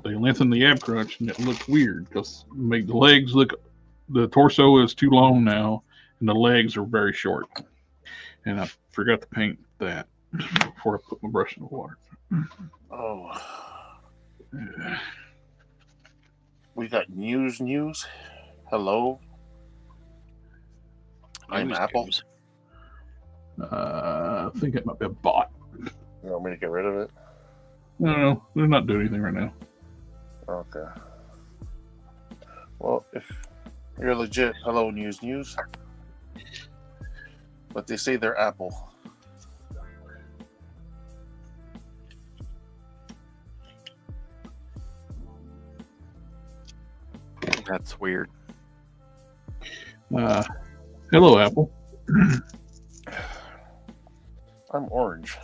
They lengthened the ab crunch and it looked weird because make the legs look. The torso is too long now, and the legs are very short. And I forgot to paint that before I put my brush in the water. Oh. We got news. Hello. I'm Apple. I think it might be a bot. You want me to get rid of it? No, they're not doing anything right now. Okay. Well, if you're legit, hello, news. But they say they're Apple. That's weird. Hello, Apple. I'm orange.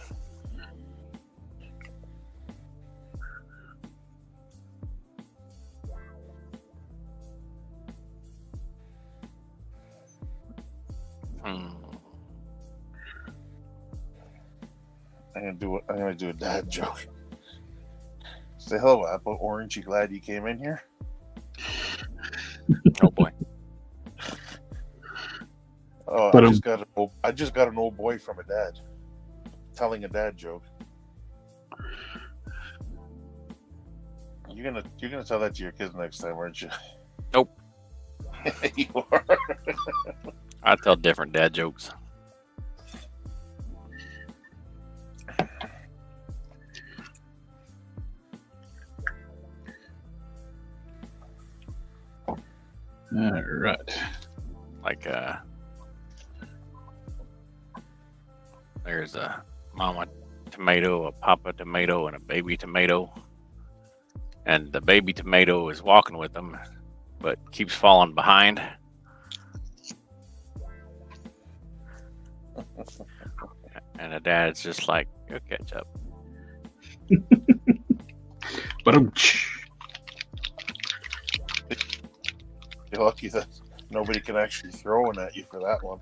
I'm gonna do a dad joke. Say hello, Apple. Orange, you glad you came in here? Oh boy. Oh, I just got an old boy from a dad telling a dad joke. You're gonna tell that to your kids next time, aren't you? Nope. You are. I tell different dad jokes. All right. Like there's a mama tomato, a papa tomato, and a baby tomato. And the baby tomato is walking with them, but keeps falling behind. And the dad's just like, "Go catch up." But You're lucky that nobody can actually throw one at you for that one.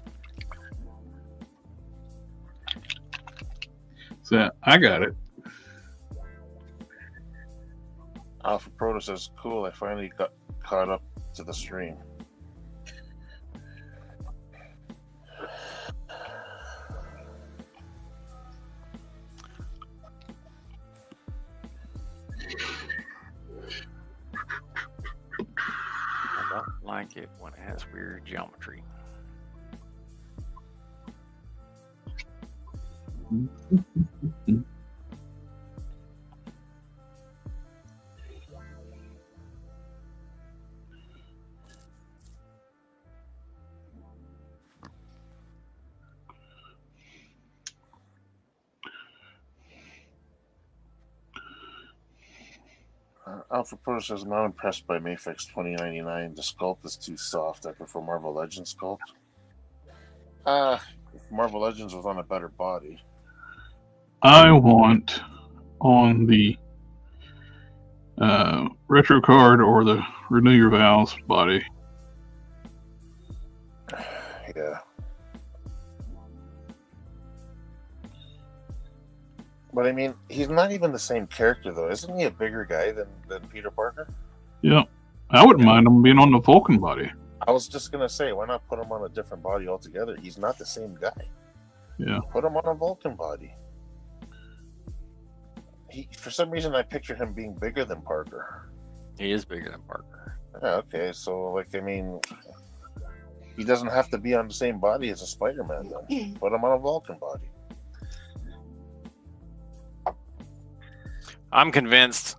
so I got it. Alpha Proto says, cool, I finally got caught up to the stream. I don't like it when it has weird geometry. Alpha Proto says, I'm not impressed by Mayfix 2099. The sculpt is too soft. I prefer Marvel Legends sculpt. If Marvel Legends was on a better body. I want on the retro card or the Renew Your Vows body. Yeah. But I mean, he's not even the same character, though. Isn't he a bigger guy than Peter Parker? Yeah. I wouldn't mind him being on the Vulcan body. I was just going to say, why not put him on a different body altogether? He's not the same guy. Yeah. Put him on a Vulcan body. For some reason, I picture him being bigger than Parker. He is bigger than Parker. Yeah, okay. So, like, I mean, he doesn't have to be on the same body as a Spider-Man, then. Put him on a Vulcan body. I'm convinced.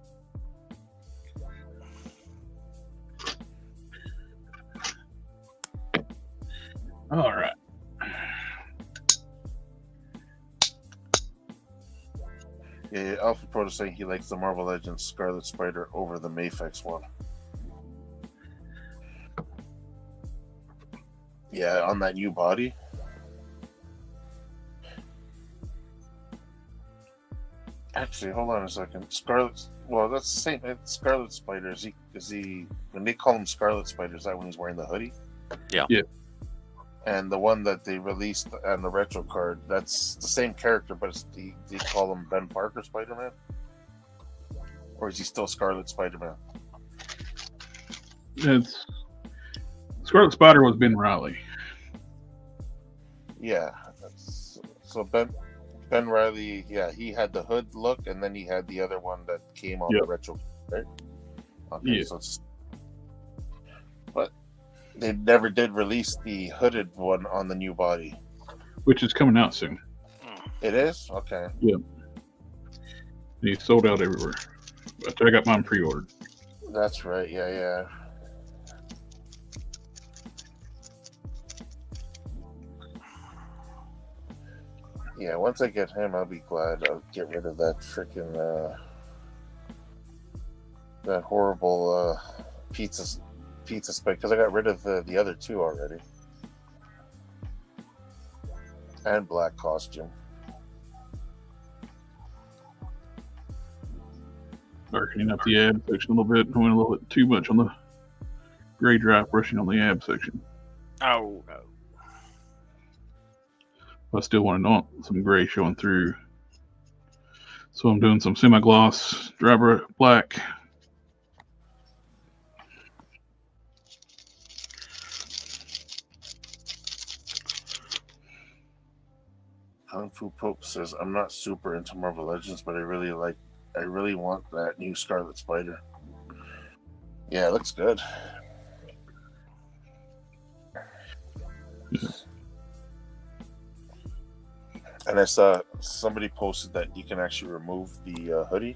All right. Yeah, Alpha Proto saying he likes the Marvel Legends Scarlet Spider over the Mayfix one. Yeah, on that new body. Actually, hold on a second. Scarlet. Well, that's the same. Scarlet Spider. Is he? When they call him Scarlet Spider, is that when he's wearing the hoodie? Yeah. Yeah. And the one that they released on the retro card, that's the same character, but they call him Ben Parker Spider-Man? Or is he still Scarlet Spider-Man? It's Scarlet Spider was Ben Reilly. Yeah. So Ben Reilly, yeah, he had the hood look, and then he had the other one that came on the retro, right? Okay, yeah. so it's... But they never did release the hooded one on the new body. Which is coming out soon. It is? Okay. Yeah. He's sold out everywhere. But I got mine pre-ordered. That's right, yeah. Yeah, once I get him, I'll be glad. I'll get rid of that freaking that horrible pizza spec, because I got rid of the other two already, and black costume. Darkening up the ab section a little bit. I went a little bit too much on the gray dry brushing on the ab section. Oh no. I still want some gray showing through. So I'm doing some semi-gloss, dry black. Kung Fu Pope says, I'm not super into Marvel Legends, but I really want that new Scarlet Spider. Yeah, it looks good. And I saw somebody posted that you can actually remove the hoodie.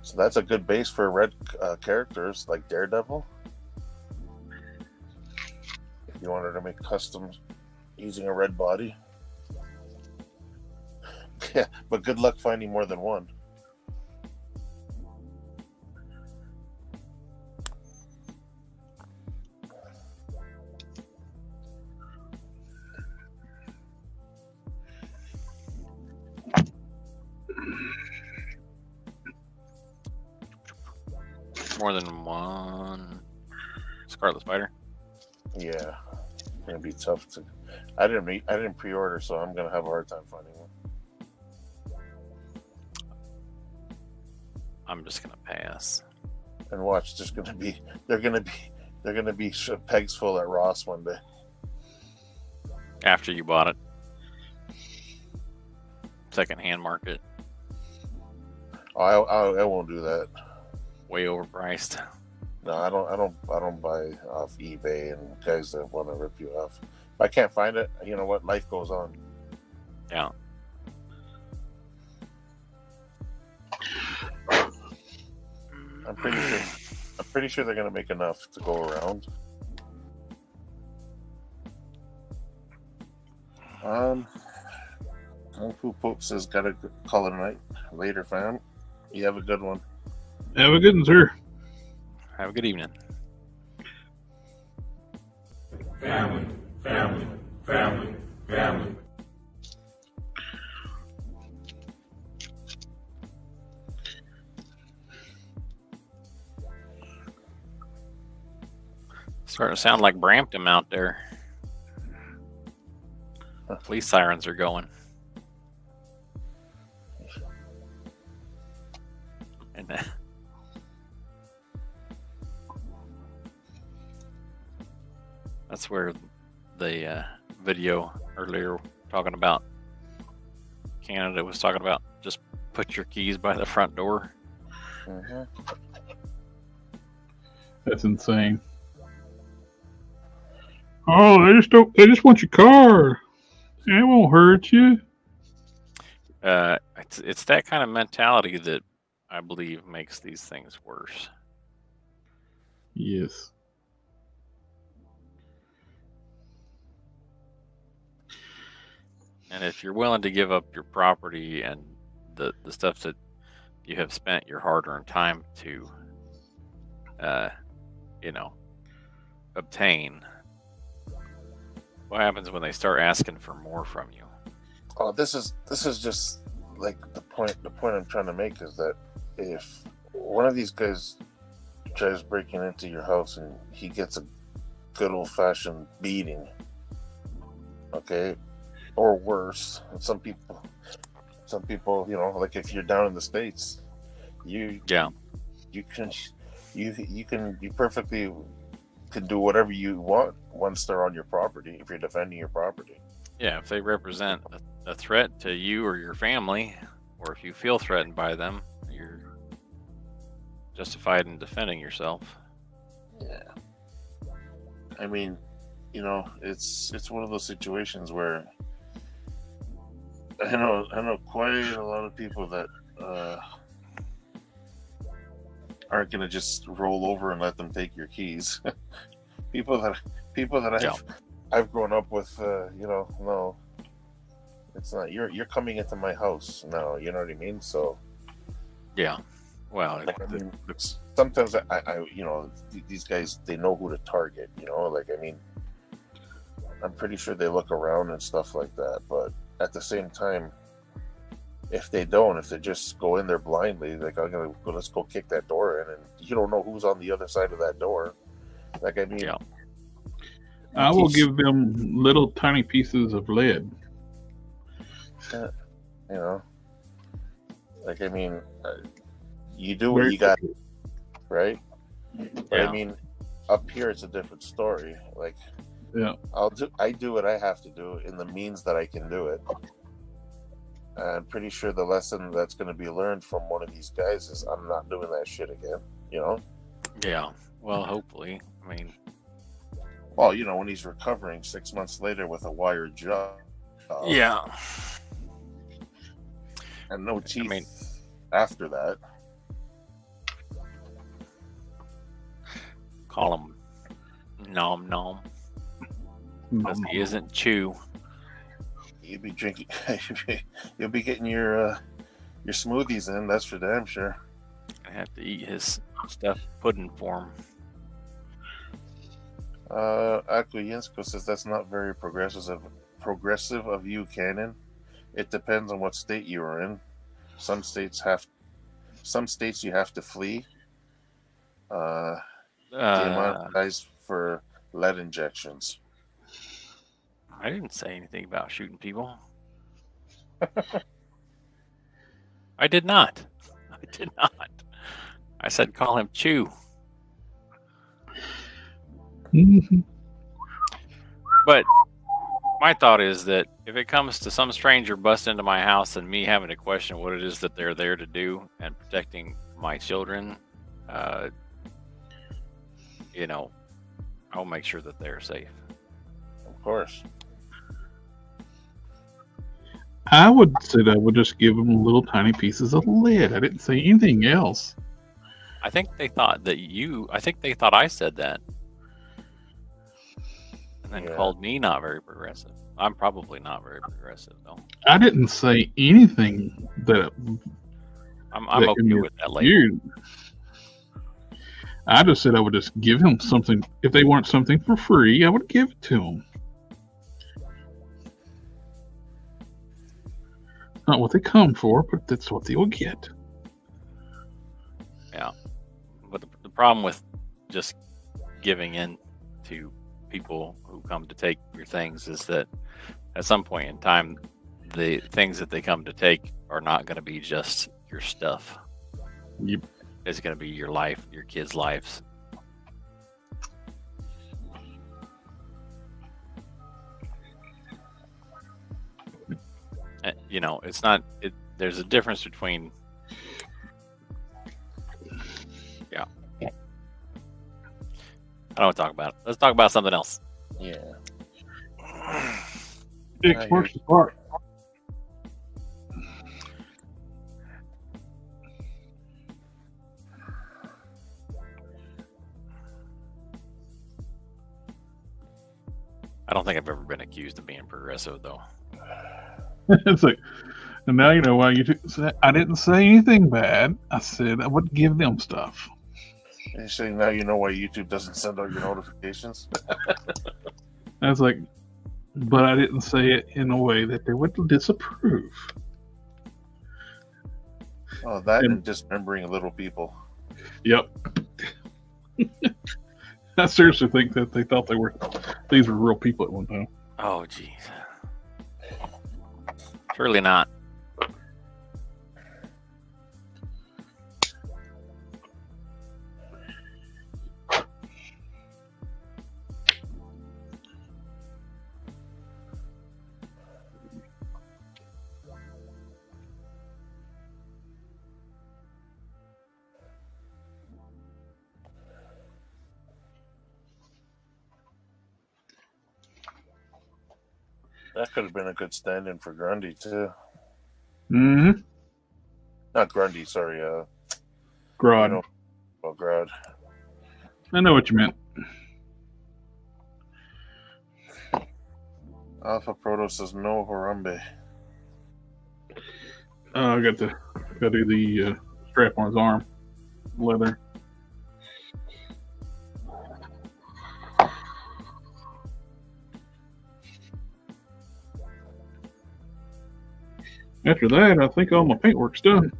So that's a good base for red characters like Daredevil. If you wanted to make custom using a red body. Yeah, but good luck finding more than one. More than one Scarlet Spider. Yeah, it's gonna be tough to. I didn't pre-order, so I'm gonna have a hard time finding one. I'm just gonna pass. And watch, they're gonna be pegs full at Ross one day. After you bought it, secondhand market, Oh, I won't do that. way overpriced. No, I don't buy off eBay and guys that want to rip you off. If I can't find it, you know what? Life goes on. Yeah. I'm pretty sure they're gonna make enough to go around. Kung Fu Pope says gotta call it a night. Later, fam. You have a good one. Have a good one, sir. Have a good evening. Family, family, family, family. Starting to sound like Brampton out there. Police sirens are going. And that's where the video earlier talking about Canada was talking about just put your keys by the front door. Mm-hmm. That's insane. Oh, they just want your car. It won't hurt you. It's that kind of mentality that I believe makes these things worse. Yes. And if you're willing to give up your property and the stuff that you have spent your hard-earned time to, obtain, what happens when they start asking for more from you? Oh, this is just like the point. The point I'm trying to make is that if one of these guys tries breaking into your house and he gets a good old-fashioned beating, okay, or worse, and some people, like if you're down in the States, you perfectly can do whatever you want once they're on your property if you're defending your property. Yeah, if they represent a threat to you or your family, or if you feel threatened by them, you're justified in defending yourself. Yeah. I mean, it's one of those situations where I know quite a lot of people that aren't gonna just roll over and let them take your keys. people that I've grown up with, no, it's not. You're coming into my house now. You know what I mean? So Yeah. Well, sometimes I these guys, they know who to target. I'm pretty sure they look around and stuff like that. But at the same time, if they just go in there blindly, like let's go kick that door in, and you don't know who's on the other side of that door. Like, I mean, yeah. I will give them little tiny pieces of lead. Like, I mean, you do what you got, right? But I mean, up here it's a different story. Like, yeah, I do what I have to do in the means that I can do it. I'm pretty sure the lesson that's going to be learned from one of these guys is I'm not doing that shit again. Yeah. Well, hopefully. I mean, Well, you know, when he's recovering 6 months later with a wired jaw. yeah. And no teeth mean- after that. Call him Nom Nom. Because he isn't Chew. You'll be drinking. You'll be getting your smoothies in. That's for damn sure. I have to eat his stuffed pudding form. Aquayensko says that's not very progressive of you, Cannon. It depends on what state you are in. Some states you have to flee. The amount of guys for lead injections. I didn't say anything about shooting people. I did not. I did not. I said call him Chew. But my thought is that if it comes to some stranger busting into my house and me having to question what it is that they're there to do and protecting my children, you know, I'll make sure that they're safe. Of course. I would say that I would just give them little tiny pieces of lead. I didn't say anything else. I think they thought I said that. And then called me not very progressive. I'm probably not very progressive, though. I didn't say anything that I'm that okay can with that label. you. I just said I would just give him something. If they want something for free, I would give it to them. Not what they come for, but that's what they will get. Yeah. But the problem with just giving in to people who come to take your things is that at some point in time, the things that they come to take are not going to be just your stuff. Yep. It's going to be your life, your kids' lives. You know, it's not. There's a difference between. Yeah. I don't want to talk about it. Let's talk about something else. Yeah. X marks the spot. I don't think I've ever been accused of being progressive, though. It's like, and now you know why you said I didn't say anything bad. I said I would give them stuff. You're saying now you know why YouTube doesn't send out your notifications? I was like, but I didn't say it in a way that they would disapprove. Oh, that and dismembering little people. Yep. I seriously think that they thought these were real people at one time. Oh, jeez. Surely not. That could have been a good stand-in for Grundy too. Mm-hmm. Not Grundy, sorry. Grodd. You know, well, Grodd. I know what you meant. Alpha Proto says no Harambe. I got to do the strap on his arm, leather. After that, I think all my paintwork's done.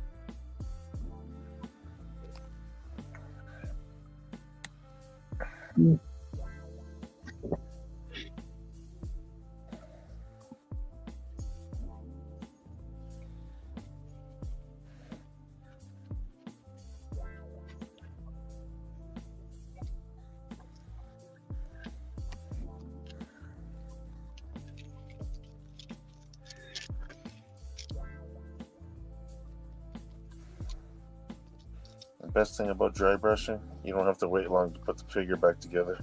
best thing about dry brushing? You don't have to wait long to put the figure back together.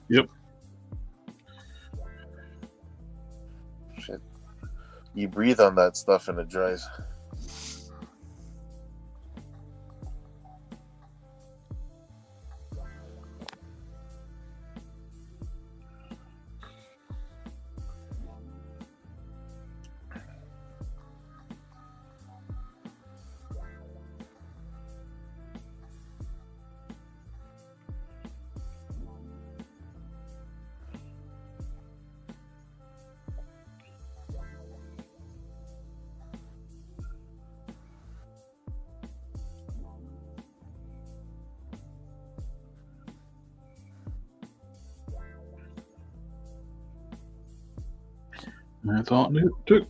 Yep. Shit. You breathe on that stuff and it dries. That's all it took.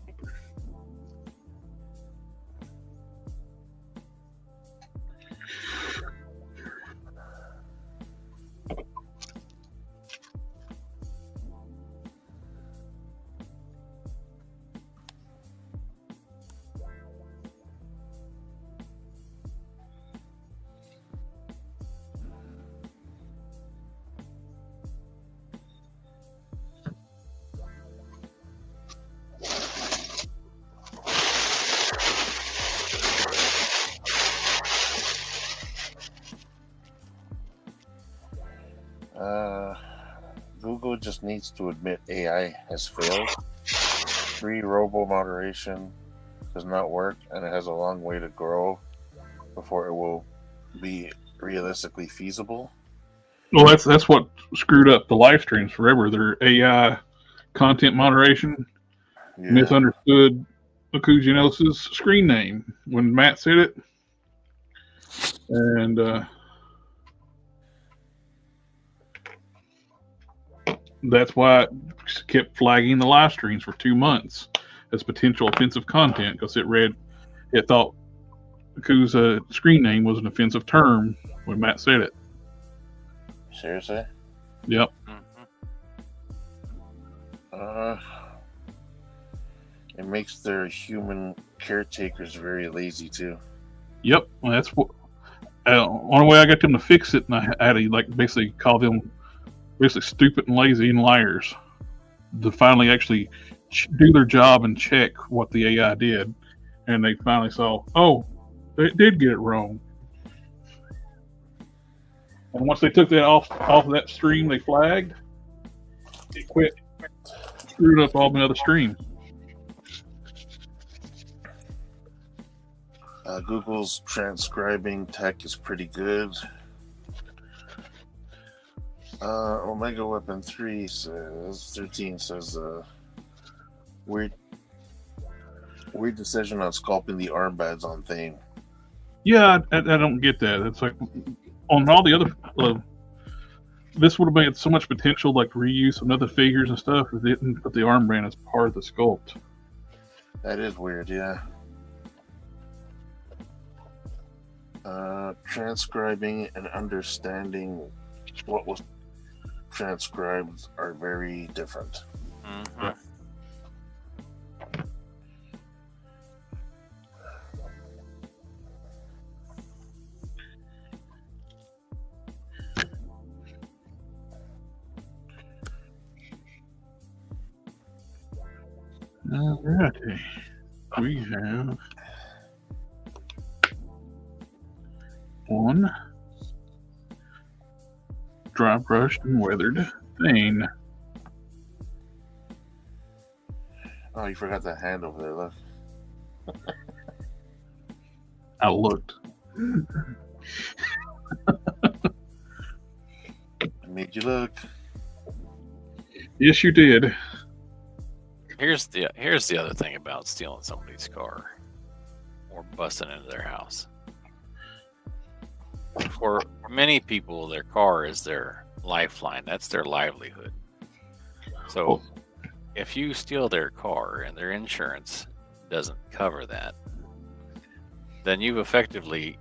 Google just needs to admit AI has failed. Free robo moderation does not work, and it has a long way to grow before it will be realistically feasible. Well, that's what screwed up the live streams forever. Their AI content moderation misunderstood Akujinos's screen name when Matt said it, and that's why it kept flagging the live streams for 2 months as potential offensive content because it thought Aku's screen name was an offensive term when Matt said it. Seriously? Yep. It makes their human caretakers very lazy too. Yep. Well, that's what. Only way I got them to fix it, and I had to basically call them basically stupid and lazy and liars to finally actually do their job and check what the AI did, and they finally saw, oh, they did get it wrong. And once they took that off of that stream, they flagged. It quit, screwed up all my other streams. Google's transcribing tech is pretty good. Omega Weapon 13 says weird decision on sculpting the armbands on theme. Yeah, I don't get that. It's like on all the other this would have made so much potential, like reuse of other figures and stuff, if they didn't put the armband as part of the sculpt. That is weird, yeah. Transcribing and understanding what was transcribed are very different. Mm-hmm. Alrighty. We have one dry brushed and weathered thing. Oh, you forgot that hand over there, look. I looked. I made you look. Yes, you did. Here's the other thing about stealing somebody's car or busting into their house. For many people, their car is their lifeline. That's their livelihood. So if you steal their car and their insurance doesn't cover that, then you've effectively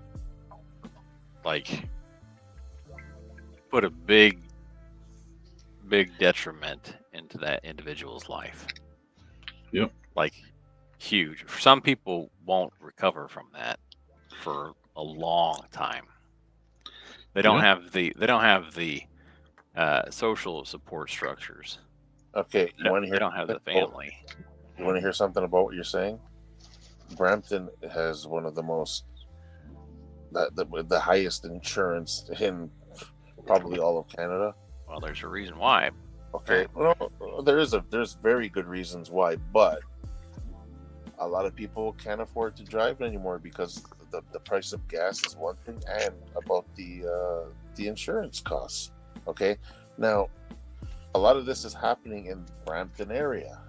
put a big detriment into that individual's life. Yep. Huge. Some people won't recover from that for a long time. They don't have the social support structures. Okay, you want to hear? They don't have the family. You want to hear something about what you're saying? Brampton has one of the most the highest insurance in probably all of Canada. Well, there's a reason why. Okay, well, there's very good reasons why, but a lot of people can't afford to drive anymore because the price of gas is one thing, and about the insurance costs. Okay, now a lot of this is happening in Brampton area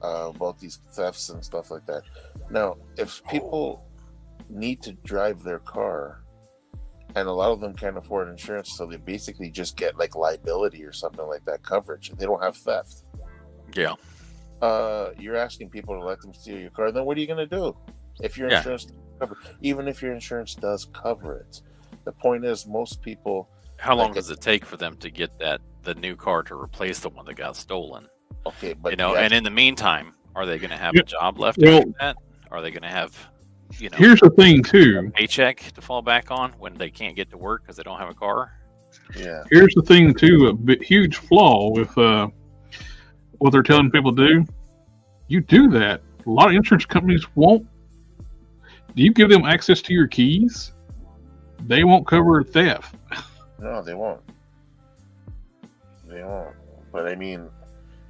about these thefts and stuff like that. Now, if people need to drive their car, and a lot of them can't afford insurance, so they basically just get like liability or something like that coverage. They don't have theft. Yeah. You're asking people to let them steal your car. Then what are you going to do if your insurance cover? Even if your insurance does cover it, the point is most people. How long does it take for them to get the new car to replace the one that got stolen? Okay, but you know, and in the meantime, are they going to have a job left after that? Are they going to have, you know, here's the thing too, a paycheck to fall back on when they can't get to work because they don't have a car? Yeah. Here's the thing too, a huge flaw with what they're telling people to do. You do that, a lot of insurance companies won't. Do you give them access to your keys? They won't cover theft. No, they won't. They won't. But I mean,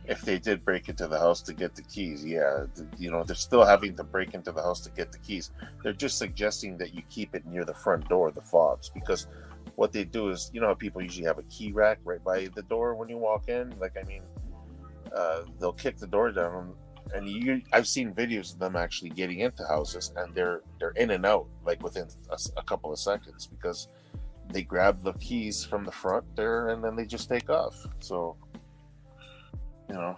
if they did break into the house to get the keys, yeah, you know, they're still having to break into the house to get the keys. They're just suggesting that you keep it near the front door, the fobs, because what they do is, you know, how people usually have a key rack right by the door when you walk in. Like, I mean, they'll kick the door down, and I've seen videos of them actually getting into houses, and they're in and out like within a couple of seconds because they grab the keys from the front there and then they just take off. So, you know,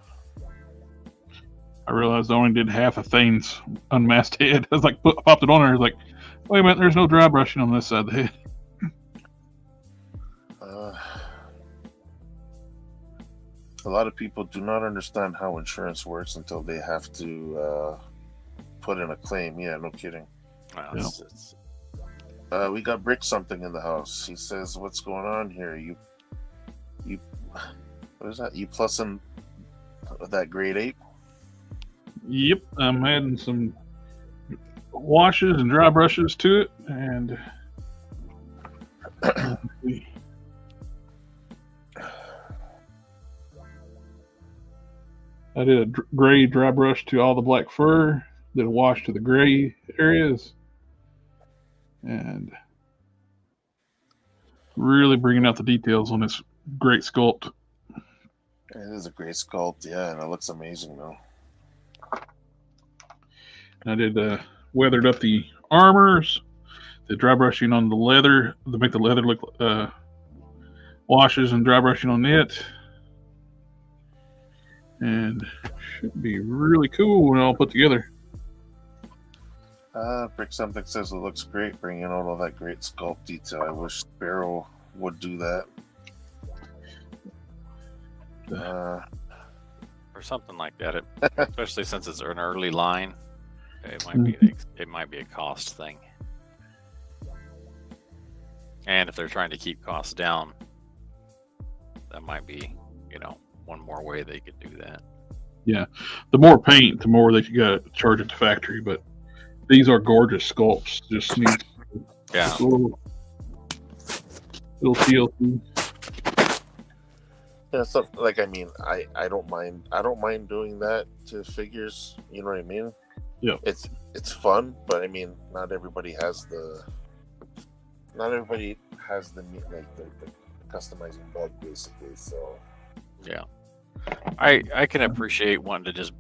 I realized I only did half of Thane's unmasked head. I was like, popped it on there. I was like, wait a minute, there's no dry brushing on this side of the head. A lot of people do not understand how insurance works until they have to put in a claim. Yeah, no kidding. Wow, we got Brick something in the house. He says, "What's going on here? You, what is that? You plussing that grade 8?" Yep, I'm adding some washes and dry brushes to it, and I did a gray dry brush to all the black fur, did a wash to the gray areas, and really bringing out the details on this great sculpt. It is a great sculpt, yeah, and it looks amazing though. I did weathered up the armors, the dry brushing on the leather to make the leather look washes and dry brushing on it. And should be really cool when all put together. Brick something says it looks great, bringing out all that great sculpt detail. I wish Sparrow would do that. Or something like that, especially since it's an early line. It might be a cost thing. And if they're trying to keep costs down, that might be, you know, one more way they could do that. Yeah, the more paint, the more they got to charge at the factory. But these are gorgeous sculpts. Just need little TLC. Yeah, so like I mean, I don't mind doing that to figures. You know what I mean? Yeah, it's fun, but I mean, not everybody has the customizing bug basically. So yeah. I can appreciate wanting to just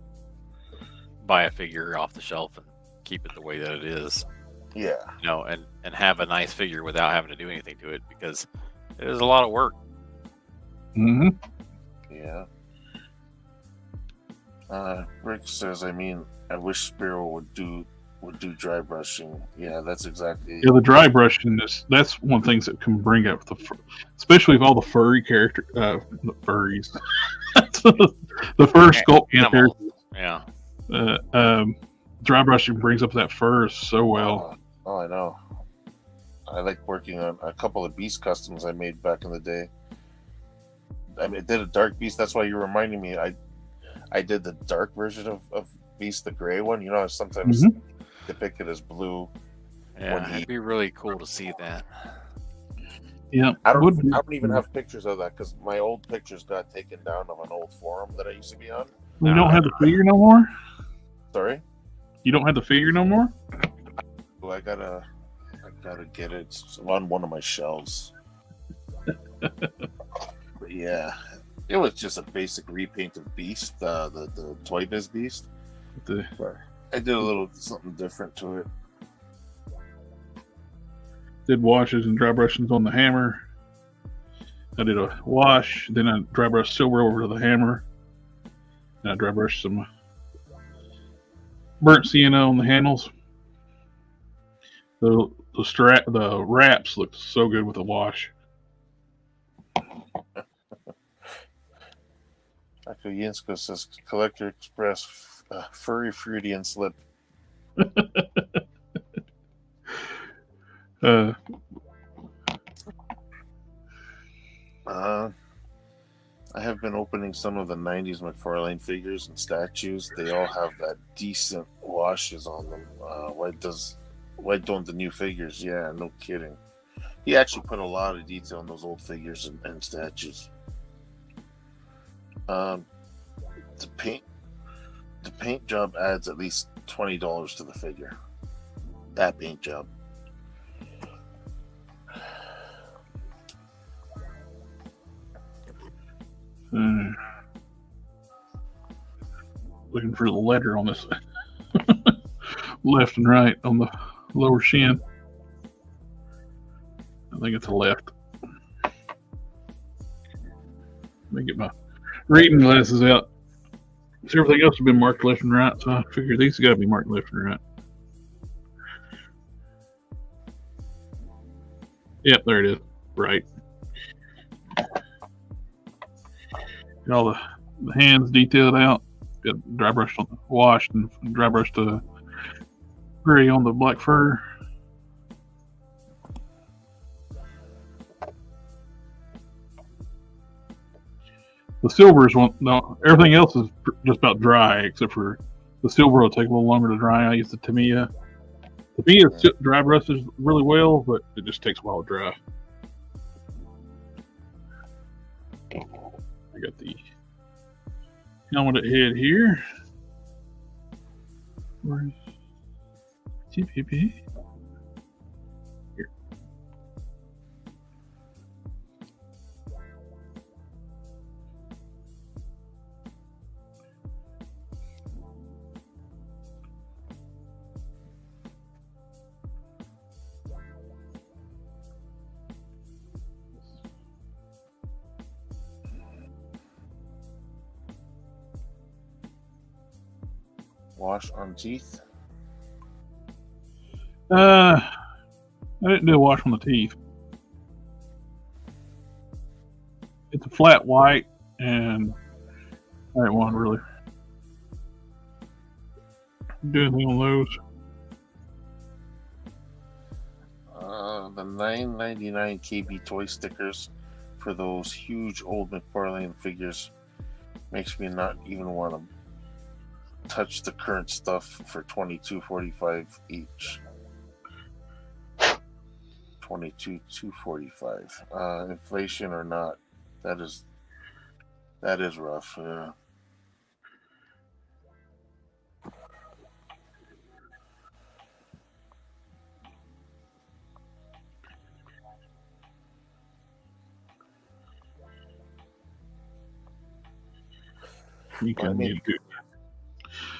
buy a figure off the shelf and keep it the way that it is. Yeah. You know, and have a nice figure without having to do anything to it, because it is a lot of work. Mm-hmm. Yeah. Rick says, I mean, I wish Sparrow would do dry brushing. Yeah, that's exactly. Yeah, the dry brushing that's one thing that can bring up especially with all the furry character, the furries, the fur sculpting characters. Yeah. Dry brushing brings up that fur so well. Oh, I know. I like working on a couple of beast customs I made back in the day. I did a dark beast. That's why you're reminding me. I did the dark version of Beast, the gray one. You know, sometimes depicted as blue. Yeah, it'd be really cool to see that. Yeah, I don't even have pictures of that because my old pictures got taken down of an old forum that I used to be on. You don't have the figure no more? Sorry? You don't have the figure no more? Well, I gotta get it. It's on one of my shelves. But yeah, it was just a basic repaint of Beast, the Toy Biz Beast. But I did a little something different to it. Did washes and dry brushings on the hammer. I did a wash, then I dry brushed silver over to the hammer. And I dry brushed some burnt sienna on the handles. The wraps looked so good with the wash. Michael Yinsko says Collector Express furry, fruity, and slip. I have been opening some of the 90s McFarlane figures and statues. They all have that decent washes on them. Why don't the new figures? Yeah, no kidding. He actually put a lot of detail in those old figures and statues. The paint job adds at least $20 to the figure. That paint job. Looking for the letter on this left and right on the lower shin. I think it's a left. Let me get my reading glasses out. So everything else has been marked left and right, so I figure these have got to be marked left and right. Yep, there it is. Right. Got all the hands detailed out. Got dry brushed, washed, and dry brushed gray on the black fur. The silver is one. No, everything else is just about dry, except for the silver will take a little longer to dry. I use the Tamiya. The Tamiya dry brushes really well, but it just takes a while to dry. I got the helmet head here. Where's TPP? Here. Wash on teeth. I didn't do a wash on the teeth. It's a flat white, and I didn't want to really do anything on those. The $9.99 KB toy stickers for those huge old McFarlane figures makes me not even want to touch the current stuff for $22.45 each. $22.245. Inflation or not, that is rough. Yeah. You can need to.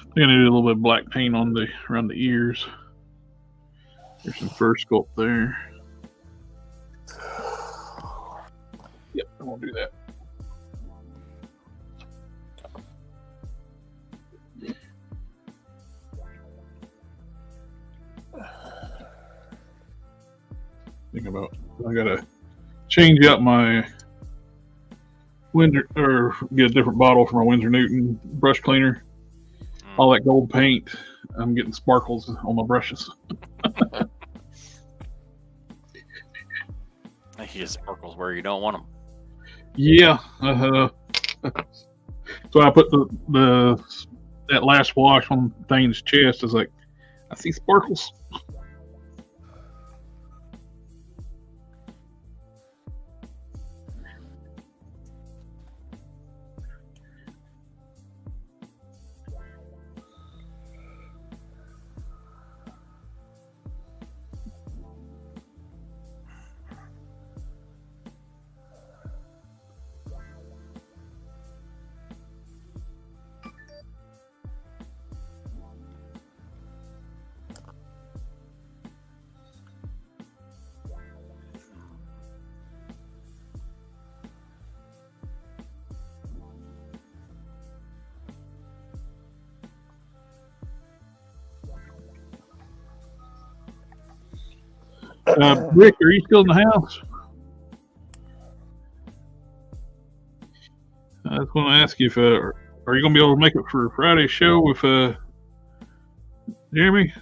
I'm gonna do a little bit of black paint on around the ears. There's some fur sculpt there. Yep, I won't do that. I gotta change out my Windsor, or get a different bottle for my Winsor Newton brush cleaner. All that gold paint, I'm getting sparkles on my brushes. he just sparkles where you don't want them. Yeah. So I put that last wash on Thane's chest. I was like, I see sparkles. Rick, are you still in the house? I was going to ask you if are you going to be able to make it for Friday's show with Jeremy?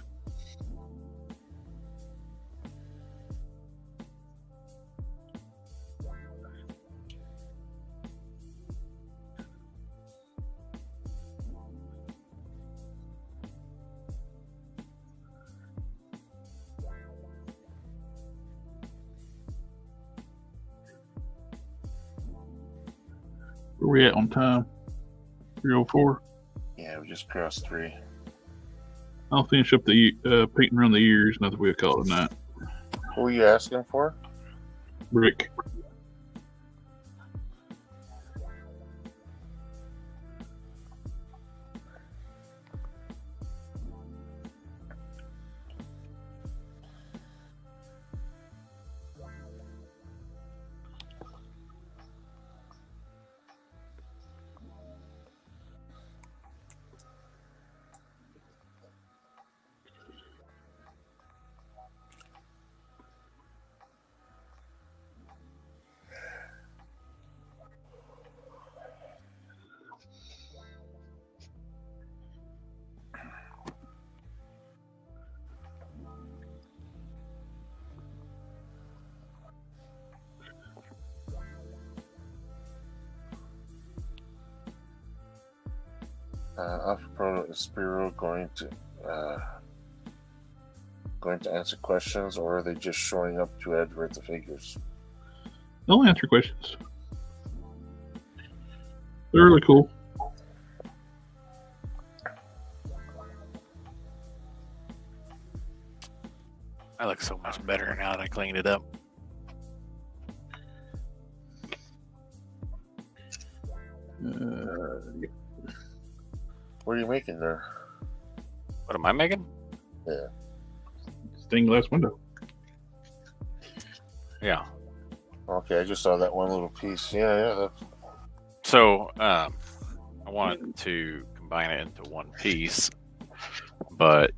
Where we at on time? 3:04. Yeah, we just crossed 3. I'll finish up the painting around the ears. Nothing we'll call it a night. Who are you asking for? Rick. Pro is Spiro going to answer questions, or are they just showing up to advert the figures? They'll answer questions. They're really cool. I look so much better now that I cleaned it up. What are you making there? What am I making? Yeah. Stained glass window. Yeah. Okay, I just saw that one little piece. Yeah. That's... So, I wanted to combine it into one piece, but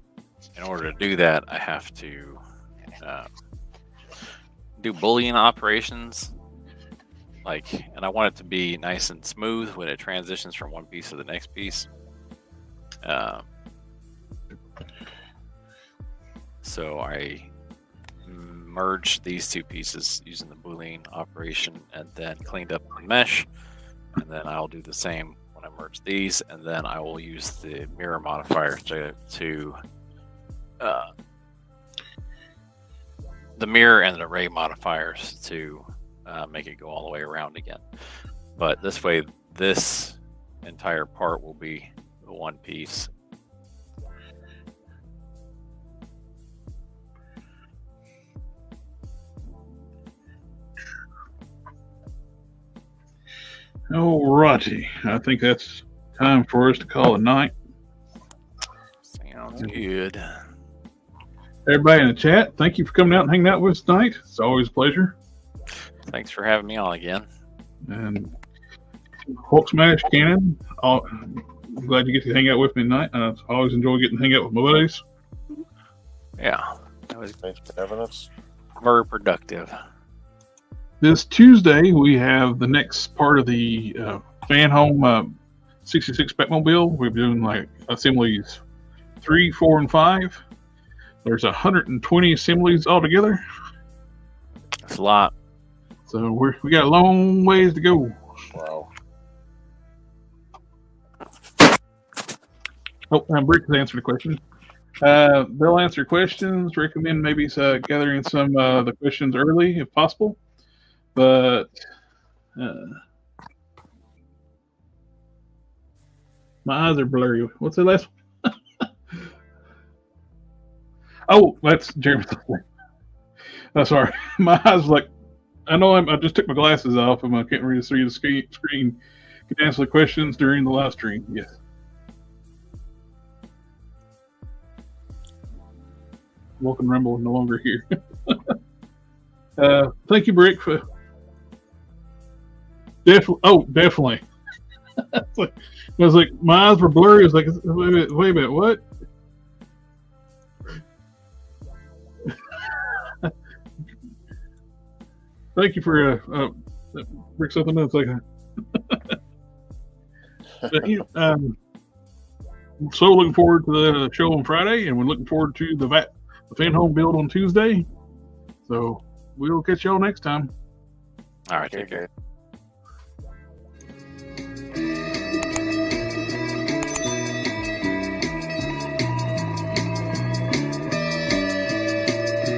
in order to do that, I have to do Boolean operations. And I want it to be nice and smooth when it transitions from one piece to the next piece. So I merged these two pieces using the Boolean operation and then cleaned up the mesh. And then I'll do the same when I merge these, and then I will use the mirror modifier to the mirror and the array modifiers to make it go all the way around again. But this way, this entire part will be the one piece. Alrighty, I think that's time for us to call it night. Sounds good. Everybody in the chat, thank you for coming out and hanging out with us tonight. It's always a pleasure. Thanks for having me on again. And Hulk Smash Cannon, I'm glad you get to hang out with me tonight. I always enjoy getting to hang out with my buddies. Yeah, that was Thanks for having us. very productive. This Tuesday, we have the next part of the Fan Home 66 Batmobile. We're doing like assemblies 3, 4, and 5. There's 120 assemblies altogether. That's a lot. So we got a long ways to go. Wow. Oh, Brick has answered a question. They'll answer questions. Recommend maybe gathering some the questions early if possible. But my eyes are blurry. What's the last one? Oh, that's Jeremy. Oh, sorry. My eyes like, I know I just took my glasses off and I can't really see the screen. Can answer the questions during the live stream. Yes. Welcome Rumble no longer here. Thank you, Brick. For definitely. I was like, my eyes were blurry. I was like, wait a minute, what? Thank you for Brick something else. Like, I'm so looking forward to the show on Friday, and we're looking forward to the fan home build on Tuesday. So we'll catch y'all next time. All right, take care.